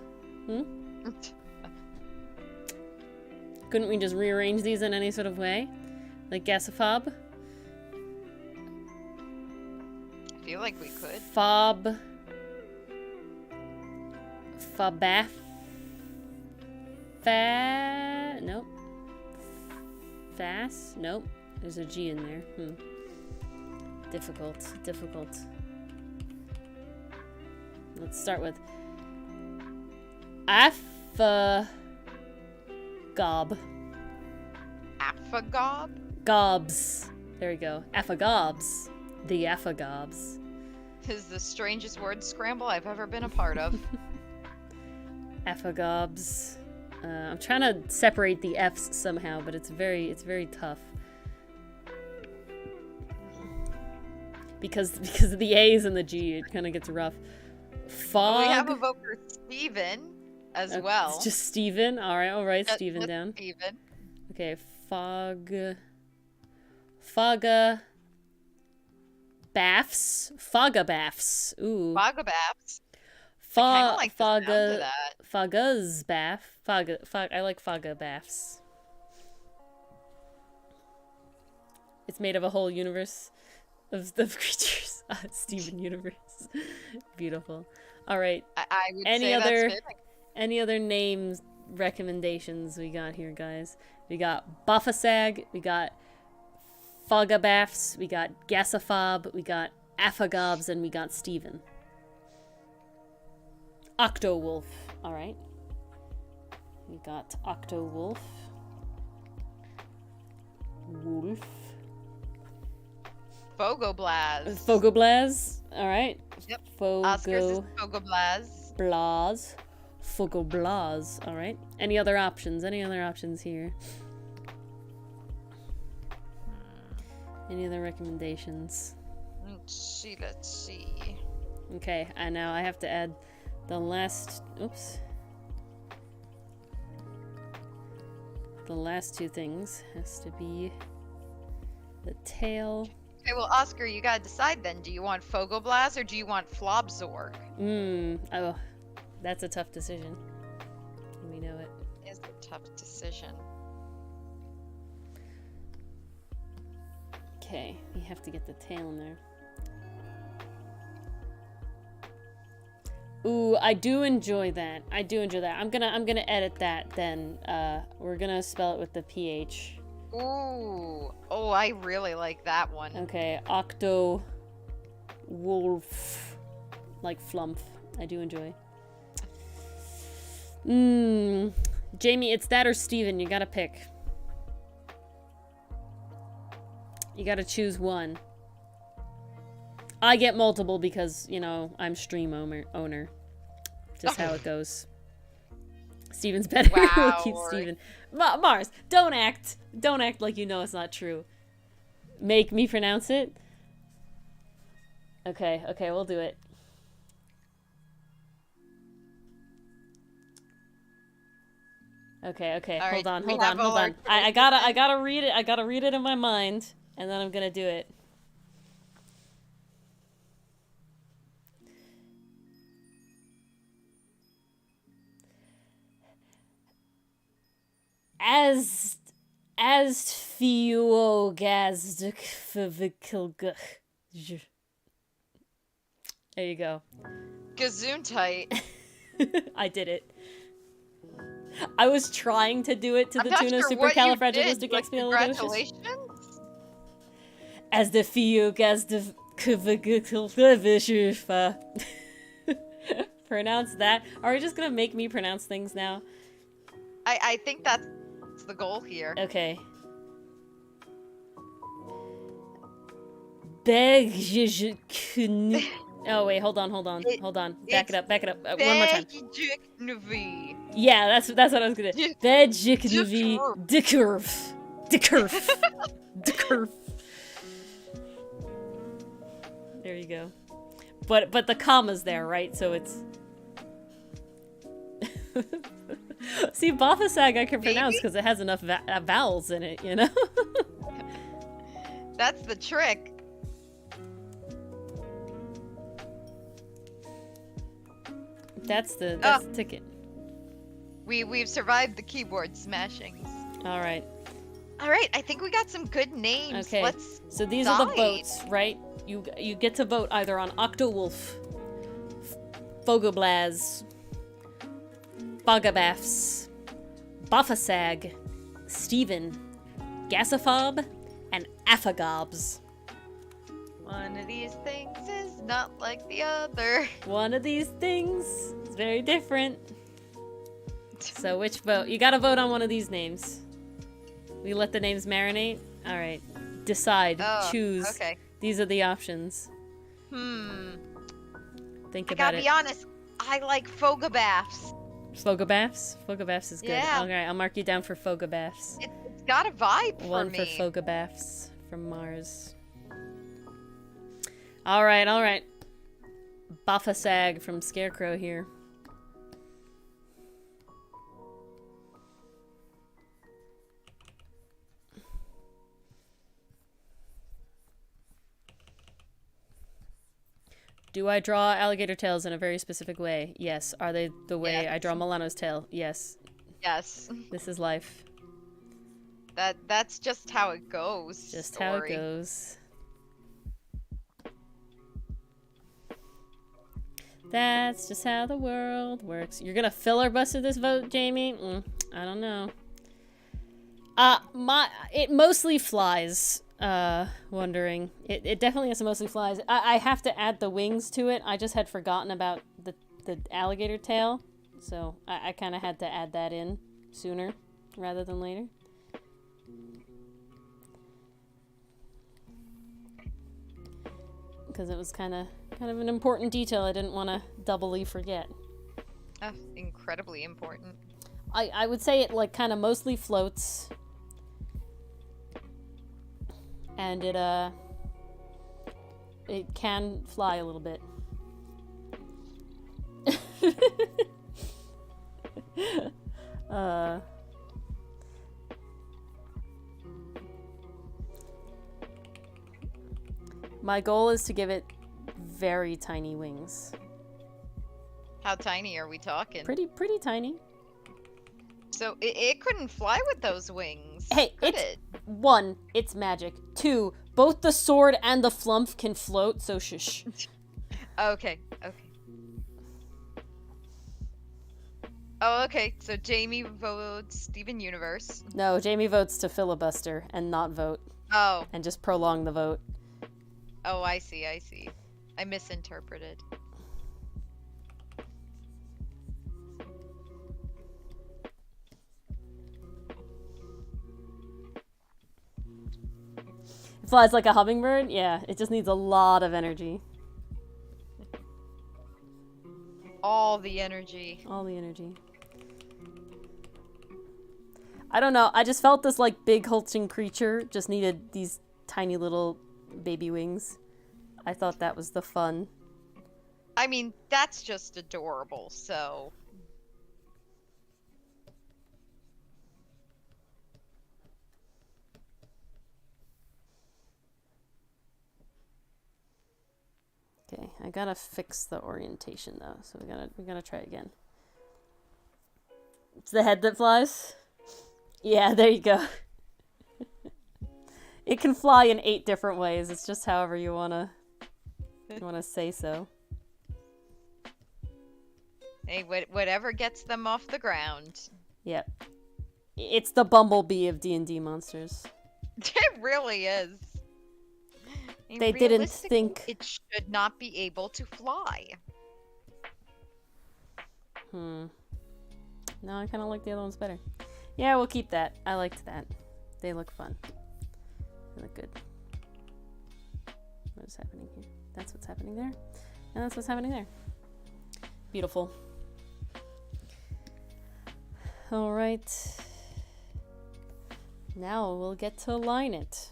Couldn't we just rearrange these in any sort of way? Like Gasaphob?
I feel like we could.
Fob. Fabaf. Nope. Fast? Nope. There's a G in there. Difficult. Let's start with Affagob.
Affagob?
Gobs. There we go. Affagobs. The Affagobs.
Is the strangest word scramble I've ever been a part of.
Affagobs. I'm trying to separate the F's somehow, but it's very tough. Because of the A's and the G, it kind of gets rough. Fog.
We have a vote for Steven. as well.
It's just Steven. Alright, I'll write Steven
Just
down.
Steven.
Okay, Faga Baths. Faga Baths. Ooh.
Bogababs. I kinda like the sound of
Faga
that.
Faga's Bath. I like Faga Baths. It's made of a whole universe of creatures. Steven universe. Beautiful. Alright.
I would
Any
say
other
that's fitting.
any other names recommendations we got here, guys? We got Buffasag, we got Fogabafs, we got Gasafob, we got Affagobs, and we got Steven. Octowolf. Alright. We got Octowolf. Wolf.
Fogoblaz.
Fogoblaz. Alright.
Yep. Oscar's is Fogoblaz.
Blaz. Fogoblaz. Alright. Any other options? Any other options here? Any other recommendations?
Let's see.
Okay, and now I have to add the last... Oops. The last two things has to be the tail.
Okay, well, Oscar, you gotta decide then. Do you want Fogoblaz or do you want Flobzorg?
Oh, that's a tough decision. We know it.
It's a tough decision.
Okay, we have to get the tail in there. Ooh, I do enjoy that. I do enjoy that. I'm gonna edit that then. We're gonna spell it with the PH.
Ooh. Oh, I really like that one.
Okay, Octo Wolf. Like Flumph. I do enjoy. Jamie, it's that or Steven. You gotta pick. You gotta choose one. I get multiple because, you know, I'm stream owner. Just how it goes. Steven's better.
Wow.
We'll keep Steven. Mars, don't act like you know it's not true. Make me pronounce it? Okay, we'll do it. Okay,
All
hold
right,
on.
we have all our
I gotta read it. I gotta read it in my mind, and then I'm gonna do it. As Theogazdic. There you go.
Gesundheit.
I did it. I was trying to do it to the
I'm
tune of
not sure what you did, but
supercalifragilisticexpialidocious.
congratulations.
As the Theogazdic. Pronounce that. Are we just gonna make me pronounce things now?
I think that's the goal here.
Okay. Oh wait, hold on. Back it up. One more time.
Bejiknovi.
Yeah, that's what I was gonna. Bejiknovi Dickurf. There you go. But the comma's there, right? So it's. See, Bothasag I can pronounce because it has enough vowels in it, you know?
That's the trick.
That's the ticket.
We've survived the keyboard smashings.
Alright.
Alright, I think we got some good names.
Okay.
Let's
So these are the votes, right? You get to vote either on Octowolf, Fogoblaz, Bogabafs, Boffasag, Steven, Gasafob, and Affagobs.
One of these things is not like the other.
One of these things is very different. So which vote? You gotta vote on one of these names. We let the names marinate? Alright. Decide. Choose.
Okay.
These are the options. Think
I
about
gotta
it.
be honest, I like Fogabafs.
Fogabafs? Fogabafs is good.
Yeah.
Alright, I'll mark you down for Fogabafs.
It's got a vibe for
One
me.
for Fogabafs from Mars. Alright. Boffasag from Scarecrow here. Do I draw alligator tails in a very specific way? Yes. Are they the way I
Yes.
draw Milano's tail? Yes.
Yes.
This is life.
That's just how it goes.
Just
story.
how it goes. That's just how the world works. You're gonna filibuster this vote, Jamie? I don't know. It mostly flies. Wondering. It definitely has some mostly flies. I have to add the wings to it. I just had forgotten about the alligator tail. So I kind of had to add that in sooner rather than later. Because it was kind of an important detail I didn't want to doubly forget.
Incredibly important.
I would say it like kind of mostly floats. And it can fly a little bit. My goal is to give it very tiny wings.
How tiny are we talking?
Pretty tiny.
So it couldn't fly with those wings.
Hey,
could it?
1, it's magic. 2, both the sword and the flump can float, so shush.
Okay. Oh, okay. So Jamie votes Steven Universe.
No, Jamie votes to filibuster and not vote.
Oh.
And just prolong the vote.
Oh, I see. I misinterpreted.
It flies like a hummingbird? Yeah, it just needs a lot of energy.
All the energy.
All the energy. I don't know, I just felt this like big hulking creature just needed these tiny little baby wings. I thought that was the fun.
I mean, that's just adorable, so...
Okay, I gotta fix the orientation though, so we gotta try again. It's the head that flies? Yeah, there you go. It can fly in 8 different ways. It's just however you wanna say so.
Hey, whatever gets them off the ground.
Yep. It's the bumblebee of D&D monsters.
It really is. I mean,
They didn't
realistically,
think...
it should not be able to fly.
No, I kind of like the other ones better. Yeah, we'll keep that. I liked that. They look fun. They look good. What is happening here? That's what's happening there. And that's what's happening there. Beautiful. Alright. Now we'll get to line it.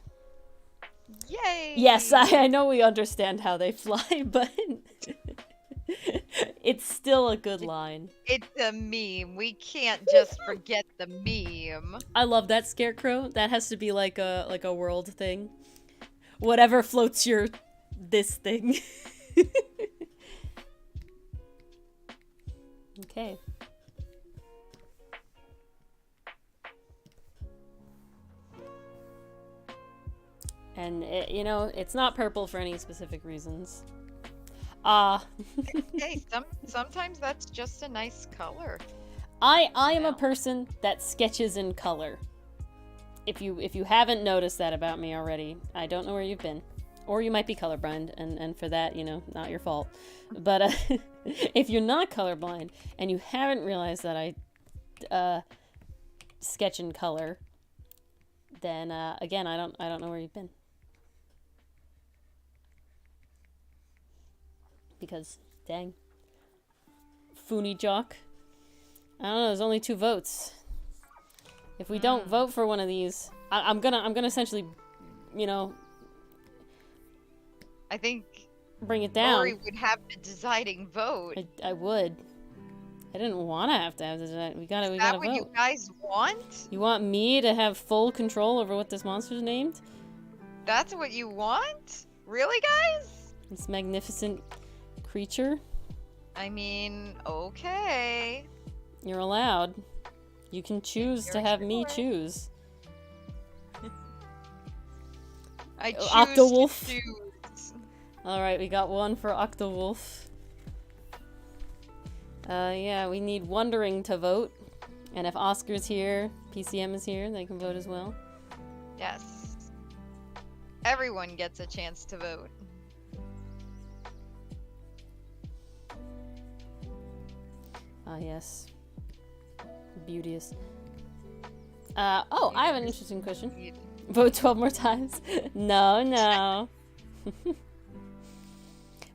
Yay!
Yes, I know we understand how they fly, but it's still a good line.
It's a meme. We can't just forget the meme.
I love that scarecrow. That has to be like a world thing. Whatever floats your this thing. Okay. And you know, it's not purple for any specific reasons.
Hey, sometimes that's just a nice color.
I am a person that sketches in color. If you haven't noticed that about me already, I don't know where you've been. Or you might be colorblind, and for that, you know, not your fault. But if you're not colorblind and you haven't realized that I sketch in color, then again, I don't know where you've been. Because dang, Foony Jock. I don't know. There's only 2 votes. If we don't vote for one of these, I'm gonna essentially, you know,
I think
bring it down.
Rory would have the deciding vote.
I would. I didn't want to have the we gotta
Is
vote.
that what you guys want?
You want me to have full control over what this monster's named?
That's what you want? Really, guys?
This magnificent creature.
I mean, okay.
You're allowed. You can choose to have me choose.
I choose
Octowolf.
to choose.
Alright, we got one for Octowolf. Yeah, we need Wondering to vote. And if Oscar's here, PCM is here, they can vote as well.
Yes. Everyone gets a chance to vote.
Ah, yes. Beauteous. Oh, I have an interesting question. Vote 12 more times. No.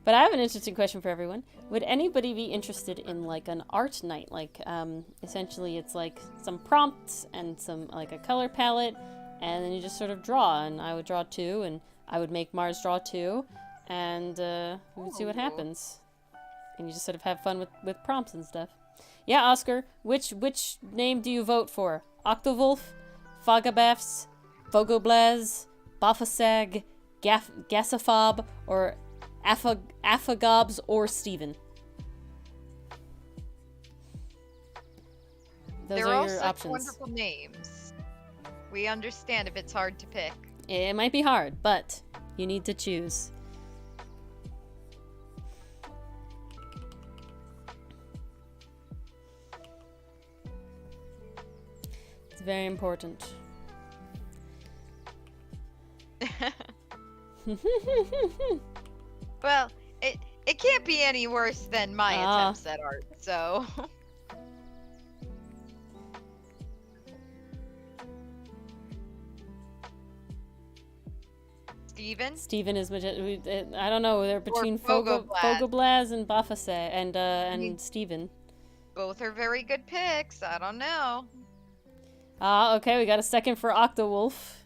But I have an interesting question for everyone. Would anybody be interested in like an art night? Like, essentially it's like some prompts and some, like a color palette, and then you just sort of draw, and I would draw 2, and I would make Mars draw 2, and we would see what happens. And you just sort of have fun with prompts and stuff. Yeah, Oscar, which name do you vote for? Octowolf, Fogabafs, Fogoblaz, Bafasag, Gasophob, or Affagobs, or Steven? Those
They're
are
all
your
such
options.
wonderful names. We understand if it's hard to pick.
It might be hard, but you need to choose. It's very important.
Well, it can't be any worse than my attempts at art, so.
Steven is I don't know, they're between
Fogoblaz.
Fogoblaz and Bafase and Steven.
Both are very good picks. I don't know.
Okay, we got a second for Octowolf.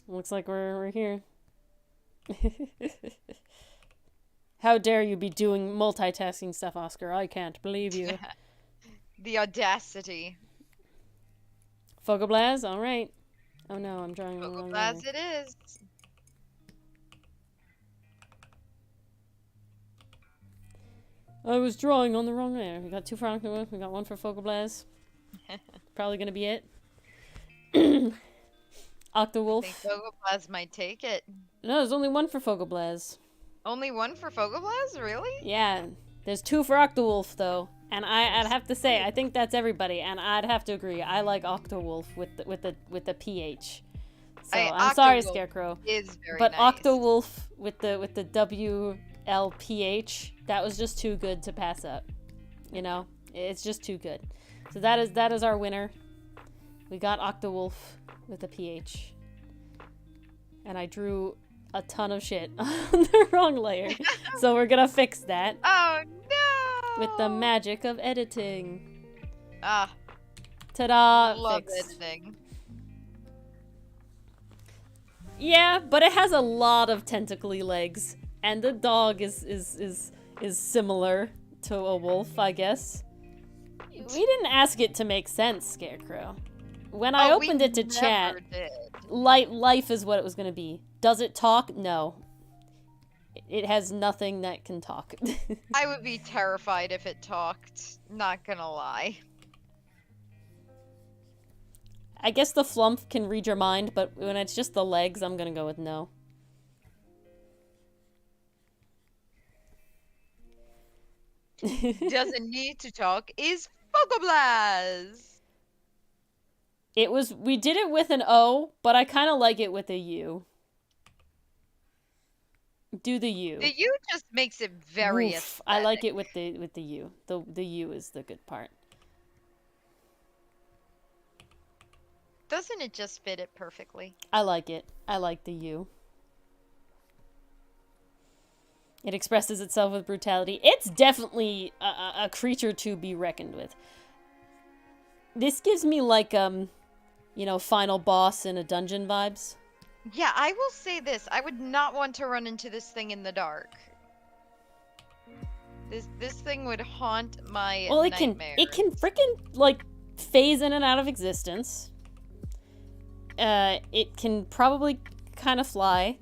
Looks like we're here. How dare you be doing multitasking stuff, Oscar? I can't believe you.
The audacity.
Fogoblaz, alright. Oh no, I'm drawing the wrong layer.
Fogoblaz it is.
I was drawing on the wrong layer. We got 2 for Octowolf, we got 1 for Fogoblaz. Probably gonna be it. Octowolf.
I think Fogoblaz might take it.
No, there's only 1 for Fogoblaz.
Only 1 for Fogoblaz? Really?
Yeah. There's 2 for Octowolf, though. And I'd have to say, I think that's everybody, and I'd have to agree. I like Octowolf with the PH. So I'm sorry, Scarecrow.
Is very
but
nice.
Octowolf with the WLPH, that was just too good to pass up. You know? It's just too good. So that is our winner. We got Octowolf with a PH. And I drew a ton of shit on the wrong layer. So we're gonna fix that.
Oh no!
With the magic of editing.
Ah.
Ta-da!
Love
Fixed.
editing.
Yeah, but it has a lot of tentacly legs. And the dog is similar to a wolf, I guess. We didn't ask it to make sense, Scarecrow. When I opened it to chat, life is what it was going to be. Does it talk? No. It has nothing that can talk.
I would be terrified if it talked. Not gonna lie.
I guess the flump can read your mind, but when it's just the legs, I'm going to go with no.
Doesn't need to talk is Fogoblaz.
We did it with an O, but I kind of like it with a U. Do the U.
The U just makes it very
Oof, I like it with the U. The U is the good part.
Doesn't it just fit it perfectly?
I like it. I like the U. It expresses itself with brutality. It's definitely a creature to be reckoned with. This gives me like you know, final boss in a dungeon vibes.
Yeah, I will say this. I would not want to run into this thing in the dark. This thing would haunt my nightmares.
It can freaking like phase in and out of existence. It can probably kind of fly.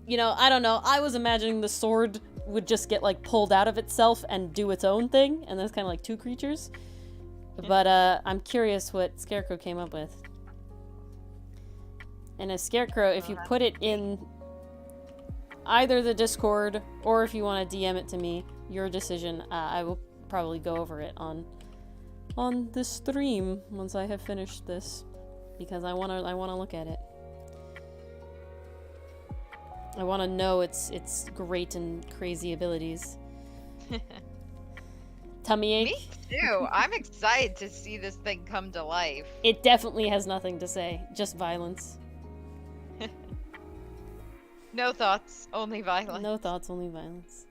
you know, I don't know. I was imagining the sword would just get, like, pulled out of itself and do its own thing, and there's kind of like two creatures. But, I'm curious what Scarecrow came up with. And a Scarecrow, if you put it in either the Discord, or if you want to DM it to me, your decision, I will probably go over it on this stream once I have finished this. Because I wanna look at it. I wanna know its great and crazy abilities. Tummy ache?
Me too. I'm excited to see this thing come to life.
It definitely has nothing to say, just violence.
No thoughts, only violence.
No thoughts, only violence.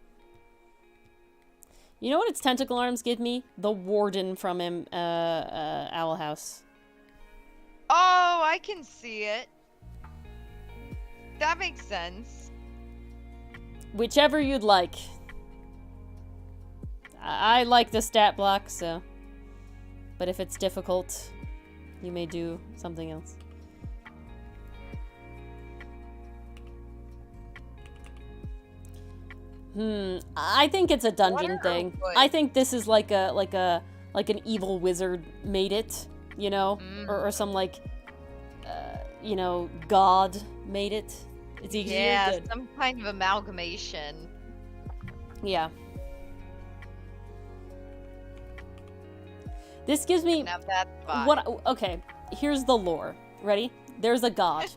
You know what its tentacle arms give me? The warden from Owl House.
Oh, I can see it. That makes sense.
Whichever you'd like. I like the stat block, so. But if it's difficult, you may do something else. I think it's a dungeon thing. I think this is like an evil wizard made it, you know, or some like, you know, god made it. It's easier.
Yeah, some kind of amalgamation.
Yeah. This gives me
Now that's fine.
what? Okay, here's the lore. Ready? There's a god.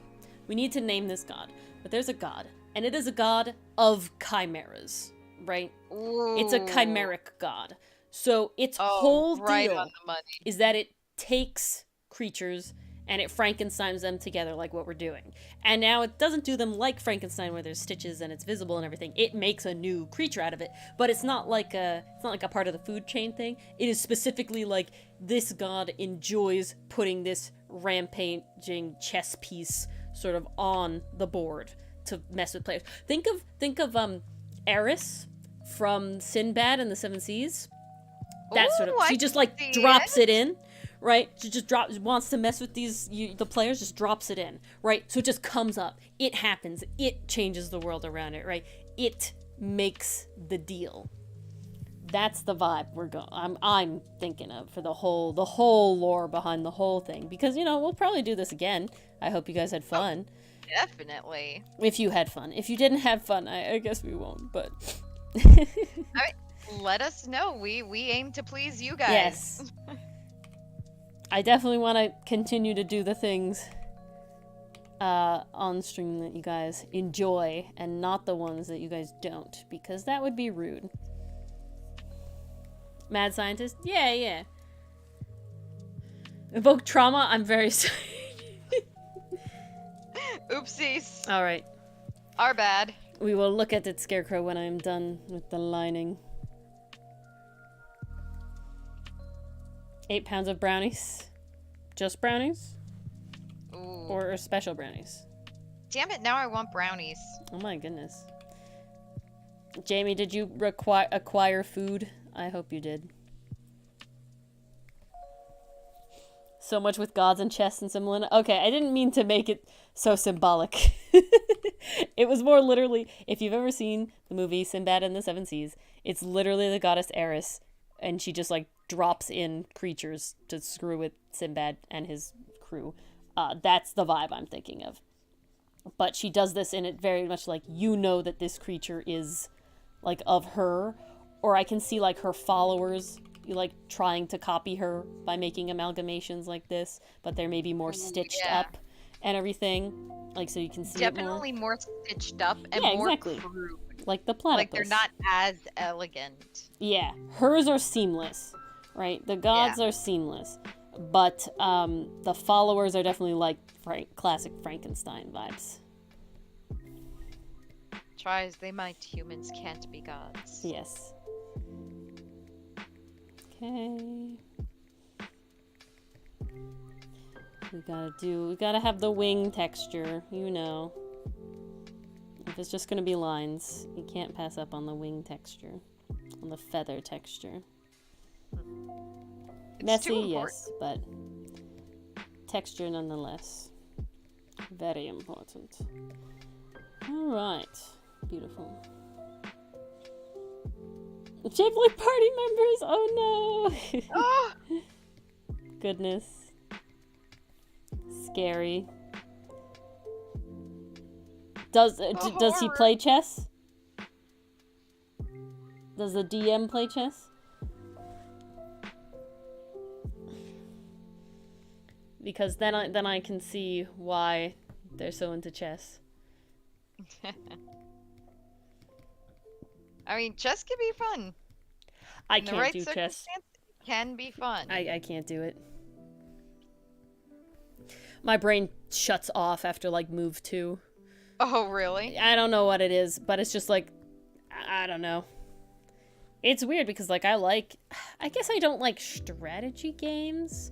We need to name this god, but there's a god, and it is a god of chimeras, right?
Ooh.
It's a chimeric god. So its whole
right
deal
on the money.
is that it takes creatures and it Frankensteins them together like what we're doing. And now it doesn't do them like Frankenstein where there's stitches and it's visible and everything. It makes a new creature out of it, but it's not like a part of the food chain thing. It is specifically like this god enjoys putting this rampaging chess piece sort of on the board to mess with players. Think of Eris from Sinbad and the Seven Seas. That sort of, she just like drops it in, right? She just wants to mess with the players, just drops it in, right? So it just comes up, it happens, it changes the world around it, right? It makes the deal. That's the vibe I'm thinking of for the whole lore behind the whole thing, because, you know, we'll probably do this again. I hope you guys had fun.
Definitely.
If you had fun. If you didn't have fun, I guess we won't, but
let us know. We aim to please you guys.
Yes. I definitely want to continue to do the things on stream that you guys enjoy and not the ones that you guys don't, because that would be rude. Mad scientist? Yeah. Evoke trauma? I'm very sorry.
Oopsies.
Alright.
Our bad.
We will look at the scarecrow when I am done with the lining. 8 pounds of brownies. Just brownies?
Ooh.
Or special brownies?
Damn it, now I want brownies.
Oh my goodness. Jamie, did you acquire food? I hope you did. So much with gods and chests and similar. Okay, I didn't mean to make it so symbolic. It was more literally, if you've ever seen the movie Sinbad and the Seven Seas, it's literally the goddess Eris, and she just like drops in creatures to screw with Sinbad and his crew. That's the vibe I'm thinking of. But she does this in it very much like, you know that this creature is like of her, or I can see like her followers like trying to copy her by making amalgamations like this, but they're maybe more stitched up and everything, like, so you can see
definitely
it
more stitched up and more
exactly.
crude.
Like the platypus.
Like they're not as elegant.
Yeah, hers are seamless, right? The gods are seamless, but the followers are definitely like classic Frankenstein vibes.
Try as they might, humans can't be gods.
Yes. Okay. We gotta have the wing texture, you know. If it's just gonna be lines, you can't pass up on the wing texture, on the feather texture. Messy, yes, but texture nonetheless. Very important. Alright. Beautiful. Ghibli party members! Oh no!
Oh,
Goodness. Scary. Does he play chess? Does the DM play chess? Because then I can see why they're so into chess.
I mean, chess can be fun.
I
In the
can't
right
do chess.
circumstance, it can be fun.
I can't do it. My brain shuts off after like move 2.
Oh, really?
I don't know what it is, but it's just like I don't know. It's weird because like I guess I don't like strategy games.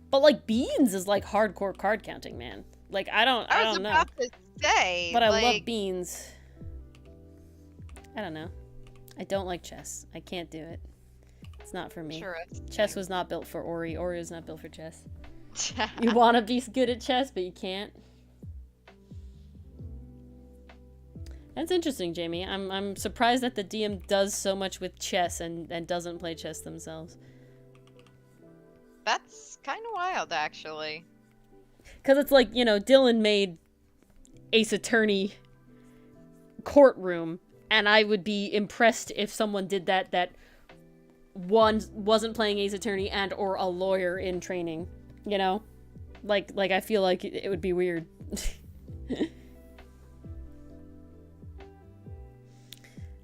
But like Beans is like hardcore card counting, man. Like I don't know.
I was about to say,
But I
like,
love Beans. I don't know. I don't like chess. I can't do it. It's not for me. Chess was not built for Ori. Ori was not built for chess. You want to be good at chess, but you can't. That's interesting, Jamie. I'm surprised that the DM does so much with chess and doesn't play chess themselves.
That's kind of wild, actually.
Because it's like, you know, Dylan made Ace Attorney courtroom, and I would be impressed if someone did that one wasn't playing Ace Attorney and or a lawyer in training, you know? Like I feel like it would be weird.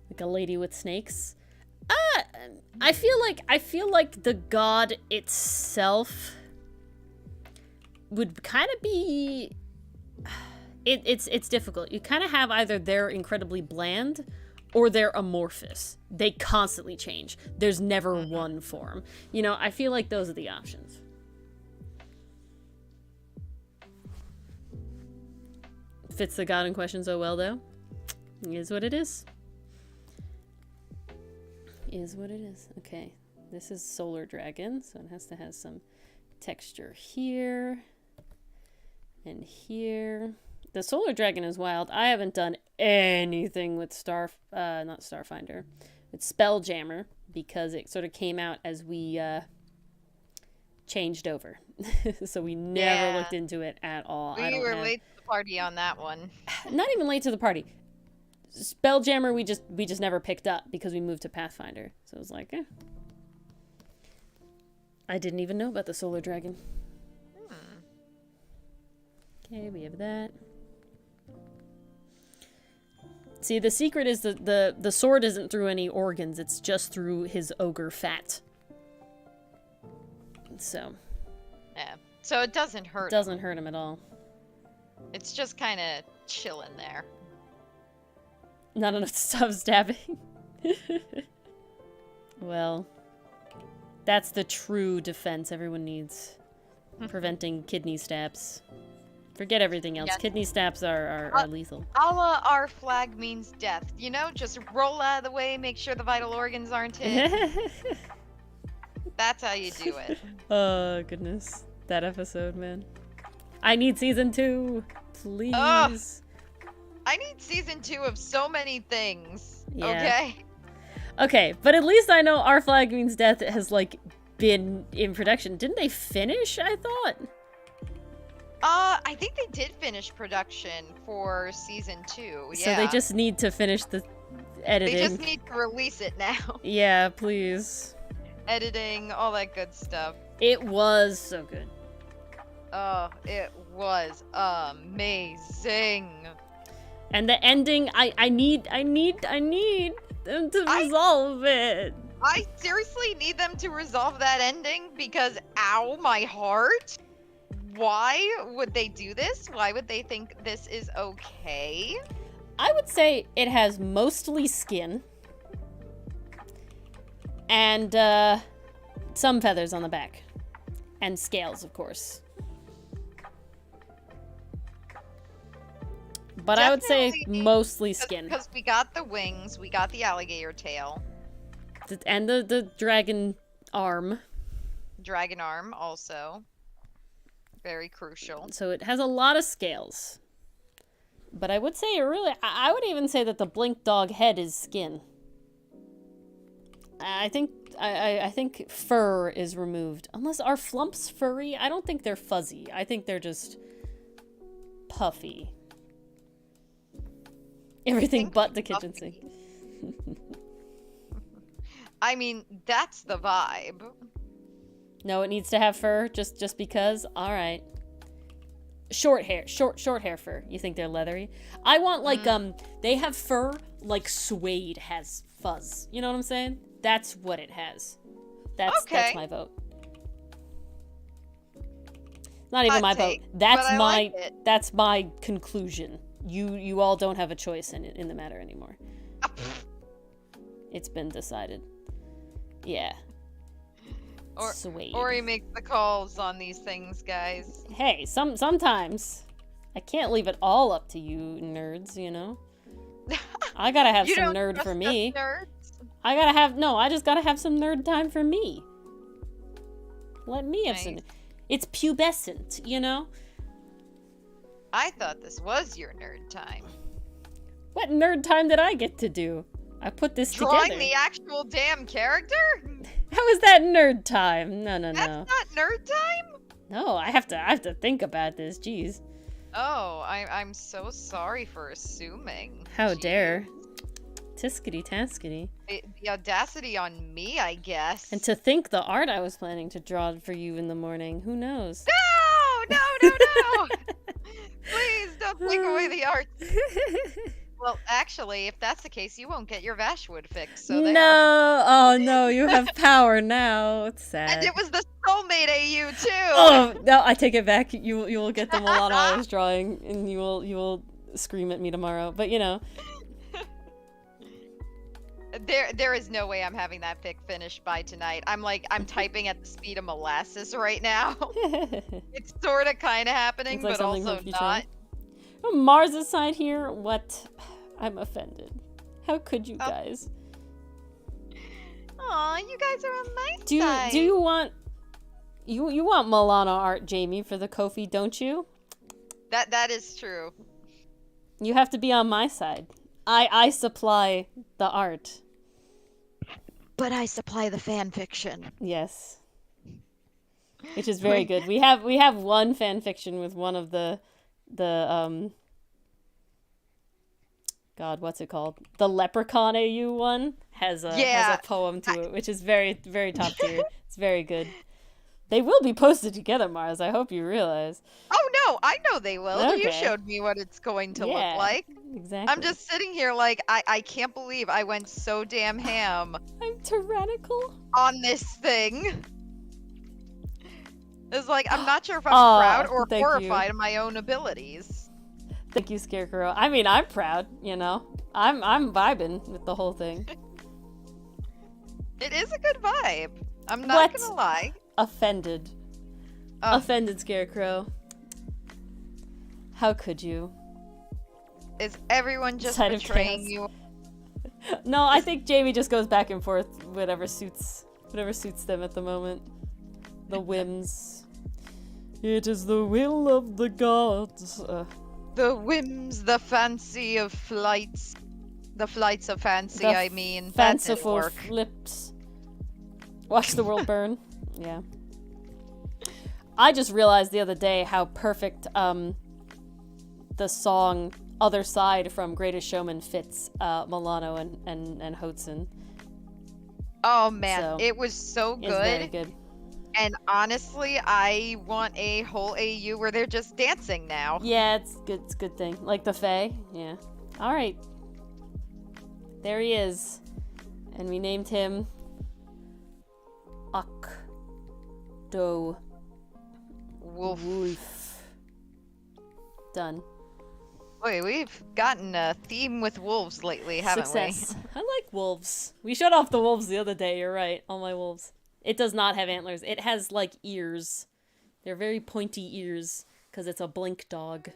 Like a lady with snakes. I feel like the god itself would kind of be it's difficult. You kind of have either they're incredibly bland or they're amorphous. They constantly change. There's never one form. You know, I feel like those are the options. Fits the god in question so well, though. Is what it is. Is what it is. Okay, this is Solar Dragon, so it has to have some texture here and here. The Solar Dragon is wild. I haven't done anything with not Starfinder, with Spelljammer, because it sort of came out as we changed over. So we never looked into it at all.
We were late to the party on that one.
Not even late to the party. Spelljammer we just never picked up because we moved to Pathfinder. So it was like, I didn't even know about the Solar Dragon. Okay, we have that. See, the secret is the sword isn't through any organs, it's just through his ogre fat. So.
Yeah. So it doesn't hurt.
It doesn't hurt him at all.
It's just kind of chilling there.
Not enough to stop stabbing. Well, that's the true defense everyone needs. Preventing kidney stabs. Forget everything else.
Yes.
Kidney stabs are lethal.
A la our flag means death. You know, just roll out of the way, make sure the vital organs aren't hit. That's how you do it.
Oh, goodness. That episode, man. I need season 2. Please.
Ugh. I need season 2 of so many things.
Yeah.
Okay?
Okay, but at least I know Our Flag Means Death has, like, been in production. Didn't they finish, I thought?
I think they did finish production for season 2. Yeah.
So they just need to finish the editing.
They just need to release it now.
Yeah, please.
Editing, all that good stuff.
It was so good.
Oh, it was amazing.
And the ending, I need them to resolve it.
I seriously need them to resolve that ending because, ow, my heart. Why would they do this? Why would they think this is okay?
I would say it has mostly skin. And, some feathers on the back. And scales, of course. But I would say mostly skin.
Because we got the wings, we got the alligator tail.
And the dragon arm.
Dragon arm, also. Very crucial.
So it has a lot of scales. But I would say I would even say that the blink dog head is skin. I think fur is removed. Unless are flumps furry? I don't think they're fuzzy. I think they're just puffy. Everything but the kitchen sink.
I mean, that's the vibe.
No, it needs to have fur just because. All right. Short hair fur. You think they're leathery? I want like they have fur like suede has fuzz. You know what I'm saying? That's what it has. That's my vote. Not even my vote. That's my conclusion. You all don't have a choice in the matter anymore. It's been decided. Yeah. Suede.
Or he makes the calls on these things, guys.
Hey, sometimes I can't leave it all up to you nerds, you know? I gotta have some nerd for me. I just gotta have some nerd time for me. Let me have some. It's pubescent, you know?
I thought this was your nerd time.
What nerd time did I get to do? I put this together.
Drawing the actual damn character?
How is that nerd time? No.
That's not nerd time?
No, I have to think about this. Jeez.
Oh, I'm so sorry for assuming.
How dare. Tiskity taskity.
The audacity on me, I guess.
And to think the art I was planning to draw for you in the morning. Who knows?
No! Please don't take away the art. Well, actually, if that's the case, you won't get your Vashwood fix. So there.
No! Oh no, you have power now. It's sad.
And it was the soulmate AU too.
Oh no, I take it back. You will get the Milano I was drawing, and you will scream at me tomorrow. But you know.
There is no way I'm having that fic finished by tonight. I'm typing at the speed of molasses right now. It's sort of kind of happening, but also not.
Oh, Mars' side here. What? I'm offended. How could you guys?
Aw, you guys are on my side.
Do you want you want Milano art, Jamie, for the Ko-fi, don't you?
That is true.
You have to be on my side. I supply the art.
But I supply the fan fiction.
Yes. Which is very good. We have one fan fiction with one of the God, what's it called? The Leprechaun AU one has a poem to it, which is very, very top tier. It's very good. They will be posted together, Mars. I hope you realize.
Oh no, I know they will.
Okay.
You showed me what it's going to look like.
Exactly.
I'm just sitting here like I can't believe I went so damn ham.
I'm tyrannical
on this thing. It's like I'm not sure if I'm proud or horrified of my own abilities.
Thank you, Scarecrow. I mean, I'm proud, you know. I'm vibing with the whole thing.
It is a good vibe. I'm not gonna lie.
Offended. Offended, Scarecrow. How could you?
Is everyone just betraying you?
No, I think Jamie just goes back and forth, whatever suits them at the moment. The whims. It is the will of the gods.
The whims, the fancy of flights. The flights of fancy, I mean.
Fanciful flips. Watch the world burn. Yeah. I just realized the other day how perfect the song Other Side from Greatest Showman fits Milano and Hudson.
Oh man, so, it was so good.
It's very good.
And honestly, I want a whole AU where they're just dancing now.
Yeah, it's good. It's a good thing. Like the Fae. Yeah. All right. There he is, and we named him Octo Wolf. Done.
Wait, we've gotten a theme with wolves lately, haven't we?
I like wolves. We showed off the wolves the other day. You're right. All my wolves. It does not have antlers. It has, like, ears. They're very pointy ears, because it's a blink dog.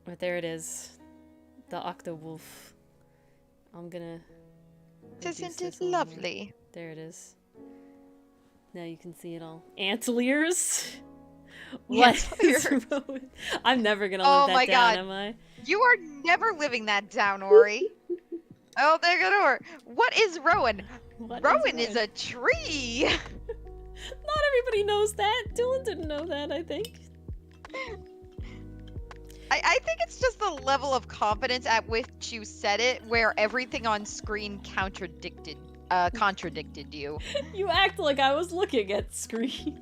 But there it is. The Octowolf. I'm gonna...
Isn't it lovely?
There it is. Now you can see it all. Antlers! What
It's
is
weird.
Rowan? I'm never gonna
Oh
live that
my
down,
God.
am I?
You are never living that down, Ori. Oh, there you go. What is Rowan?
What is
Rowan is
Rowan?
a tree.
Not everybody knows that. Dylan didn't know that, I think.
I think it's just the level of confidence at which you said it, where everything on screen contradicted you.
You act like I was looking at screen.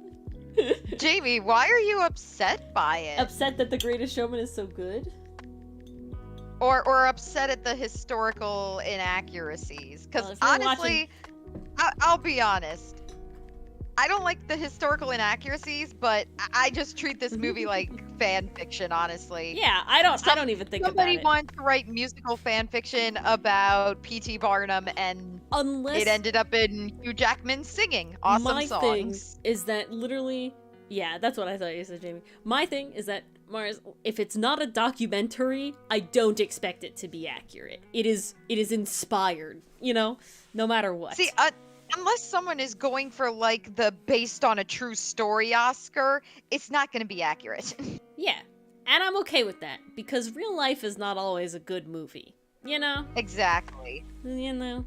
Jamie, why are you upset by it?
Upset that The Greatest Showman is so good?
Or upset at the historical inaccuracies? Because
Well, if you're
honestly, I'll be honest. I don't like the historical inaccuracies, but I just treat this movie like fan fiction, honestly.
Yeah, I don't even think about
Somebody
it.
wanted to write musical fan fiction about P.T. Barnum, and
Unless
it ended up in Hugh Jackman singing awesome
my
songs.
thing is that literally, yeah, that's what I thought you said, Jamie. My thing is that, Mars, if it's not a documentary, I don't expect it to be accurate. It is inspired, you know, no matter what.
See, unless someone is going for like the based on a true story Oscar, it's not going to be accurate.
Yeah, and I'm okay with that because real life is not always a good movie, you know.
Exactly.
You know.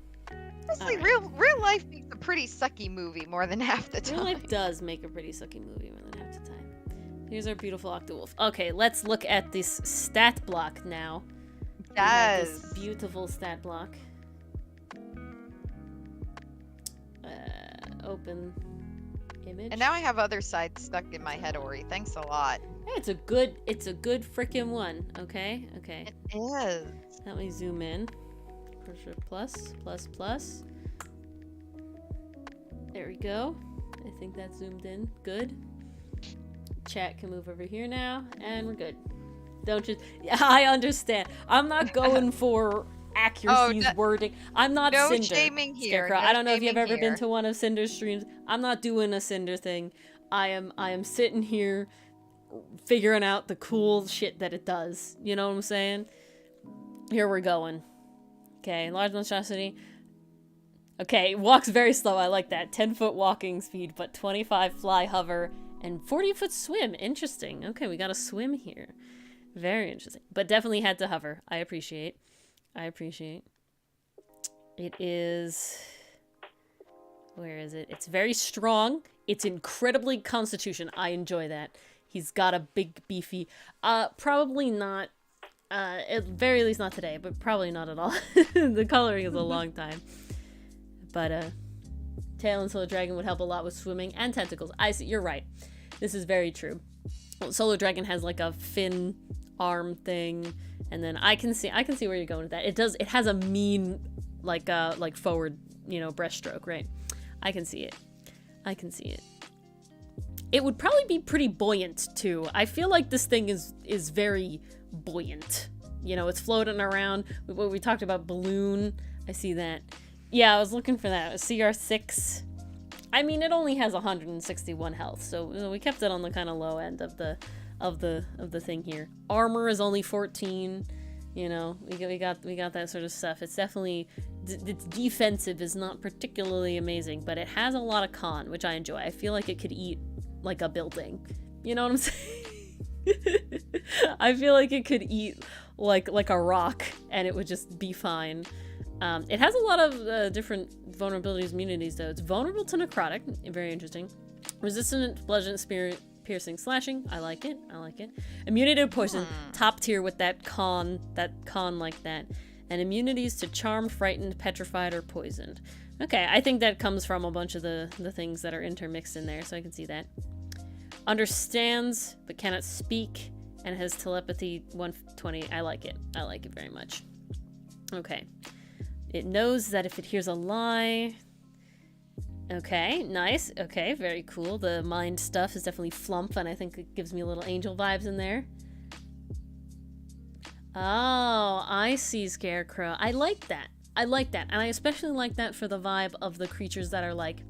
Honestly,
Alright.
real life makes a pretty sucky movie more than half the time.
Real life does make a pretty sucky movie more than half the time. Here's our beautiful Octowolf. Okay, let's look at this stat block now. We have
Yes.
this beautiful stat block. Open image.
And now I have other sides stuck in my head, Ori. Thanks a lot.
Hey, it's a good freaking one. Okay, okay.
It is.
Let me zoom in. Pressure plus. There we go. I think that's zoomed in. Good. Chat can move over here now, and we're good. Don't just. Yeah, I understand. I'm not going for accuracy's wording. I'm not
no
Cinder.
shaming here.
Scarecrow.
No
I don't know if you've
shaming
ever been
here.
to one of Cinder's streams. I'm not doing a Cinder thing. I am sitting here figuring out the cool shit that it does. You know what I'm saying? Here we're going. Okay, large monstrosity. Okay, walks very slow. I like that. 10-foot walking speed, but 25 fly hover and 40-foot swim. Interesting. Okay, we got a swim here. Very interesting. But definitely had to hover. I appreciate. It is... Where is it? It's very strong. It's incredibly constitution. I enjoy that. He's got a big, beefy... probably not... at very least not today, but probably not at all. The coloring is a long time. But, tail and Solar Dragon would help a lot with swimming and tentacles. I see, you're right. This is very true. Well, Solar Dragon has like a fin arm thing, and then I can see where you're going with that. It has a mean, like forward, breaststroke, right? I can see it. It would probably be pretty buoyant too. I feel like this thing is very buoyant. It's floating around. We talked about balloon. I see that. Yeah, I was looking for that. CR6. I mean, it only has 161 health, so we kept it on the kind of low end of the thing here. Armor is only 14. We got that sort of stuff. It's definitely its defensive is not particularly amazing, but it has a lot of con, which I enjoy. I feel like it could eat like a building. You know what I'm saying? I feel like it could eat like a rock, and it would just be fine. It has a lot of different vulnerabilities, immunities, though. It's vulnerable to necrotic, very interesting. Resistant to bludgeon, spirit, piercing, slashing. I like it. Immunity to poison, top tier with that con like that. And immunities to charm, frightened, petrified, or poisoned. Okay, I think that comes from a bunch of the things that are intermixed in there, so I can see that. Understands, but cannot speak, and has telepathy 120. I like it very much. Okay. It knows that if it hears a lie... Okay, nice. Okay, very cool. The mind stuff is definitely flump, and I think it gives me a little angel vibes in there. Oh, I see, Scarecrow. I like that. And I especially like that for the vibe of the creatures that are like,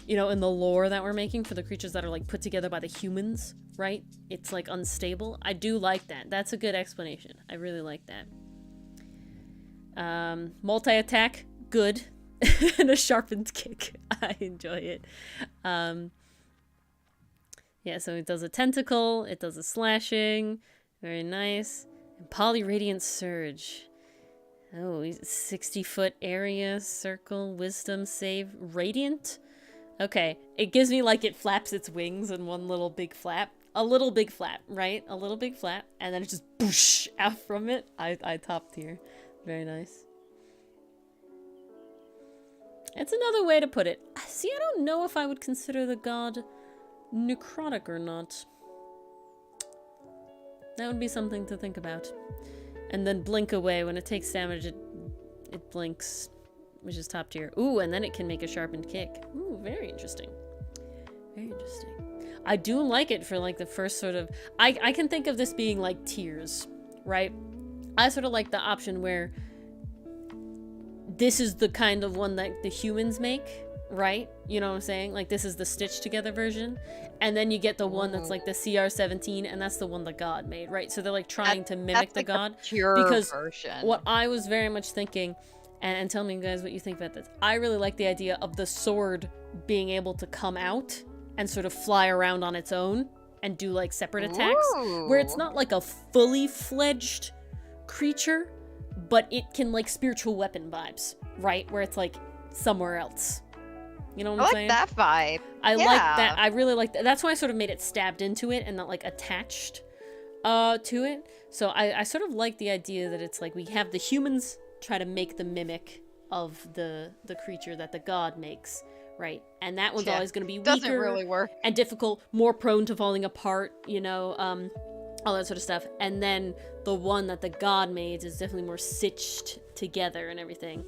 in the lore that we're making, for the creatures that are like put together by the humans, right? It's like unstable. I do like that. That's a good explanation. I really like that. Multi-attack, good. And a sharpened kick. I enjoy it. Yeah, so it does a tentacle, it does a slashing. Very nice. And Polyradiant Surge. Oh, 60-foot area, circle, wisdom, save, radiant? Okay, it gives me like it flaps its wings in one little big flap. A little big flap, right? A little big flap. And then it just boosh out from it. I top tier. Very nice. It's another way to put it. See, I don't know if I would consider the god necrotic or not. That would be something to think about. And then blink away. When it takes damage, it blinks, which is top tier. Ooh, and then it can make a sharpened kick. Ooh, very interesting. Very interesting. I do like it for like the first sort of... I can think of this being like tiers, right? I sort of like the option where this is the kind of one that the humans make, right? You know what I'm saying? Like this is the stitched together version. And then you get the one that's like the CR17, and that's the one the god made, right? So they're like trying to mimic the
like
god.
Pure
because
version.
what I was very much thinking, and tell me guys what you think about this. I really like the idea of the sword being able to come out and sort of fly around on its own and do like separate attacks.
Ooh.
Where it's not like a fully fledged creature, but it can like spiritual weapon vibes, right? Where it's like somewhere else. You know what I'm saying?
I like that vibe.
I like that. I really like that. That's why I sort of made it stabbed into it and not like attached to it. So I sort of like the idea that it's like we have the humans try to make the mimic of the creature that the god makes, right? And that one's always going to be weaker.
Doesn't really work.
And difficult, more prone to falling apart, you know, all that sort of stuff. And then the one that the god made is definitely more stitched together and everything.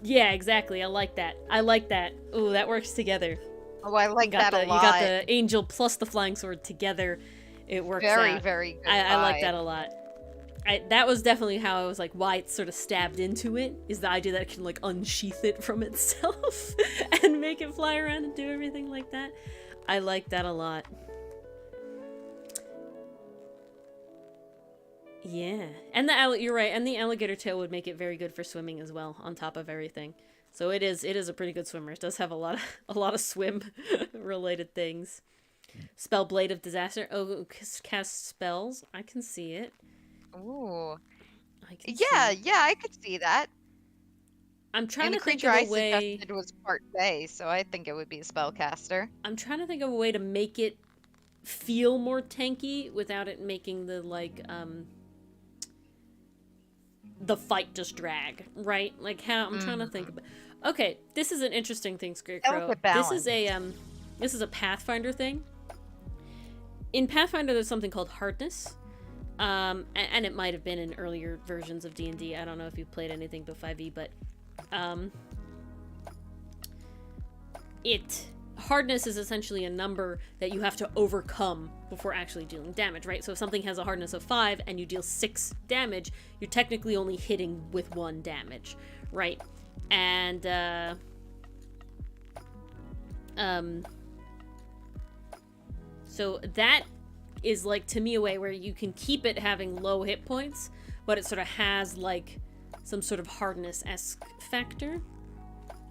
Yeah, exactly. I like that. I like that. Ooh, that works together.
Oh, I like that a lot.
You got the angel plus the flying sword together. It works
very,
out.
very good.
I like that a lot. That was definitely how I was like, why it's sort of stabbed into it, is the idea that it can like unsheath it from itself and make it fly around and do everything like that. I like that a lot. Yeah, and you're right, and the alligator tail would make it very good for swimming as well, on top of everything. So it is a pretty good swimmer. It does have a lot of swim related things. Spell Blade of Disaster. Oh, cast spells. I can see it.
Ooh.
Yeah,
I could see that.
I'm trying
and
to
the
think
creature
of
I
a way.
suggested was part Fey, so I think it would be a spellcaster.
I'm trying to think of a way to make it feel more tanky without it making the the fight just drag, right? Like how I'm trying to think about. Okay, this is an interesting thing, Scarecrow. This is a Pathfinder thing. In Pathfinder, there's something called hardness, and it might have been in earlier versions of D&D. I don't know if you've played anything but 5e, but hardness is essentially a number that you have to overcome before actually dealing damage, right? So if something has a hardness of 5 and you deal 6 damage, you're technically only hitting with 1 damage, right? And so that is like, to me, a way where you can keep it having low hit points, but it sort of has like some sort of hardness-esque factor.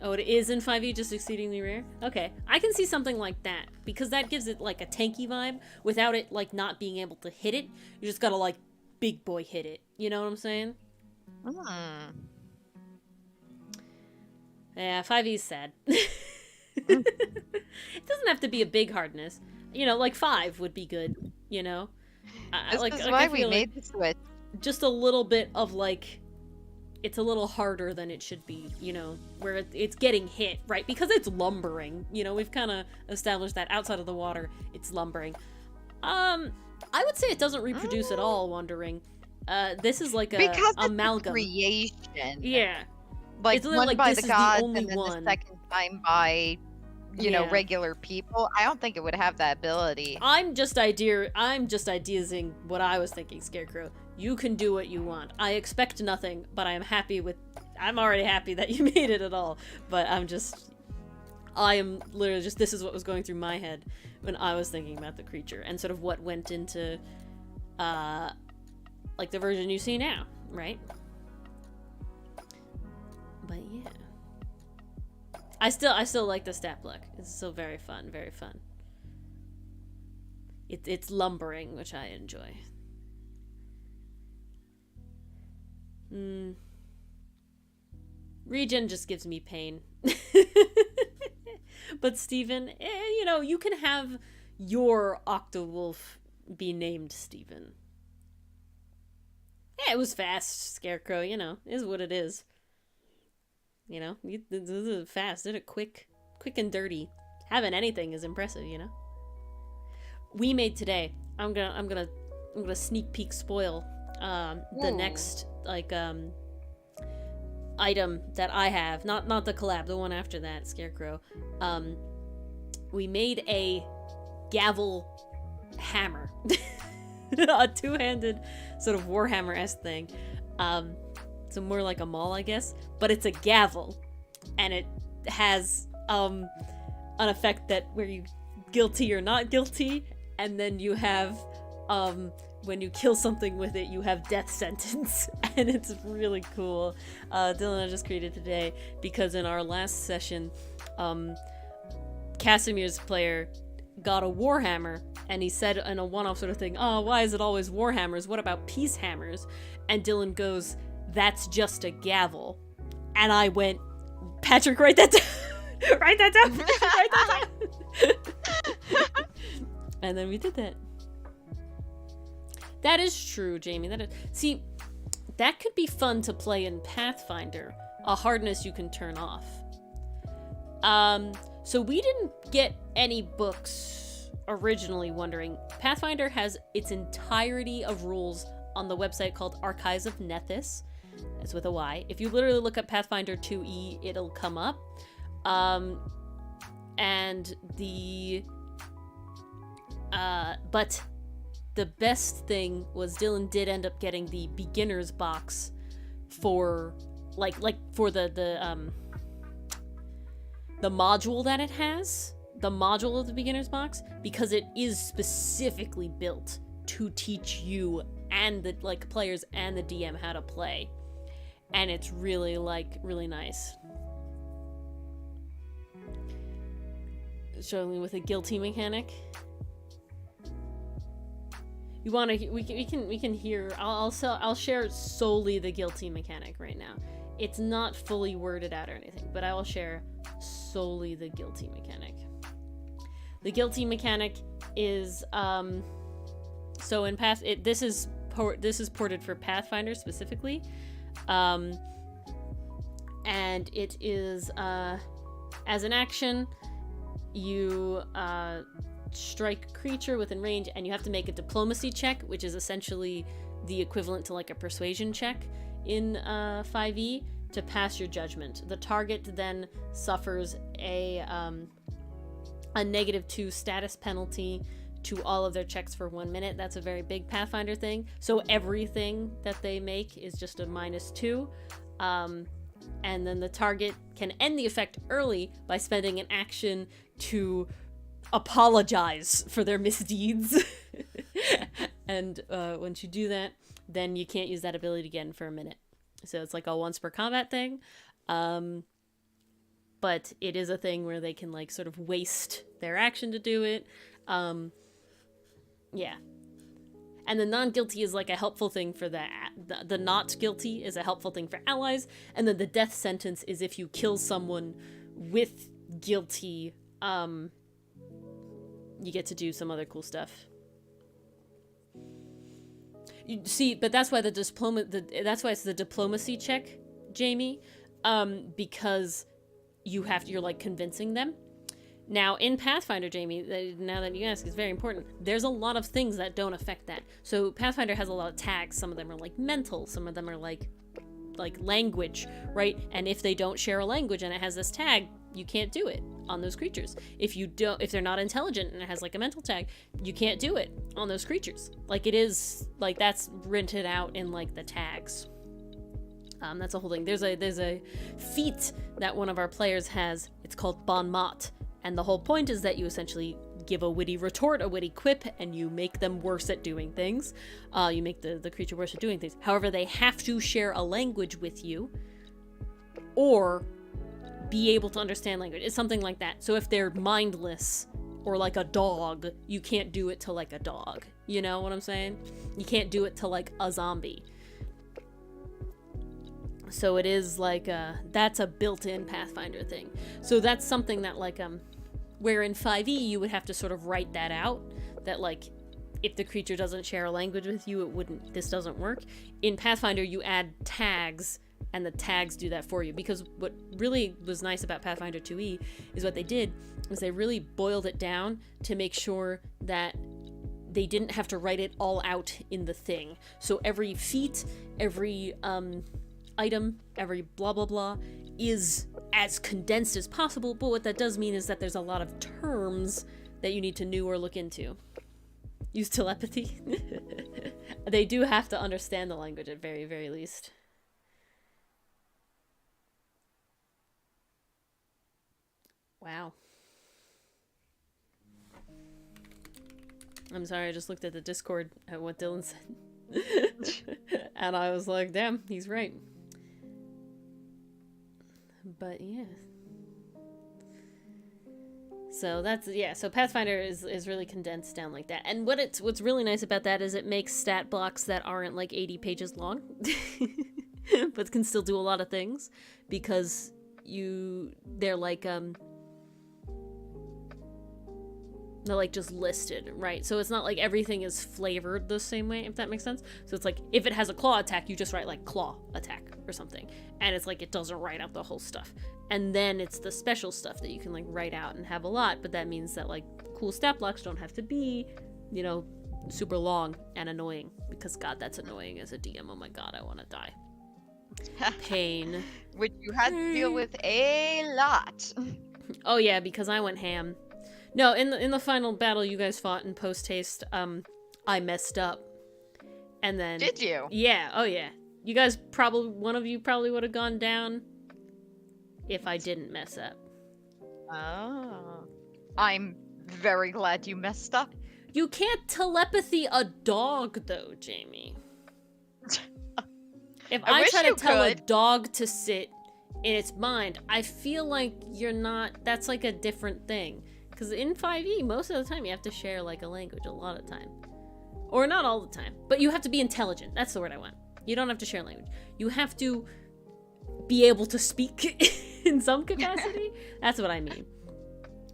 Oh, it is in 5e, just exceedingly rare? Okay, I can see something like that, because that gives it, like, a tanky vibe, without it, like, not being able to hit it. You just gotta, like, big boy hit it. You know what I'm saying? Yeah, 5e's sad. It doesn't have to be a big hardness. You know, like, 5 would be good, you know?
This is why we made the switch.
Just a little bit of, like... It's a little harder than it should be, you know, where it's getting hit, right? Because it's lumbering, you know, we've kind of established that outside of the water, it's lumbering. I would say it doesn't reproduce at all, Wandering. This is like a amalgam.
Creation.
Yeah.
Like,
it's
one
like,
by
this
the
is
gods,
the only
and then
one.
the second time by, you know, regular people. I don't think it would have that ability.
I'm just ideasing what I was thinking, Scarecrow. You can do what you want. I expect nothing, but I'm already happy that you made it at all. But I am literally just, this is what was going through my head when I was thinking about the creature, and sort of what went into, like, the version you see now, right? But yeah. I still like the stat block. It's still very fun, very fun. it's lumbering, which I enjoy. Regen just gives me pain. But Steven, you can have your Octowolf be named Steven. Yeah, it was fast, Scarecrow, is what it is. This is fast, did it quick and dirty. Having anything is impressive, We made today. I'm gonna sneak peek spoil the next item that I have, not the collab, the one after that, Scarecrow. We made a gavel hammer. A two-handed sort of Warhammer-esque thing. So more like a maul, I guess, but it's a gavel, and it has an effect that where you guilty or not guilty, and then you have when you kill something with it, you have death sentence, and it's really cool. Dylan and I just created today because in our last session, Casimir's player got a Warhammer, and he said in a one-off sort of thing, "Oh, why is it always Warhammers? What about peace hammers?" And Dylan goes, "That's just a gavel." And I went, "Patrick, write that down. Write that down. Write that down." And then we did that. That is true, Jamie. See, that could be fun to play in Pathfinder, a hardness you can turn off. So we didn't get any books originally, wondering. Pathfinder has its entirety of rules on the website called Archives of Nethys. It's with a Y. If you literally look up Pathfinder 2E, it'll come up. But the best thing was Dylan did end up getting the beginner's box for for the module that it has, the module of the beginner's box, because it is specifically built to teach you and the players and the DM how to play. And it's really really nice. Struggling with a guilty mechanic. You want to? We can hear. I'll share solely the guilty mechanic right now. It's not fully worded out or anything, but I will share solely the guilty mechanic. The guilty mechanic is so in this is ported for Pathfinder specifically, and it is as an action you strike a creature within range, and you have to make a diplomacy check, which is essentially the equivalent to a persuasion check in 5e to pass your judgment. The target then suffers a -2 status penalty to all of their checks for 1 minute. That's a very big Pathfinder thing. So everything that they make is just a -2. And then the target can end the effect early by spending an action to apologize for their misdeeds. And once you do that, then you can't use that ability again for a minute. So it's a once per combat thing. But it is a thing where they can sort of waste their action to do it. Yeah. And the non-guilty is a helpful thing for the not guilty is a helpful thing for allies. And then the death sentence is if you kill someone with guilty, you get to do some other cool stuff. You see, but that's why that's why it's the diplomacy check, Jamie, because you're convincing them. Now in Pathfinder, Jamie, now that you ask, it's very important. There's a lot of things that don't affect that. So Pathfinder has a lot of tags. Some of them are mental. Some of them are like language, right? And if they don't share a language and it has this tag, you can't do it on those creatures. If they're not intelligent and it has a mental tag, you can't do it on those creatures. It is that's rented out in the tags. That's a whole thing. There's a feat that one of our players has. It's called Bon Mot, and the whole point is that you essentially give a witty retort, a witty quip, and you make them worse at doing things. You make the creature worse at doing things. However, they have to share a language with you, or be able to understand language. It's something like that. So if they're mindless, or like a dog, you can't do it to like a dog. You know what I'm saying? You can't do it to like a zombie. So it is like that's a built-in Pathfinder thing. So that's something that like where in 5e you would have to sort of write that out, that like if the creature doesn't share a language with you, this doesn't work. In Pathfinder you add tags, and the tags do that for you, because what really was nice about Pathfinder 2e is what they did is they really boiled it down to make sure that they didn't have to write it all out in the thing. So every feat, every item, every blah blah blah is as condensed as possible, but what that does mean is that there's a lot of terms that you need to know or look into. Use telepathy. They do have to understand the language at very, very least. Wow. I'm sorry, I just looked at the Discord at what Dylan said. And I was like, damn, he's right. But yeah. So that's, yeah, so Pathfinder is really condensed down like that. And what's really nice about that is it makes stat blocks that aren't like 80 pages long, but can still do a lot of things, because they're like just listed, right? So it's not like everything is flavored the same way, if that makes sense. So it's like, if it has a claw attack, you just write like claw attack or something. And it's like, it doesn't write out the whole stuff. And then it's the special stuff that you can like write out and have a lot, but that means that like cool stat blocks don't have to be, super long and annoying, because God, that's annoying as a DM. Oh my God, I want to die. Pain.
Which you had to deal with a lot.
Oh yeah, because I went ham. No, in the final battle you guys fought in post-haste, I messed up. And then...
Did you?
Yeah, oh yeah. You guys one of you probably would have gone down if I didn't mess up.
Oh. I'm very glad you messed up.
You can't telepathy a dog, though, Jamie. If I try to tell a dog to sit in its mind, I feel like you're not... That's like a different thing. Because in 5e, most of the time you have to share like a language a lot of time. Or not all the time, but you have to be intelligent. That's the word I want. You don't have to share language. You have to be able to speak in some capacity. That's what I mean.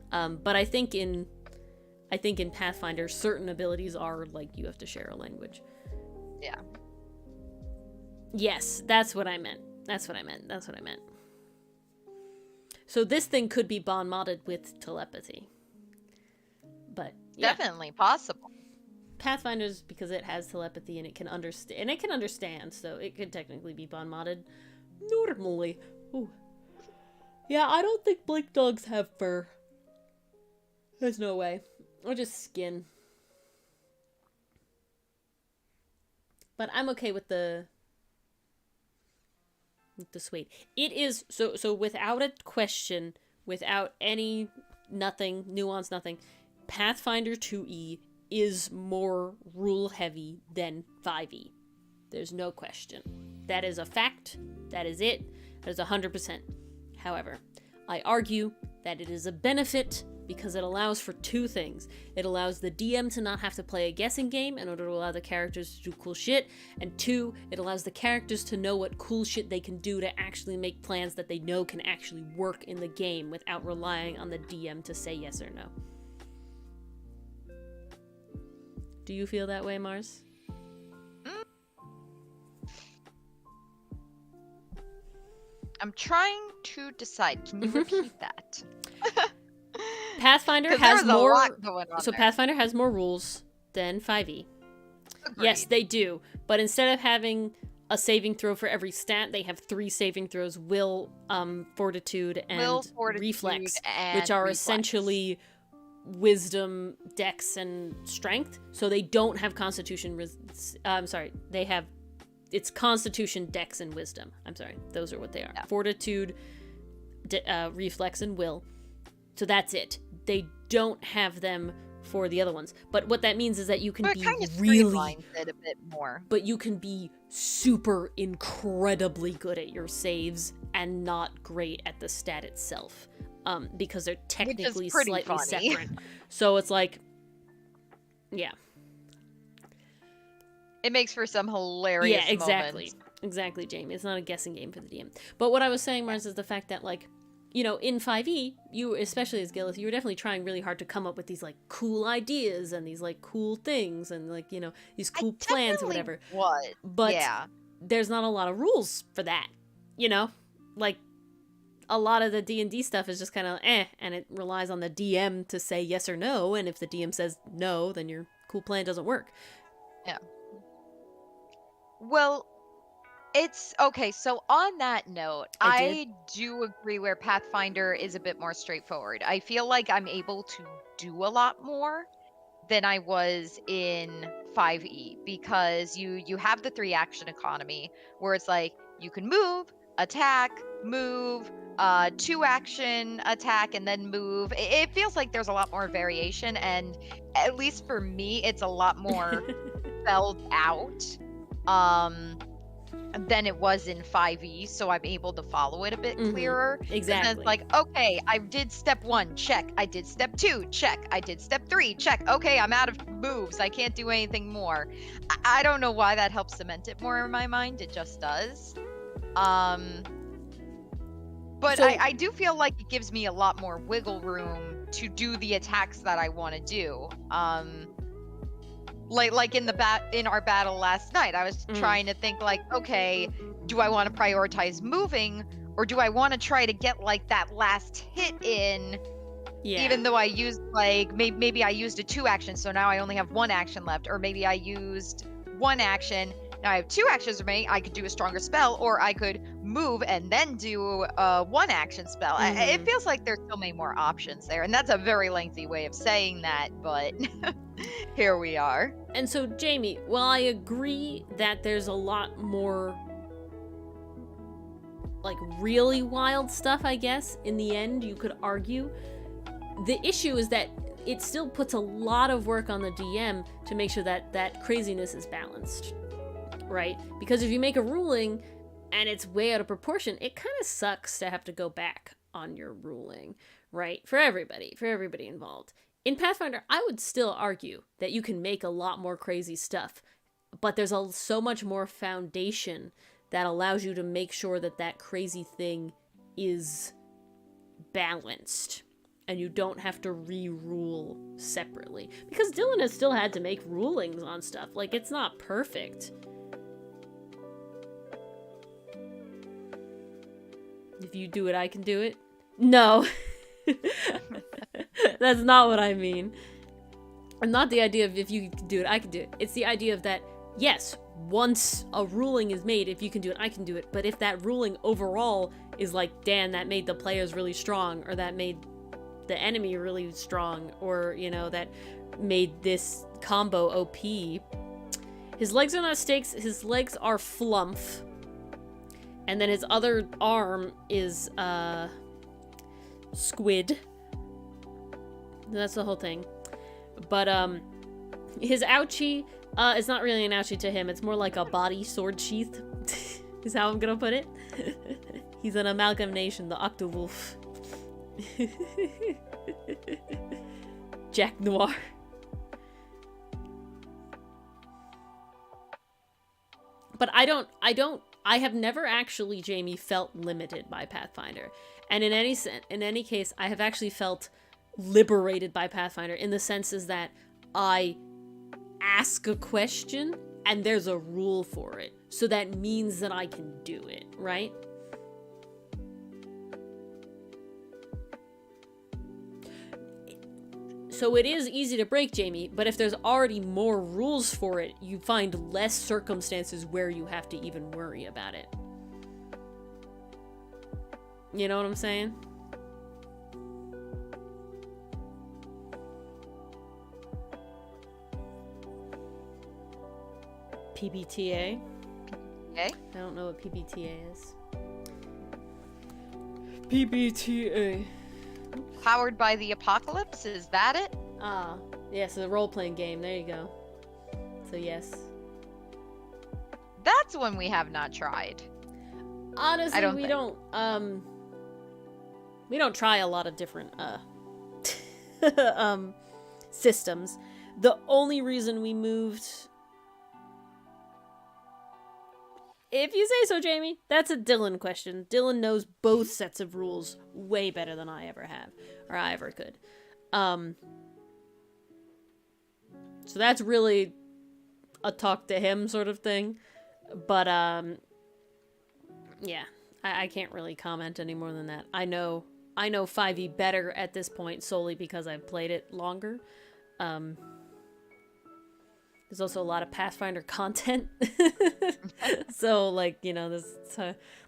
But I think in Pathfinder, certain abilities are like you have to share a language.
Yeah.
Yes, that's what I meant. So this thing could be bond modded with telepathy. But yeah.
Definitely possible.
Pathfinder's, because it has telepathy and it can understand, so it could technically be bond modded normally. Ooh. Yeah, I don't think blink dogs have fur. There's no way. Or just skin. But I'm okay with the suede. It is so without a question, without any nuance, nothing. Pathfinder 2e is more rule heavy than 5e. There's no question. That is a fact. That is it. That is 100%. However, I argue that it is a benefit because it allows for two things. It allows the DM to not have to play a guessing game in order to allow the characters to do cool shit, and two, it allows the characters to know what cool shit they can do to actually make plans that they know can actually work in the game without relying on the DM to say yes or no. Do you feel that way, Mars?
I'm trying to decide. Can you repeat that?
Pathfinder has more.
So
Pathfinder has more rules than 5e.
Agreed.
Yes, they do. But instead of having a saving throw for every stat, they have 3 saving throws: will, fortitude, and reflex, which are essentially wisdom, dex, and strength. So they don't have constitution. They have. It's constitution, dex, and wisdom. I'm sorry. Those are what they are. Yeah. Fortitude, reflex, and will. So that's it. They don't have them for the other ones. But what that means is that you can be really...
it a bit more.
But you can be super incredibly good at your saves and not great at the stat itself. because they're
Which
technically
is pretty
slightly
funny.
separate. So it's like, yeah.
It makes for some hilarious
Yeah, exactly.
moments.
Exactly, Jamie. It's not a guessing game for the DM. But what I was saying, Mars, is the fact that, like, you know, in 5e, you, especially as Gillis, you were definitely trying really hard to come up with these, like, cool ideas and these, like, cool things and, like, you know, these cool plans or whatever.
Was.
But
Yeah.
there's not a lot of rules for that, you know? Like, a lot of the D&D stuff is just kind of and it relies on the DM to say yes or no, and if the DM says no, then your cool plan doesn't work.
Yeah. Well, it's okay. So on that note, I do agree where Pathfinder is a bit more straightforward. I feel like I'm able to do a lot more than I was in 5e because you have the 3 action economy where it's like you can move, attack, move, 2 action attack and then move. It feels like there's a lot more variation, and at least for me it's a lot more spelled out than it was in 5e, so I'm able to follow it a bit clearer.
Exactly.
And it's like, okay, I did step 1, check. I did step 2, check. I did step 3, check. Okay, I'm out of moves. I can't do anything more. I don't know why that helps cement it more in my mind. It just does. But
So-
I do feel like it gives me a lot more wiggle room to do the attacks that I want to do. Like in our battle last night, I was trying to think like, okay, do I want to prioritize moving, or do I want to try to get like that last hit in?
Yeah.
Even though I used like maybe I used a 2 action, so now I only have 1 action left, or maybe I used 1 action. Now I have 2 actions remaining. I could do a stronger spell, or I could move and then do a 1 action spell. It feels like there's so many more options there, and that's a very lengthy way of saying that, but here we are.
And so, Jamie, while I agree that there's a lot more, like, really wild stuff, I guess, in the end, you could argue, the issue is that it still puts a lot of work on the DM to make sure that that craziness is balanced, right? Because if you make a ruling and it's way out of proportion, it kind of sucks to have to go back on your ruling, right? For everybody involved. In Pathfinder, I would still argue that you can make a lot more crazy stuff, but there's so much more foundation that allows you to make sure that that crazy thing is balanced, and you don't have to re-rule separately. Because Dylan has still had to make rulings on stuff. Like, it's not perfect. If you do it, I can do it. No. That's not what I mean. And not the idea of if you can do it, I can do it. It's the idea of that, yes, once a ruling is made, if you can do it, I can do it. But if that ruling overall is like, Dan, that made the players really strong, or that made the enemy really strong, or, you know, that made this combo OP. His legs are not stakes, his legs are flumph. And then his other arm is, squid. That's the whole thing. But, his ouchie, is not really an ouchie to him. It's more like a body sword sheath, is how I'm gonna put it. He's an amalgamation, the Octowolf. Jack Noir. But I have never actually, Jamie, felt limited by Pathfinder. And in any case, I have actually felt liberated by Pathfinder in the sense is that I ask a question and there's a rule for it. So that means that I can do it, right? So it is easy to break, Jamie, but if there's already more rules for it, you find less circumstances where you have to even worry about it. You know what I'm saying? PBTA?
Okay.
I don't know what PBTA is. PBTA.
Powered by the Apocalypse, is that it?
Ah, yes, a role-playing game. There you go. So yes.
That's one we have not tried.
Honestly,
I don't
we
think.
don't. We don't try a lot of different systems. The only reason we moved, if you say so, Jamie, that's a Dylan question. Dylan knows both sets of rules way better than I ever have, or I ever could. So that's really a talk to him sort of thing. But, yeah, I can't really comment any more than that. I know 5e better at this point solely because I've played it longer. There's also a lot of Pathfinder content. So, like, you know, this,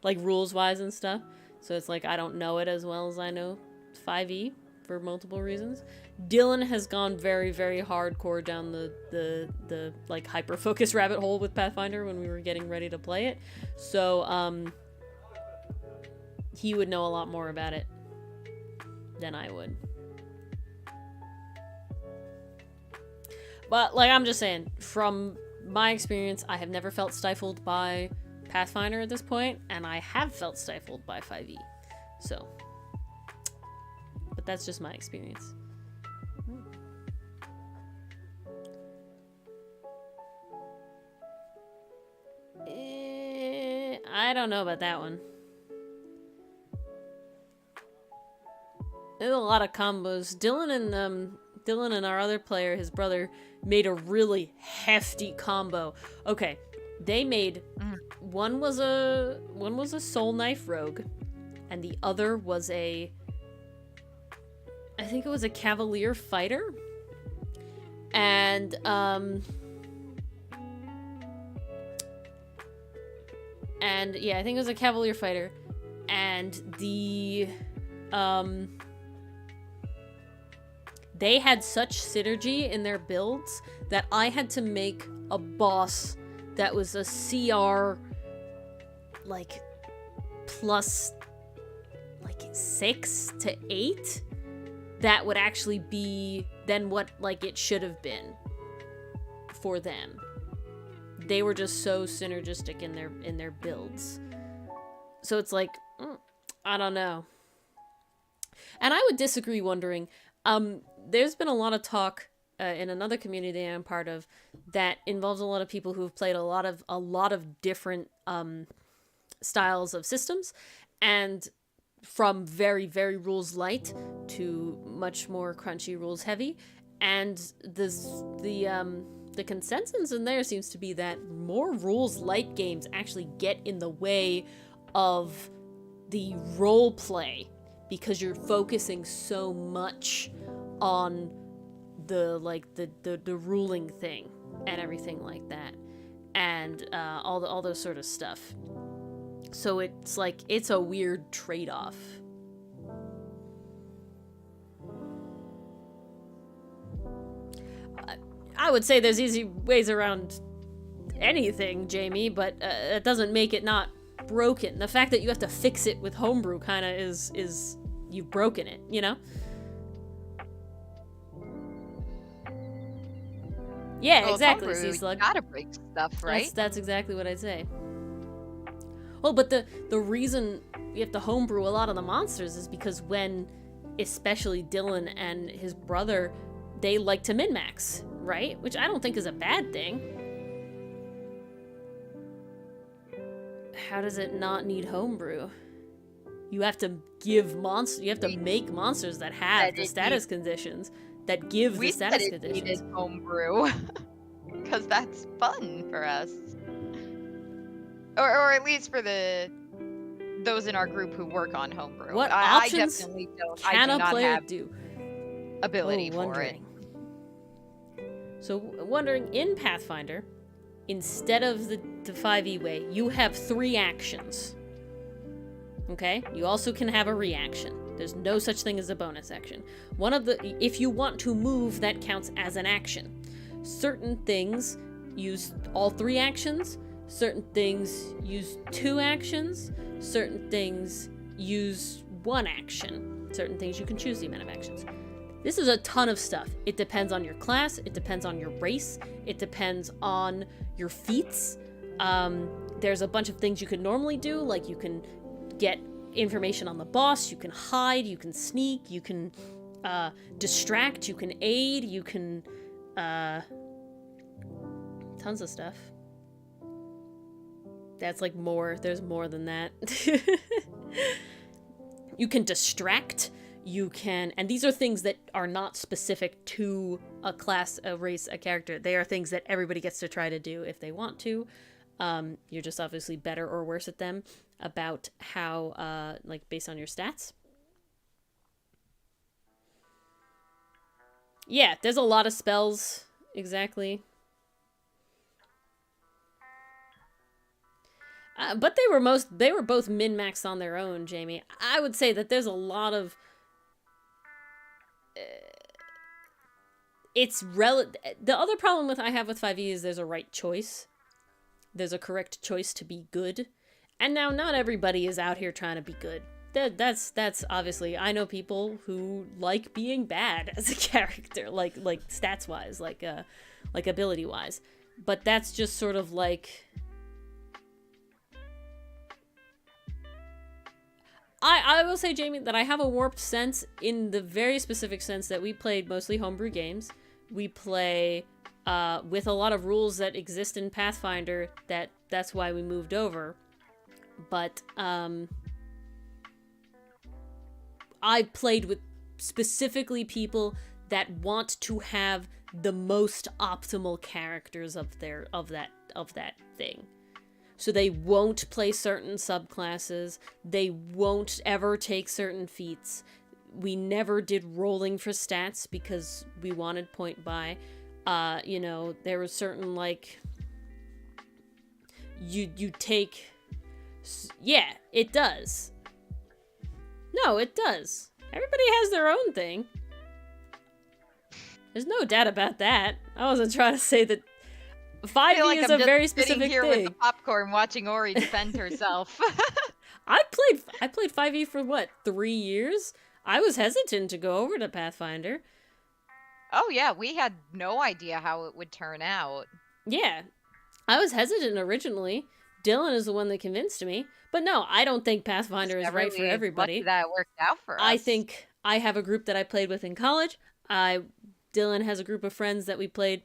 like, rules-wise and stuff. So it's like I don't know it as well as I know 5e for multiple reasons. Dylan has gone very, very hardcore down the like, hyper-focus rabbit hole with Pathfinder when we were getting ready to play it. So, he would know a lot more about it than I would. But, like, I'm just saying, from my experience, I have never felt stifled by Pathfinder at this point, and I have felt stifled by 5e. So, but that's just my experience. I don't know about that one. There's a lot of combos. Dylan and our other player, his brother, made a really hefty combo. Okay, they made one was a soul knife rogue, and the other was I think it was a cavalier fighter. And yeah, I think it was a cavalier fighter, and they had such synergy in their builds that I had to make a boss that was a CR, like, plus, like, 6 to 8. That would actually be then what, like, it should have been for them. They were just so synergistic in their builds. So it's like, I don't know. And I would disagree, wondering, there's been a lot of talk in another community I'm part of that involves a lot of people who've played a lot of different styles of systems, and from very, very rules light to much more crunchy rules heavy. And the consensus in there seems to be that more rules light games actually get in the way of the role play, because you're focusing so much on the ruling thing and everything like that, and all those sort of stuff. So it's like it's a weird trade-off. I would say there's easy ways around anything, Jamie, but it doesn't make it not broken. The fact that you have to fix it with homebrew kind of is you've broken it, you know? Yeah,
well,
exactly.
Homebrew,
See, Slug.
you gotta break stuff, right?
That's exactly what I'd say. Well, but the reason you have to homebrew a lot of the monsters is because when, especially Dylan and his brother, they like to min-max, right? Which I don't think is a bad thing. How does it not need homebrew? You have to make monsters that have the status conditions that give the status conditions.
We needed homebrew because that's fun for us, or at least for those in our group who work on homebrew.
What
I
options
definitely don't.
can
I do
a
not
player
have
do?
ability for it.
So, wondering, in Pathfinder, instead of the 5e way, you have 3 actions. Okay? You also can have a reaction. There's no such thing as a bonus action. If you want to move, that counts as an action. Certain things use all 3 actions. Certain things use 2 actions. Certain things use 1 action. Certain things you can choose the amount of actions. This is a ton of stuff. It depends on your class. It depends on your race. It depends on your feats. There's a bunch of things you could normally do, like you can get information on the boss, you can hide, you can sneak, you can distract, you can aid, you can tons of stuff. That's like more, there's more than that. You can distract, you can, and these are things that are not specific to a class, a race, a character. They are things that everybody gets to try to do if they want to. You're just obviously better or worse at them about how, like, based on your stats. Yeah, there's a lot of spells, exactly. But they were both min-maxed on their own, Jamie. I would say that there's a lot of the other problem I have with 5e is there's a right choice. There's a correct choice to be good. And now not everybody is out here trying to be good. That's obviously, I know people who like being bad as a character, like stats wise, like ability wise. But that's just sort of like, I will say, Jamie, that I have a warped sense in the very specific sense that we played mostly homebrew games. We play with a lot of rules that exist in Pathfinder, that's why we moved over. But I played with specifically people that want to have the most optimal characters of that thing. So they won't play certain subclasses. They won't ever take certain feats. We never did rolling for stats because we wanted point buy. There was certain, like, you take... Yeah, it does. No, it does. Everybody has their own thing. There's no doubt about that. I wasn't trying to say that 5e is a very specific
here
thing.
with the popcorn watching Ori defend herself.
I played 5e for what, 3 years? I was hesitant to go over to Pathfinder.
Oh yeah, we had no idea how it would turn out.
Yeah. I was hesitant originally. Dylan is the one that convinced me. But no, I don't think Pathfinder is right for everybody.
Lucky that it worked out for us.
I think I have a group that I played with in college. Dylan has a group of friends that we played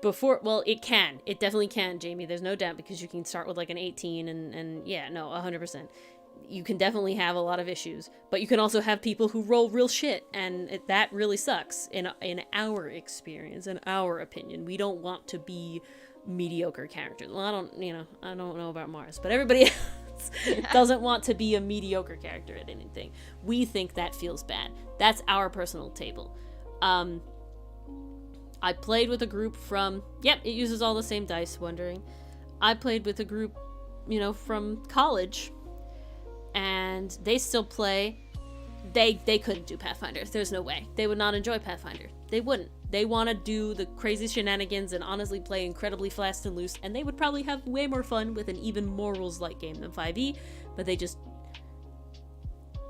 before. Well, it definitely can, Jamie. There's no doubt, because you can start with like an 18 and yeah, no, 100%. You can definitely have a lot of issues, but you can also have people who roll real shit, and that really sucks in our experience, in our opinion. We don't want to be mediocre characters. Well, I don't know about Mars, but everybody else doesn't want to be a mediocre character at anything. We think that feels bad. That's our personal table. I played with a group from, it uses all the same dice, wondering. I played with a group, from college, and they still play. They couldn't do Pathfinder. There's no way. They would not enjoy Pathfinder. They wouldn't. They want to do the crazy shenanigans and honestly play incredibly fast and loose, and they would probably have way more fun with an even more rules-light game than 5e, but they just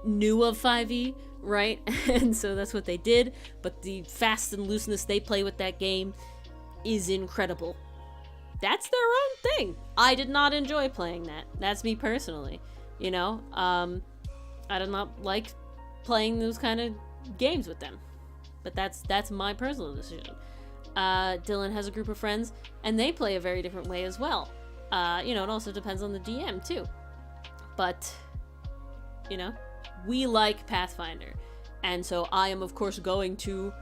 knew of 5e, right? And so that's what they did. But the fast and looseness they play with that game is incredible. That's their own thing. I did not enjoy playing that. That's me personally. I did not like playing those kind of games with them. But that's my personal decision. Dylan has a group of friends, and they play a very different way as well. It also depends on the DM too. But, we like Pathfinder. And so I am, of course, going to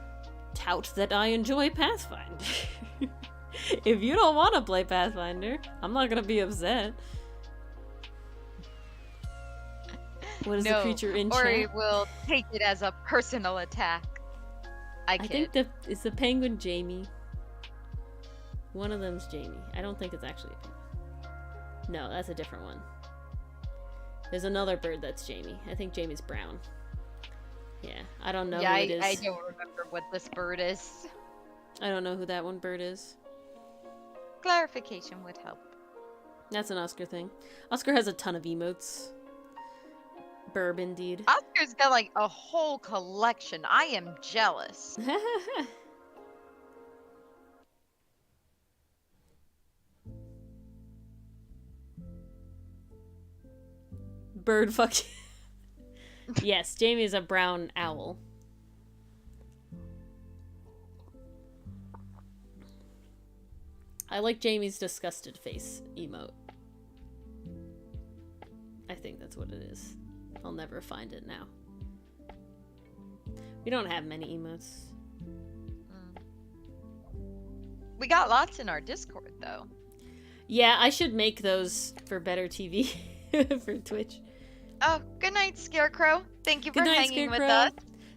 tout that I enjoy Pathfinder. If you don't want to play Pathfinder, I'm not going to be upset. What is the creature in chat?
Ori will take it as a personal attack. I
think it's the penguin Jamie. One of them's Jamie. I don't think it's actually a penguin. No, that's a different one. There's another bird that's Jamie. I think Jamie's brown. Yeah, I don't know who it is.
I don't remember what this bird is.
I don't know who that one bird is.
Clarification would help.
That's an Oscar thing. Oscar has a ton of emotes. Burb, indeed.
Oscar's got like a whole collection. I am jealous.
Bird fuck. Yes, Jamie is a brown owl. I like Jamie's disgusted face emote. I think that's what it is. I'll never find it now. We don't have many emotes.
We got lots in our Discord, though.
Yeah, I should make those for better TV for Twitch.
Oh, good night, Scarecrow. Thank you for
Good night,
hanging
Scarecrow.
with us.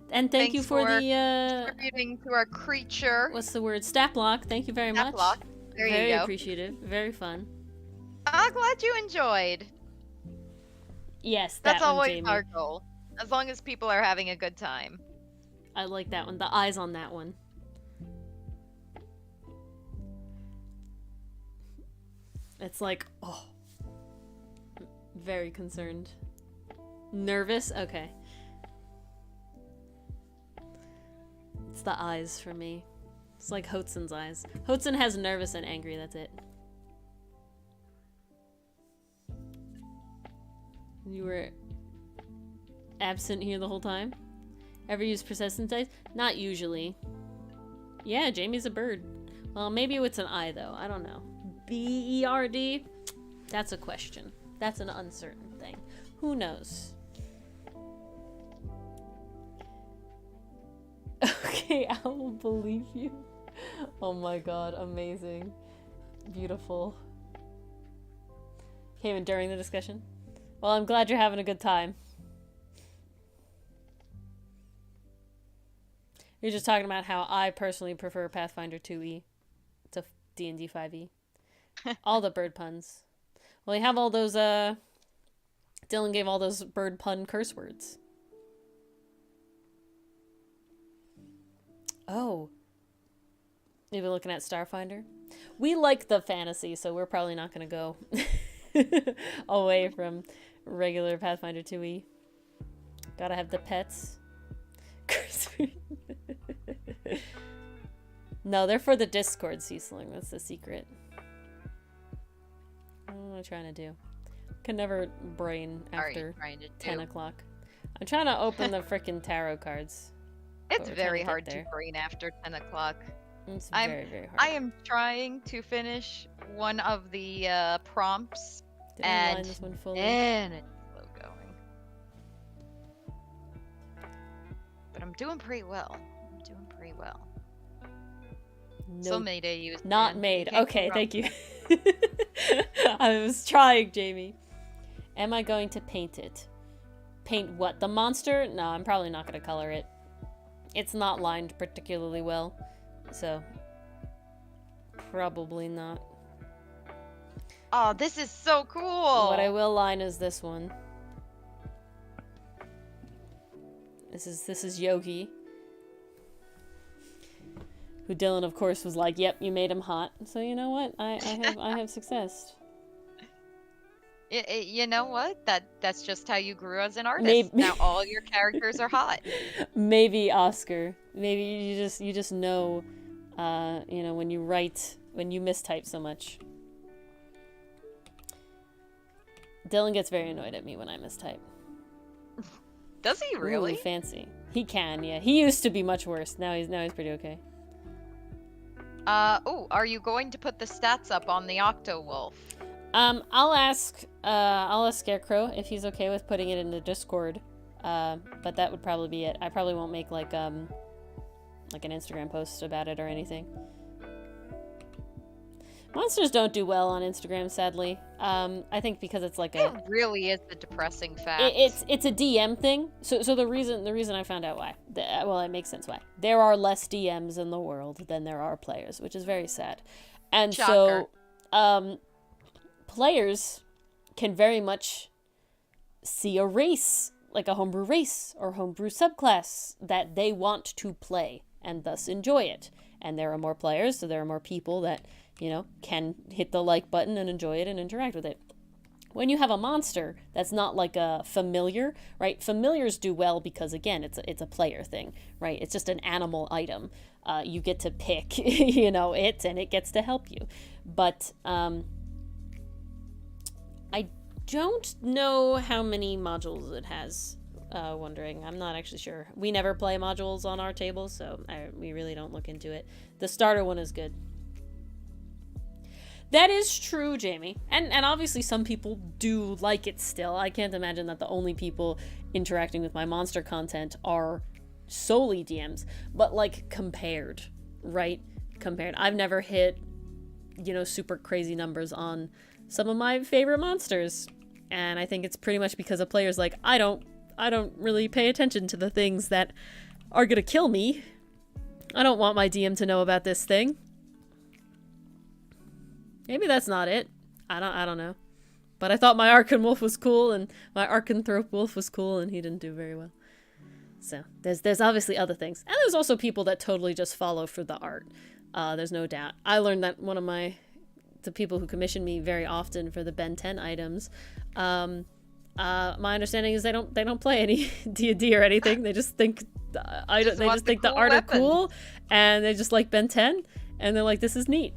And thank you for the
contributing to our creature.
what's the word? Stat block. Thank you very much.
Block. There
Very
you go.
appreciative. Very fun.
I'm glad you enjoyed.
Yes,
That's
that one,
always
Jamie.
our goal. As long as people are having a good time.
I like that one. The eyes on that one. It's like, oh. Very concerned. Nervous? Okay. It's the eyes for me. It's like Hotson's eyes. Hotson has nervous and angry, that's it. You were absent here the whole time? Ever use persistence dice? Not usually. Yeah, Jamie's a bird. Well, maybe it's an I, though. I don't know. B-E-R-D? That's a question. That's an uncertain thing. Who knows? Okay, I will believe you. Oh my god, amazing. Beautiful. Came in during the discussion? Well, I'm glad you're having a good time. You're just talking about how I personally prefer Pathfinder 2e to D&D 5e. All the bird puns. Well, you have all those, Dylan gave all those bird pun curse words. Oh. Maybe looking at Starfinder. We like the fantasy, so we're probably not going to go away from regular Pathfinder 2e. Gotta have the pets. Curse word. No, they're for the Discord, Cecilling. That's the secret. What am I trying to do? Can never brain after 10 o'clock. I'm trying to open the frickin' tarot cards.
It's very hard to brain after 10 o'clock.
It's very, very hard.
I am trying to finish one of the prompts,
Did I line this one fully?
and it's slow going. But I'm doing pretty well. So made I use.
Not made. Okay, thank you. I was trying, Jamie. Am I going to paint it? Paint what? The monster? No, I'm probably not going to color it. It's not lined particularly well, so probably not.
Oh, this is so cool!
What I will line is this one. This is Yogi. Who Dylan, of course, was like, "Yep, you made him hot." So you know what? I have success.
You know what? That's just how you grew as an artist.
Maybe.
Now all your characters are hot.
Maybe Oscar. Maybe you just know, you know, when you write, when you mistype so much. Dylan gets very annoyed at me when I mistype.
Does he really?
Ooh, fancy. He can, yeah. He used to be much worse. Now he's pretty okay.
Are you going to put the stats up on the Octowolf?
I'll ask Scarecrow if he's okay with putting it in the Discord. But that would probably be it. I probably won't make like an Instagram post about it or anything. Monsters don't do well on Instagram, sadly. I think because it's like
it really is a depressing fact.
It's a DM thing. So the reason I found out why. Well, it makes sense why. There are less DMs in the world than there are players, which is very sad. And
Shocker.
So players can very much see a race, like a homebrew race or homebrew subclass that they want to play and thus enjoy it. And there are more players, so there are more people that, you know, can hit the like button and enjoy it and interact with it. When you have a monster that's not like a familiar, right? Familiars do well because, again, it's a player thing, right? It's just an animal item. You get to pick, you know, it, and it gets to help you. But I don't know how many modules it has. wondering. I'm not actually sure. We never play modules on our table, so we really don't look into it. The starter one is good. That is true, Jamie. And obviously some people do like it still. I can't imagine that the only people interacting with my monster content are solely DMs. But, like, compared, right? Compared. I've never hit, super crazy numbers on some of my favorite monsters. And I think it's pretty much because of players like, I don't really pay attention to the things that are gonna kill me. I don't want my DM to know about this thing. Maybe that's not it. I don't know. But I thought my Archon Wolf was cool, and my Archanthrope Wolf was cool, and he didn't do very well. So, there's obviously other things. And there's also people that totally just follow for the art. There's no doubt. I learned that one of the people who commission me very often for the Ben 10 items, my understanding is they don't play any D&D or anything. They just think the art are cool, and they just like Ben 10, and they're like, this is neat.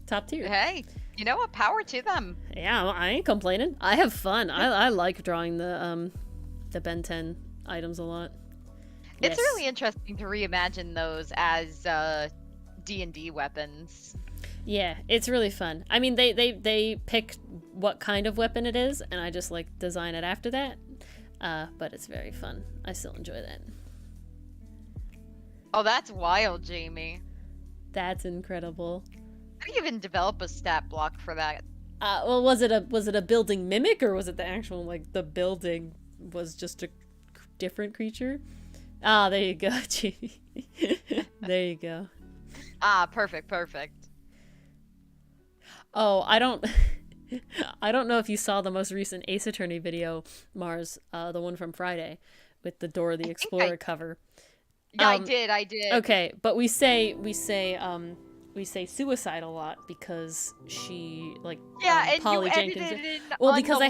Top tier.
Hey, you know what? Power to them.
Yeah, I ain't complaining. I have fun. I like drawing the Ben 10 items a lot.
It's really interesting to reimagine those as D&D weapons.
Yeah, it's really fun. I mean, they pick what kind of weapon it is, and I just like design it after that. But it's very fun. I still enjoy that.
Oh, that's wild, Jamie.
That's incredible.
How do you even develop a stat block for that?
Well, was it a building mimic, or was it the actual, like, the building was just a different creature? Ah, there you go, Jamie. There you go.
Ah, perfect.
Oh, I don't know if you saw the most recent Ace Attorney video, Mars, the one from Friday, with the Dora the Explorer cover.
Yeah, I did.
Okay, but we say suicide a lot because she, like,
and
Polly
you
Jenkins.
edited it in
Well, because I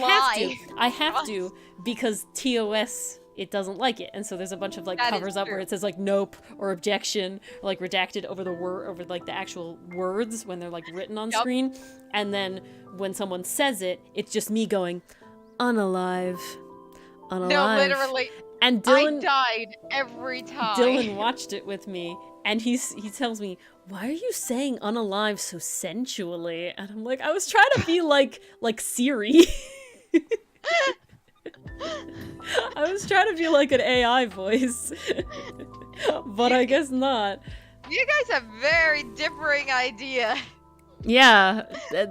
have
lie.
to because TOS, it doesn't like it, and so there's a bunch of, like,
That
covers
is
up
true.
where it says, like, nope or objection, or, like, redacted over like the actual words when they're, like, written on screen, and then when someone says it, it's just me going, unalive.
No, literally.
And Dylan
I died every time.
Dylan watched it with me, and he tells me, why are you saying unalive so sensually? And I'm like, I was trying to be like Siri. I was trying to be like an AI voice. But I guess not.
You guys have very differing idea.
Yeah,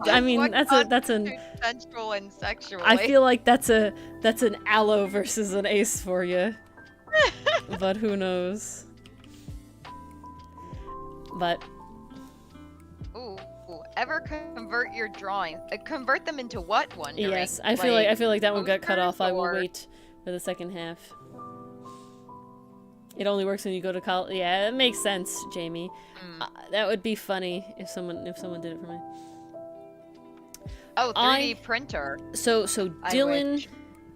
I mean,
What
that's
constitutes sensual and sexual.
I feel like that's an aloe versus an ace for you. But who knows? But
Ooh, ever convert your drawings? Convert them into what one?
yes, I feel like that one got cut off. I will wait for the second half. It only works when you go to college. Yeah, it makes sense, Jamie. That would be funny if someone did it for me.
Oh, 3D printer.
So Dylan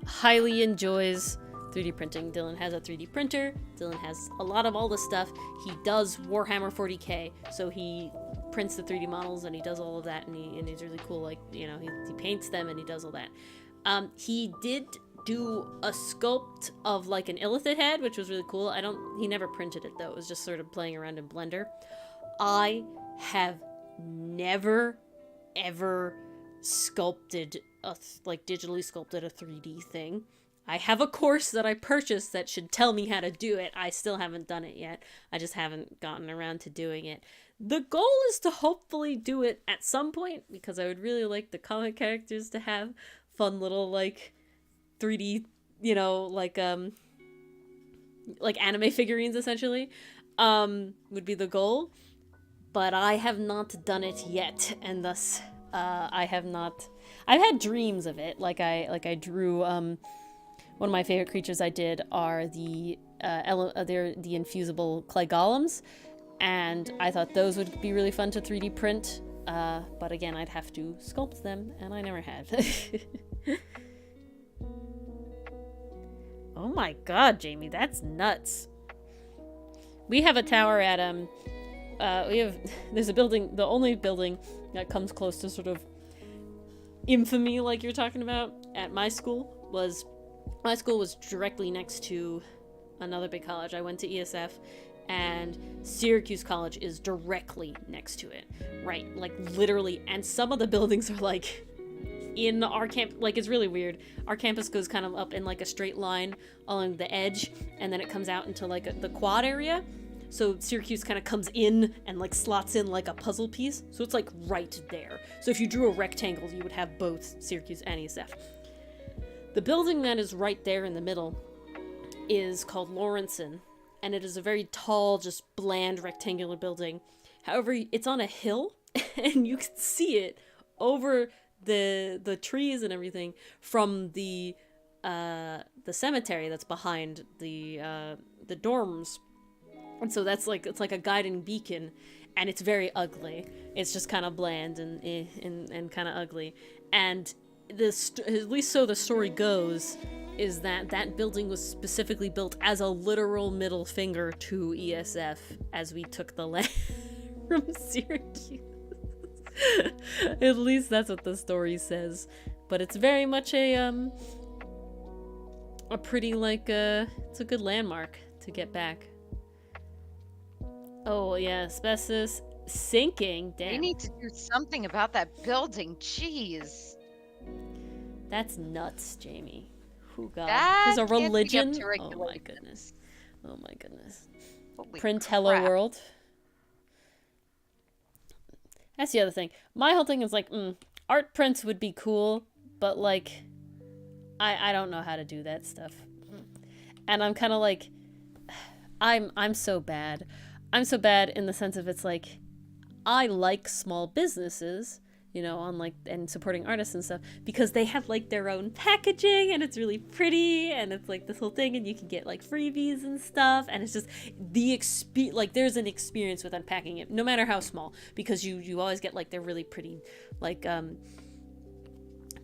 highly enjoys 3D printing. Dylan has a 3D printer. Dylan has a lot of all the stuff. He does Warhammer 40k, so he prints the 3D models and he does all of that, and he's really cool. Like, he paints them and he does all that. He did do a sculpt of, like, an Illithid head, which was really cool. He never printed it though. It was just sort of playing around in Blender. I have never ever digitally sculpted a 3D thing. I have a course that I purchased that should tell me how to do it. I still haven't done it yet. I just haven't gotten around to doing it. The goal is to hopefully do it at some point, because I would really like the comic characters to have fun little, like, 3D, like anime figurines, essentially, would be the goal. But I have not done it yet, and thus, I've had dreams of it. Like I drew, one of my favorite creatures I did are they're the infusible clay golems, and I thought those would be really fun to 3D print, but again, I'd have to sculpt them, and I never have. Oh my god, Jamie, that's nuts. We have a tower at, there's a building, the only building that comes close to sort of infamy, like you're talking about, at my school, was My school was directly next to another big college. I went to ESF, and Syracuse College is directly next to it. Right, like literally. And some of the buildings are like in our camp, like it's really weird. Our campus goes kind of up in like a straight line along the edge, and then it comes out into like the quad area. So Syracuse kind of comes in and like slots in like a puzzle piece. So it's like right there. So if you drew a rectangle, you would have both Syracuse and ESF. The building that is right there in the middle is called Lawrenson, and it is a very tall, just bland rectangular building. However, it's on a hill, and you can see it over the trees and everything from the cemetery that's behind the dorms. And so that's like, it's like a guiding beacon, and it's very ugly. It's just kind of bland and kind of ugly. And this, at least so the story goes, is that that building was specifically built as a literal middle finger to ESF as we took the land from Syracuse. At least that's what the story says. But it's very much a pretty, like, it's a good landmark to get back. Oh, yeah, asbestos sinking. Damn.
We need to do something about that building. Jeez.
That's nuts, Jamie. Oh, God.
That
There's a
can't be up
religion.
to
Oh, my
regulations.
goodness. Oh, my goodness.
Holy
Printella
crap.
world. That's the other thing. My whole thing is like, art prints would be cool, but like, I don't know how to do that stuff. And I'm kind of like, I'm so bad. I'm so bad in the sense of it's like, I like small businesses, you know, on like, and supporting artists and stuff, because they have like their own packaging and it's really pretty and it's like this whole thing and you can get like freebies and stuff, and it's just the like there's an experience with unpacking it, no matter how small, because you always get like their really pretty like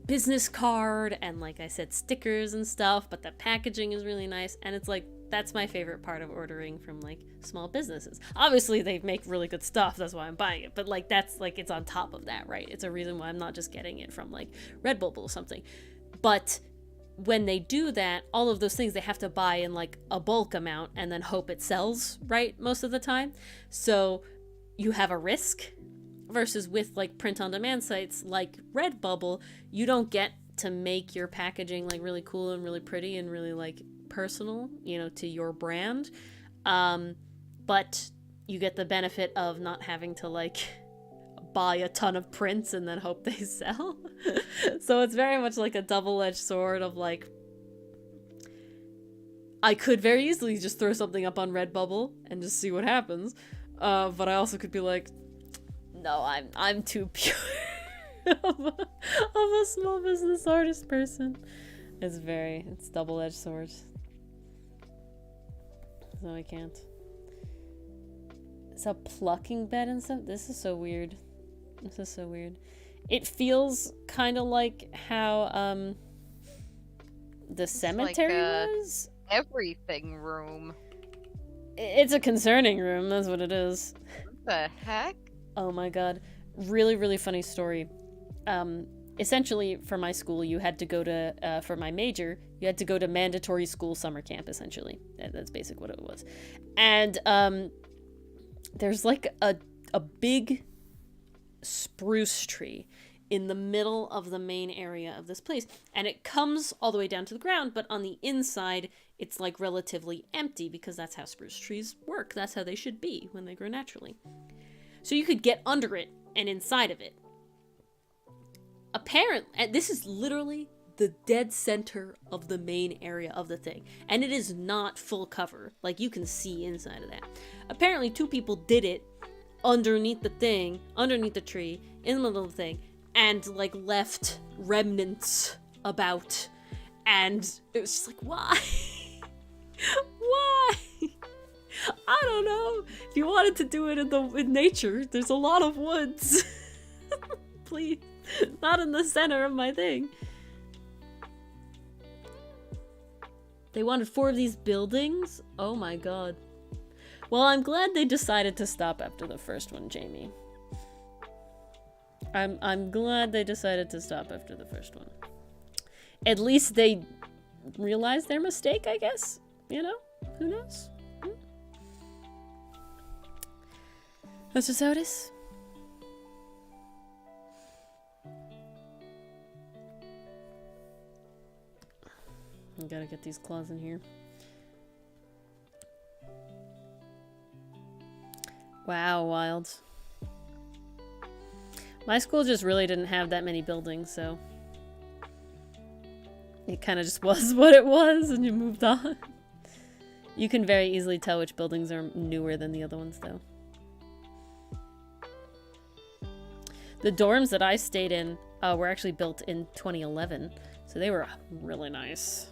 business card and like I said stickers and stuff, but the packaging is really nice, and it's like that's my favorite part of ordering from like small businesses. Obviously they make really good stuff, that's why I'm buying it, but like that's like it's on top of that, right? It's a reason why I'm not just getting it from like Redbubble or something. But when they do that, all of those things they have to buy in like a bulk amount and then hope it sells, right, most of the time. So you have a risk, versus with like print on demand sites like Redbubble, you don't get to make your packaging like really cool and really pretty and really like personal, you know, to your brand, but you get the benefit of not having to like buy a ton of prints and then hope they sell. So it's very much like a double-edged sword of like, I could very easily just throw something up on Redbubble and just see what happens, but I also could be like, no, I'm too pure of a small business artist person. It's double-edged swords. So I can't. It's a plucking bed and stuff. This is so weird. It feels kind of like how the cemetery was.
Everything room.
It's a concerning room. That's what it is.
What the heck?
Oh my god. Really, really funny story. Essentially, for my school, you had to go to, for my major, you had to go to mandatory school summer camp, essentially. That's basically what it was. And there's like a big spruce tree in the middle of the main area of this place. And it comes all the way down to the ground, but on the inside, it's like relatively empty, because that's how spruce trees work. That's how they should be when they grow naturally. So you could get under it and inside of it. Apparently, and this is literally the dead center of the main area of the thing, and it is not full cover, like you can see inside of that. Apparently 2 people did it underneath the thing, underneath the tree, in the middle of the thing, and like left remnants about, and it was just like, why? Why? I don't know. If you wanted to do it in nature, there's a lot of woods. Please. Not in the center of my thing. They wanted 4 of these buildings? Oh my god. Well, I'm glad they decided to stop after the first one, Jamie. I'm glad they decided to stop after the first one. At least they realize their mistake, I guess. You know? Who knows? That's just how it is. I gotta get these claws in here. Wow, Wilds. My school just really didn't have that many buildings, so it kind of just was what it was, and you moved on. You can very easily tell which buildings are newer than the other ones, though. The dorms that I stayed in were actually built in 2011, so they were really nice.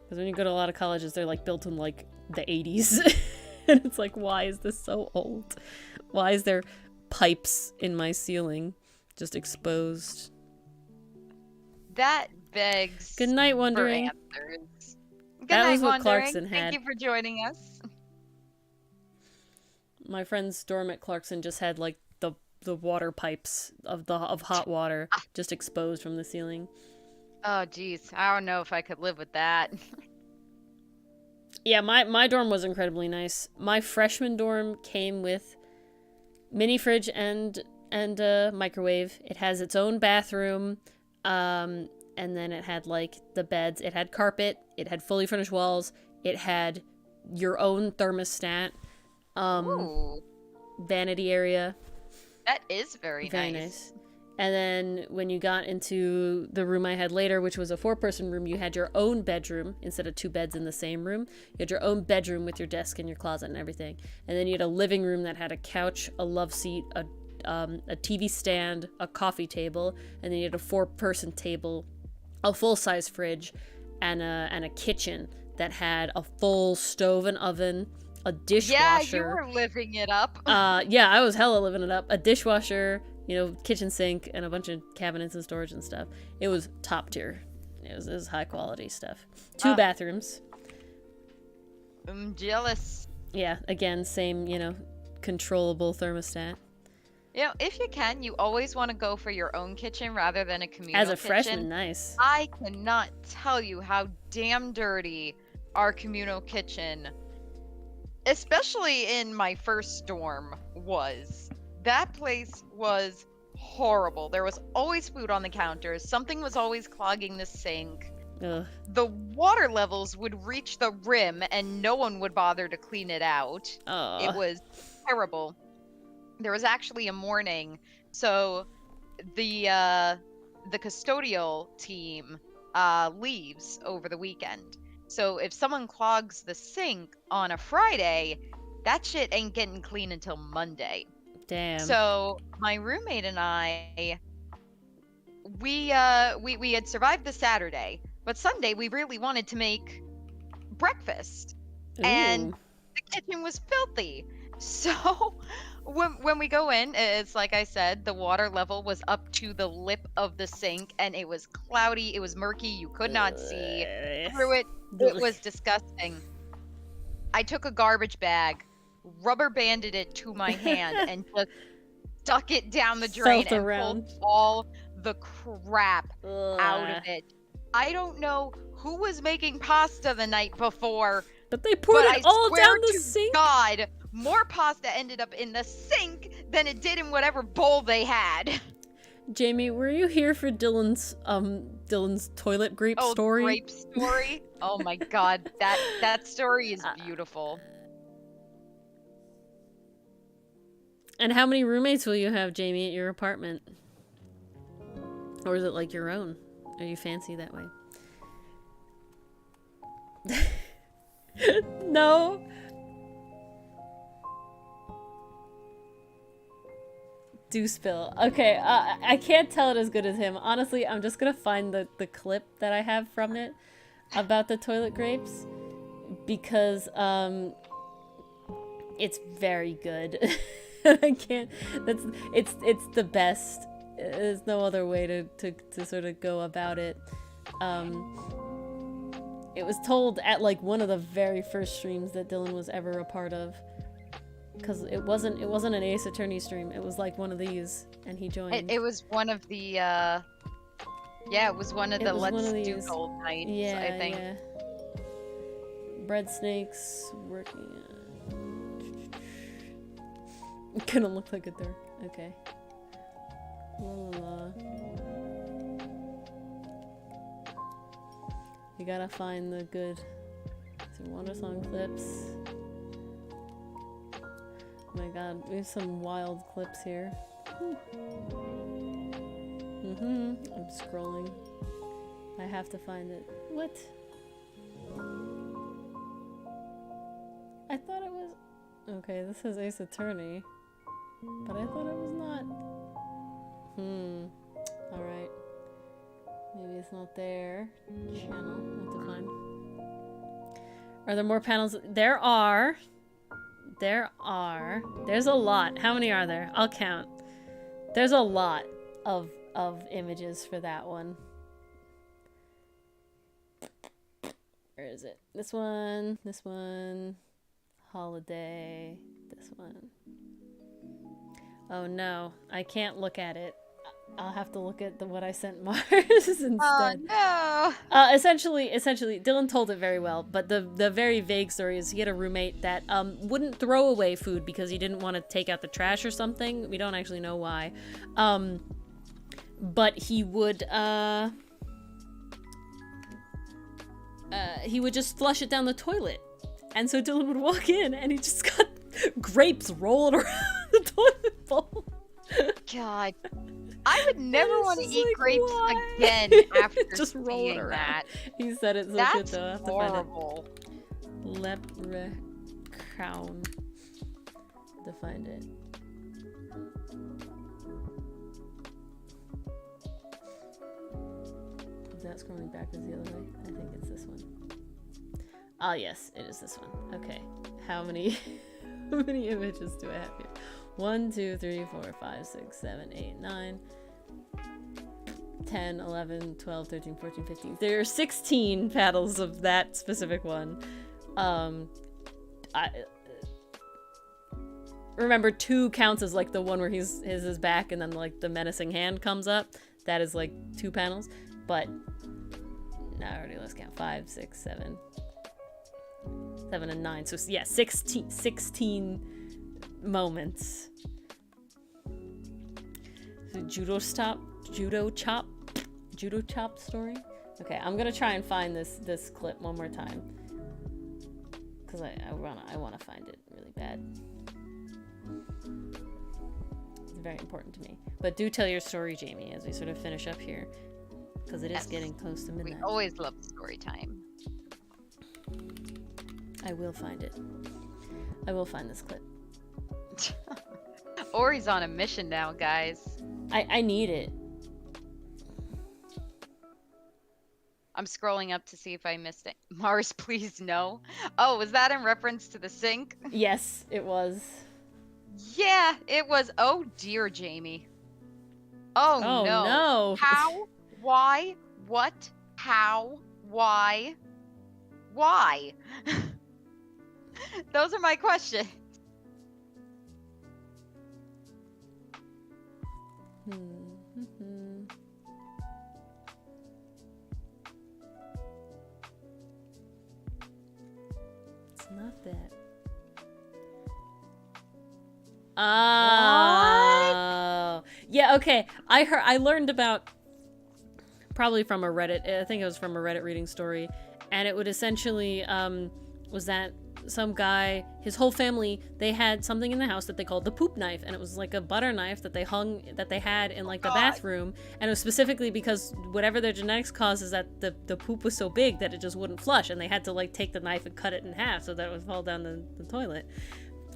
Because when you go to a lot of colleges, they're like built in like the 80s. And it's like, why is this so old? Why is there pipes in my ceiling just exposed?
That begs
Good night, Wondering.
for answers. Good
That
night,
was what
Wondering.
Clarkson had.
Thank you for joining us.
My friend's dorm at Clarkson just had like the water pipes of hot water just exposed from the ceiling.
Oh, geez. I don't know if I could live with that.
Yeah, my dorm was incredibly nice. My freshman dorm came with mini fridge and microwave. It has its own bathroom, and then it had like the beds. It had carpet. It had fully furnished walls. It had your own thermostat.
Ooh,
Vanity area.
that is very
Very
nice.
nice. And then when you got into the room I had later, which was a 4-person room, you had your own bedroom instead of 2 beds in the same room. You had your own bedroom with your desk and your closet and everything. And then you had a living room that had a couch, a love seat, a TV stand, a coffee table, and then you had a 4-person table, a full-size fridge, and a kitchen that had a full stove and oven, a dishwasher.
Yeah, you were living it up.
Yeah, I was hella living it up. A dishwasher, you know, kitchen sink, and a bunch of cabinets and storage and stuff. It was top tier. It was high quality stuff. 2 bathrooms.
I'm jealous.
Yeah, again, same, you know, controllable thermostat.
You know, if you can, you always want to go for your own kitchen rather than a communal
As a
kitchen.
freshman, nice.
I cannot tell you how damn dirty our communal kitchen, especially in my first dorm, was. That place was horrible. There was always food on the counters. Something was always clogging the sink.
Ugh.
The water levels would reach the rim and no one would bother to clean it out. It was terrible. There was actually a morning, so the custodial team leaves over the weekend. So if someone clogs the sink on a Friday, that shit ain't getting clean until Monday.
Damn.
So my roommate and I, we had survived the Saturday, but Sunday we really wanted to make breakfast, and
Ooh.
the kitchen was filthy. So when we go in, it's like I said, the water level was up to the lip of the sink, and it was cloudy, it was murky, you could not see through it. It was disgusting. I took a garbage bag, rubber banded it to my hand, and just stuck it down the drain
Felt
and
around.
pulled all the crap out
Ugh.
of it. I don't know who was making pasta the night before,
But they poured
but
it
I
all
swear
down the
to
sink.
God, more pasta ended up in the sink than it did in whatever bowl they had.
Jamie, were you here for Dylan's toilet grape story?
Grape story. Oh my God, that story is beautiful.
And how many roommates will you have, Jamie, at your apartment? Or is it like your own? Are you fancy that way? No. Do spill. Okay, I can't tell it as good as him. Honestly, I'm just gonna find the clip that I have from it about the toilet grapes because it's very good. I can't. It's the best. There's no other way to sort of go about it. It was told at like one of the very first streams that Dylan was ever a part of. Because it wasn't an Ace Attorney stream. It was like one of these, and he joined.
It was one of the Yeah, it was one of
It
the
was
Let's
one of
Do
these.
Gold nights,
Yeah,
I think.
yeah. Bread snakes working. Gonna look like a dork. Okay. La la la. You gotta find the good. So Wonder Song clips. Oh my god, we have some wild clips here. I'm scrolling. I have to find it. What? I thought it was. Okay, this says Ace Attorney. But I thought it was not. Alright. Maybe it's not there. Channel. What to find. Are there more panels? There are. There are. There's a lot. How many are there? I'll count. There's a lot of images for that one. Where is it? This one. This one. Holiday. This one. Oh no, I can't look at it. I'll have to look at what I sent Mars instead.
Oh no!
Essentially, Dylan told it very well, but the very vague story is he had a roommate that wouldn't throw away food because he didn't want to take out the trash or something. We don't actually know why. But he would just flush it down the toilet. And so Dylan would walk in and he just got grapes rolling around the toilet bowl.
God. I would never want to eat
like,
grapes
why?
again after
Just roll it
seeing
around.
that.
He said it so
That's
good though. I have to find
horrible.
it. Leprechaun. To find it. Is that scrolling backwards the other way? I think it's this one. Ah, yes, it is this one. Okay. How many how many images do I have here? 1, 2, 3, 4, 5, 6, 7, 8, 9, 10, 11, 12, 13, 14, 15. There are 16 paddles of that specific one. Remember, 2 counts as like the one where his back and then like the menacing hand comes up. That is like 2 panels. But no, already let's count 5, 6, 7, 7 and 9. So yeah, 16 moments. So judo chop story. Okay, I'm gonna try and find this clip one more time because I wanna find it really bad. It's very important to me. But do tell your story, Jamie, as we sort of finish up here, because it is getting close to midnight.
We always love story time.
I will find it. I will find this clip.
Ori's on a mission now, guys.
I need it.
I'm scrolling up to see if I missed it. Mars, please no. Oh, was that in reference to the sink?
Yes, it was.
Yeah, it was. Oh dear, Jamie. Oh
no.
How? Why? What? How? Why? Why? Those are my questions.
It's not that. Oh. Yeah, okay. I learned about, probably from a Reddit, I think it was from a Reddit reading story, and it would essentially, was that some guy, his whole family, they had something in the house that they called the poop knife, and it was like a butter knife that they had in like the bathroom, and it was specifically because whatever their genetics caused is that the poop was so big that it just wouldn't flush, and they had to like take the knife and cut it in half so that it would fall down the toilet,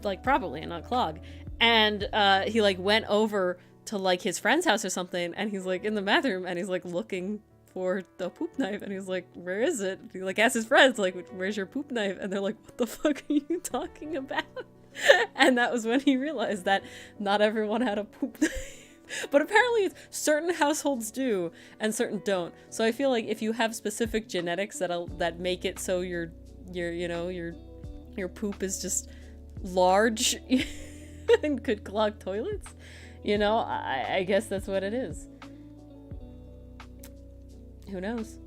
like properly and not clog. And he like went over to like his friend's house or something, and he's like in the bathroom and he's like looking for the poop knife, and he's like, where is it? And he like asks his friends, like, where's your poop knife? And they're like, what the fuck are you talking about? And that was when he realized that not everyone had a poop knife. But apparently certain households do and certain don't. So I feel like if you have specific genetics that make it so your poop is just large and could clog toilets, I guess that's what it is. Who knows?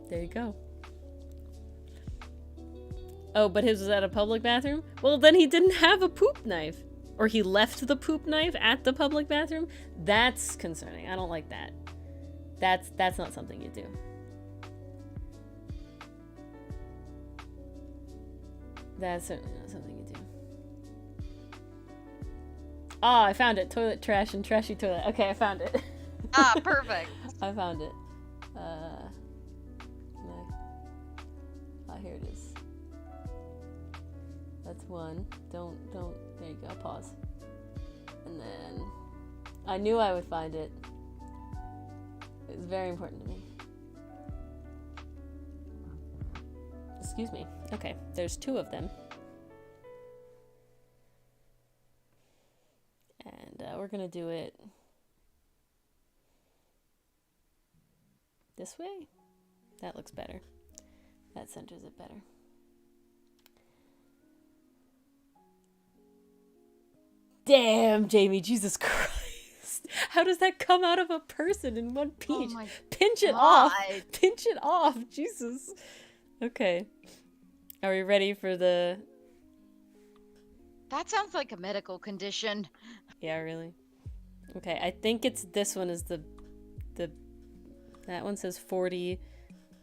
There you go. Oh, but his was at a public bathroom? Well, then he didn't have a poop knife. Or he left the poop knife at the public bathroom? That's concerning. I don't like that. That's not something you do. That's certainly not something you do. Ah, I found it. Toilet trash and trashy toilet. Okay, I found it.
Ah, perfect.
I found it. Here it is. That's one. Don't, there you go, pause. And then, I knew I would find it. It was very important to me. Excuse me. Okay, there's two of them. And we're gonna do it this way. That looks better. That centers it better. Damn, Jamie, Jesus Christ. How does that come out of a person in one piece?
Oh
Pinch it off. Pinch it off. Jesus. Okay. Are we ready for the...
That sounds like a medical condition.
Yeah, really? Okay, I think it's this one is the that one says 40.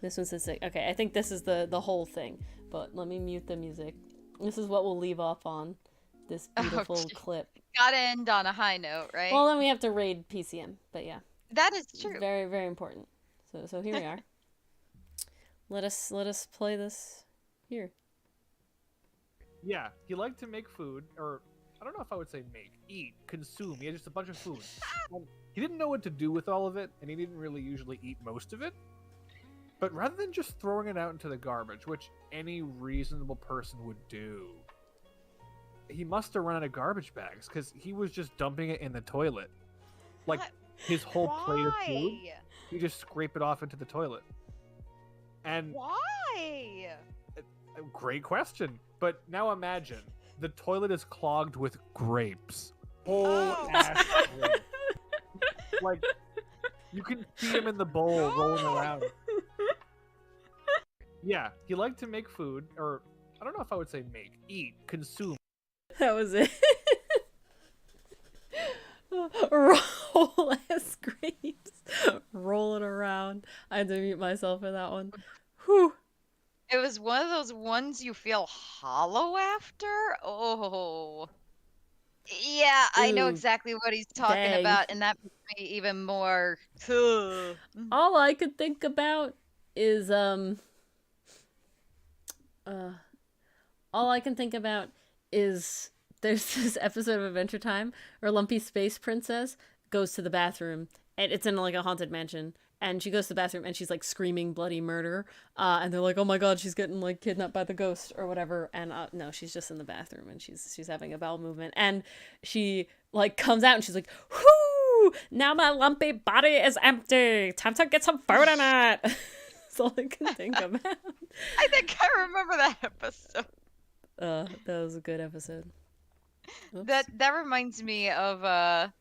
This one says 6. Okay, I think this is the whole thing. But let me mute the music. This is what we'll leave off on. This beautiful clip.
Gotta end on a high note, right?
Well, then we have to raid PCM, but yeah.
That is true.
Very, very important. So here we are. Let us play this here.
Yeah, he liked to make food, or I don't know if I would say make, eat, consume. He had just a bunch of food. He didn't know what to do with all of it, and he didn't really usually eat most of it. But rather than just throwing it out into the garbage, which any reasonable person would do, he must have run out of garbage bags because he was just dumping it in the toilet. Like his whole plate of food, you just scrape it off into the toilet. And
why?
Great question. But now imagine the toilet is clogged with grapes. Whole ass grapes. Like you can see him in the bowl rolling around. Yeah, he liked to make food, or I don't know if I would say make, eat, consume.
That was it. Roll ass grapes. Rolling around. I had to mute myself for that one. Whew.
It was one of those ones you feel hollow after? Oh. Yeah, I know
Ooh,
exactly what he's talking
dang.
about, and that makes me even more...
All I could think about is, all I can think about is there's this episode of Adventure Time where Lumpy Space Princess goes to the bathroom, and it's in like a haunted mansion, and she goes to the bathroom and she's like screaming bloody murder, and they're like, oh my god, she's getting like kidnapped by the ghost or whatever, and no, she's just in the bathroom and she's having a bowel movement, and she like comes out and she's like, whoo, now my lumpy body is empty, time to get some food in it. That's all I can think about.
I think I remember that episode.
That was a good episode. Oops.
That reminds me of I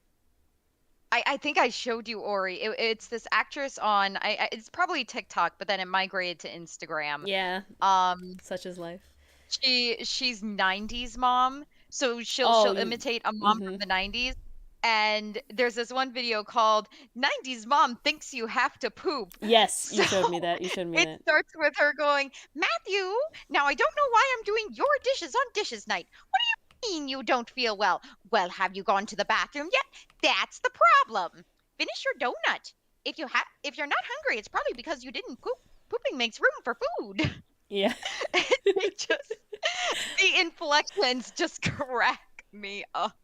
think I showed you Ori. It's this actress on it's probably TikTok, but then it migrated to Instagram.
Yeah. Such is life.
She's 90s mom, so she'll imitate a mom from the 90s. And there's this one video called 90s Mom Thinks You Have to Poop.
Yes, you showed me that. It
starts with her going, Matthew, now I don't know why I'm doing your dishes on dishes night. What do you mean you don't feel well? Well, have you gone to the bathroom yet? That's the problem. Finish your donut. If you're not hungry, it's probably because you didn't poop. Pooping makes room for food.
Yeah.
The inflections just crack me up.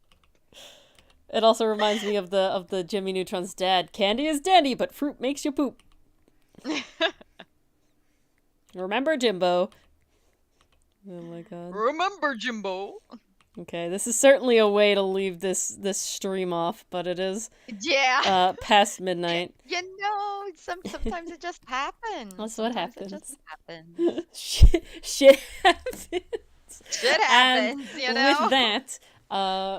It also reminds me of the Jimmy Neutron's dad. Candy is dandy, but fruit makes you poop. Remember Jimbo. Oh my god.
Remember Jimbo.
Okay, this is certainly a way to leave this stream off, but it is past midnight.
You know, sometimes it just happens.
That's what happens.
It just happens.
Shit happens.
Shit happens,
and
you know?
with that,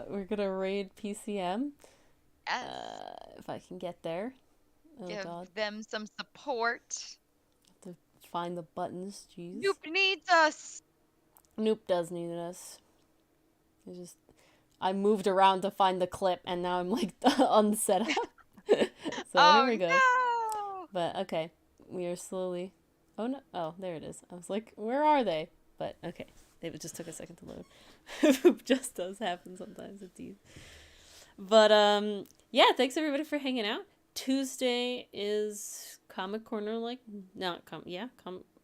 we're gonna raid PCM.
Yes.
If I can get there. Oh
Give
god.
them some support.
To find the buttons, jeez.
Nope needs us.
Noop does need us. I moved around to find the clip, and now I'm like on the setup. So here
Oh
we go.
no!
But okay, we are slowly. Oh no! Oh, there it is. I was like, where are they? But okay, it just took a second to load. It just does happen sometimes. It's easy. But yeah. Thanks everybody for hanging out. Tuesday is Comic Corner. Like, not com. Yeah,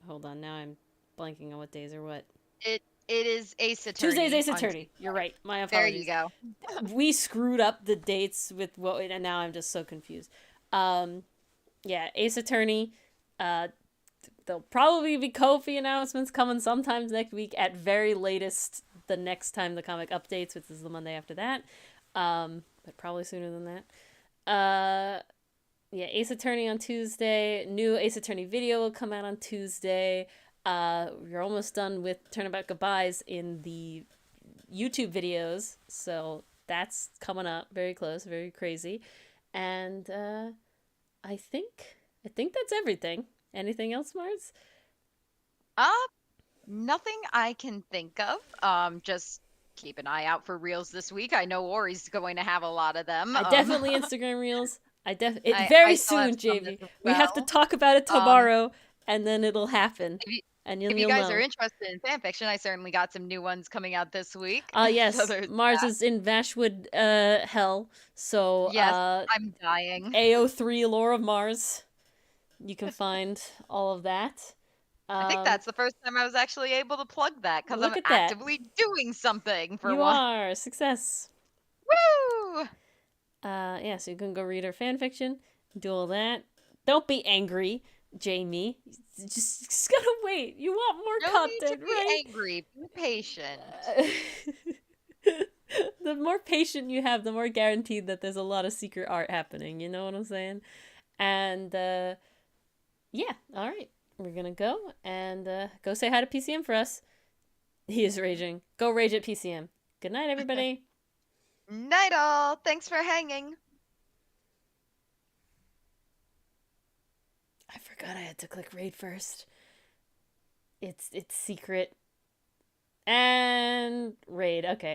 Hold on. Now I'm blanking on what days are what.
It is Ace Attorney.
Tuesday's Ace
on
Attorney.
Tuesday.
You're right. My
There
apologies.
you go.
We screwed up the dates with what, and now I'm just so confused. Yeah, Ace Attorney. There'll probably be Ko-fi announcements coming sometimes next week. At very latest, the next time the comic updates, which is the Monday after that. But probably sooner than that. Yeah, Ace Attorney on Tuesday. New Ace Attorney video will come out on Tuesday. We're almost done with Turnabout Goodbyes in the YouTube videos, so that's coming up very close, very crazy. And I think that's everything. Anything else, Mars?
Nothing I can think of. Just keep an eye out for reels this week. I know Ori's going to have a lot of them.
I definitely Instagram reels.
I
very
still have
soon,
some
JV.
as
We have to
well.
talk about it tomorrow, and then it'll happen. And
If you
you'll
guys
know.
are interested in fanfiction, I certainly got some new ones coming out this week.
Yes,
So there's
Mars
that.
is in Vashwood hell, so
Yes, I'm dying.
AO3 Lore of Mars. You can find all of that.
I think that's the first time I was actually able to plug that because I'm
Look at that.
actively doing something for
You
once.
are success.
Woo!
Yeah, so you can go read our fanfiction, do all that. Don't be angry, Jamie. Just gotta wait. You want more
No need to
content,
be
right?
angry. Be patient.
The more patient you have, the more guaranteed that there's a lot of secret art happening. You know what I'm saying? And yeah, all right. We're gonna go and go say hi to PCM for us. He is raging. Go rage at PCM. Good night, everybody.
Night all. Thanks for hanging.
I forgot I had to click raid first. It's secret. And raid. Okay.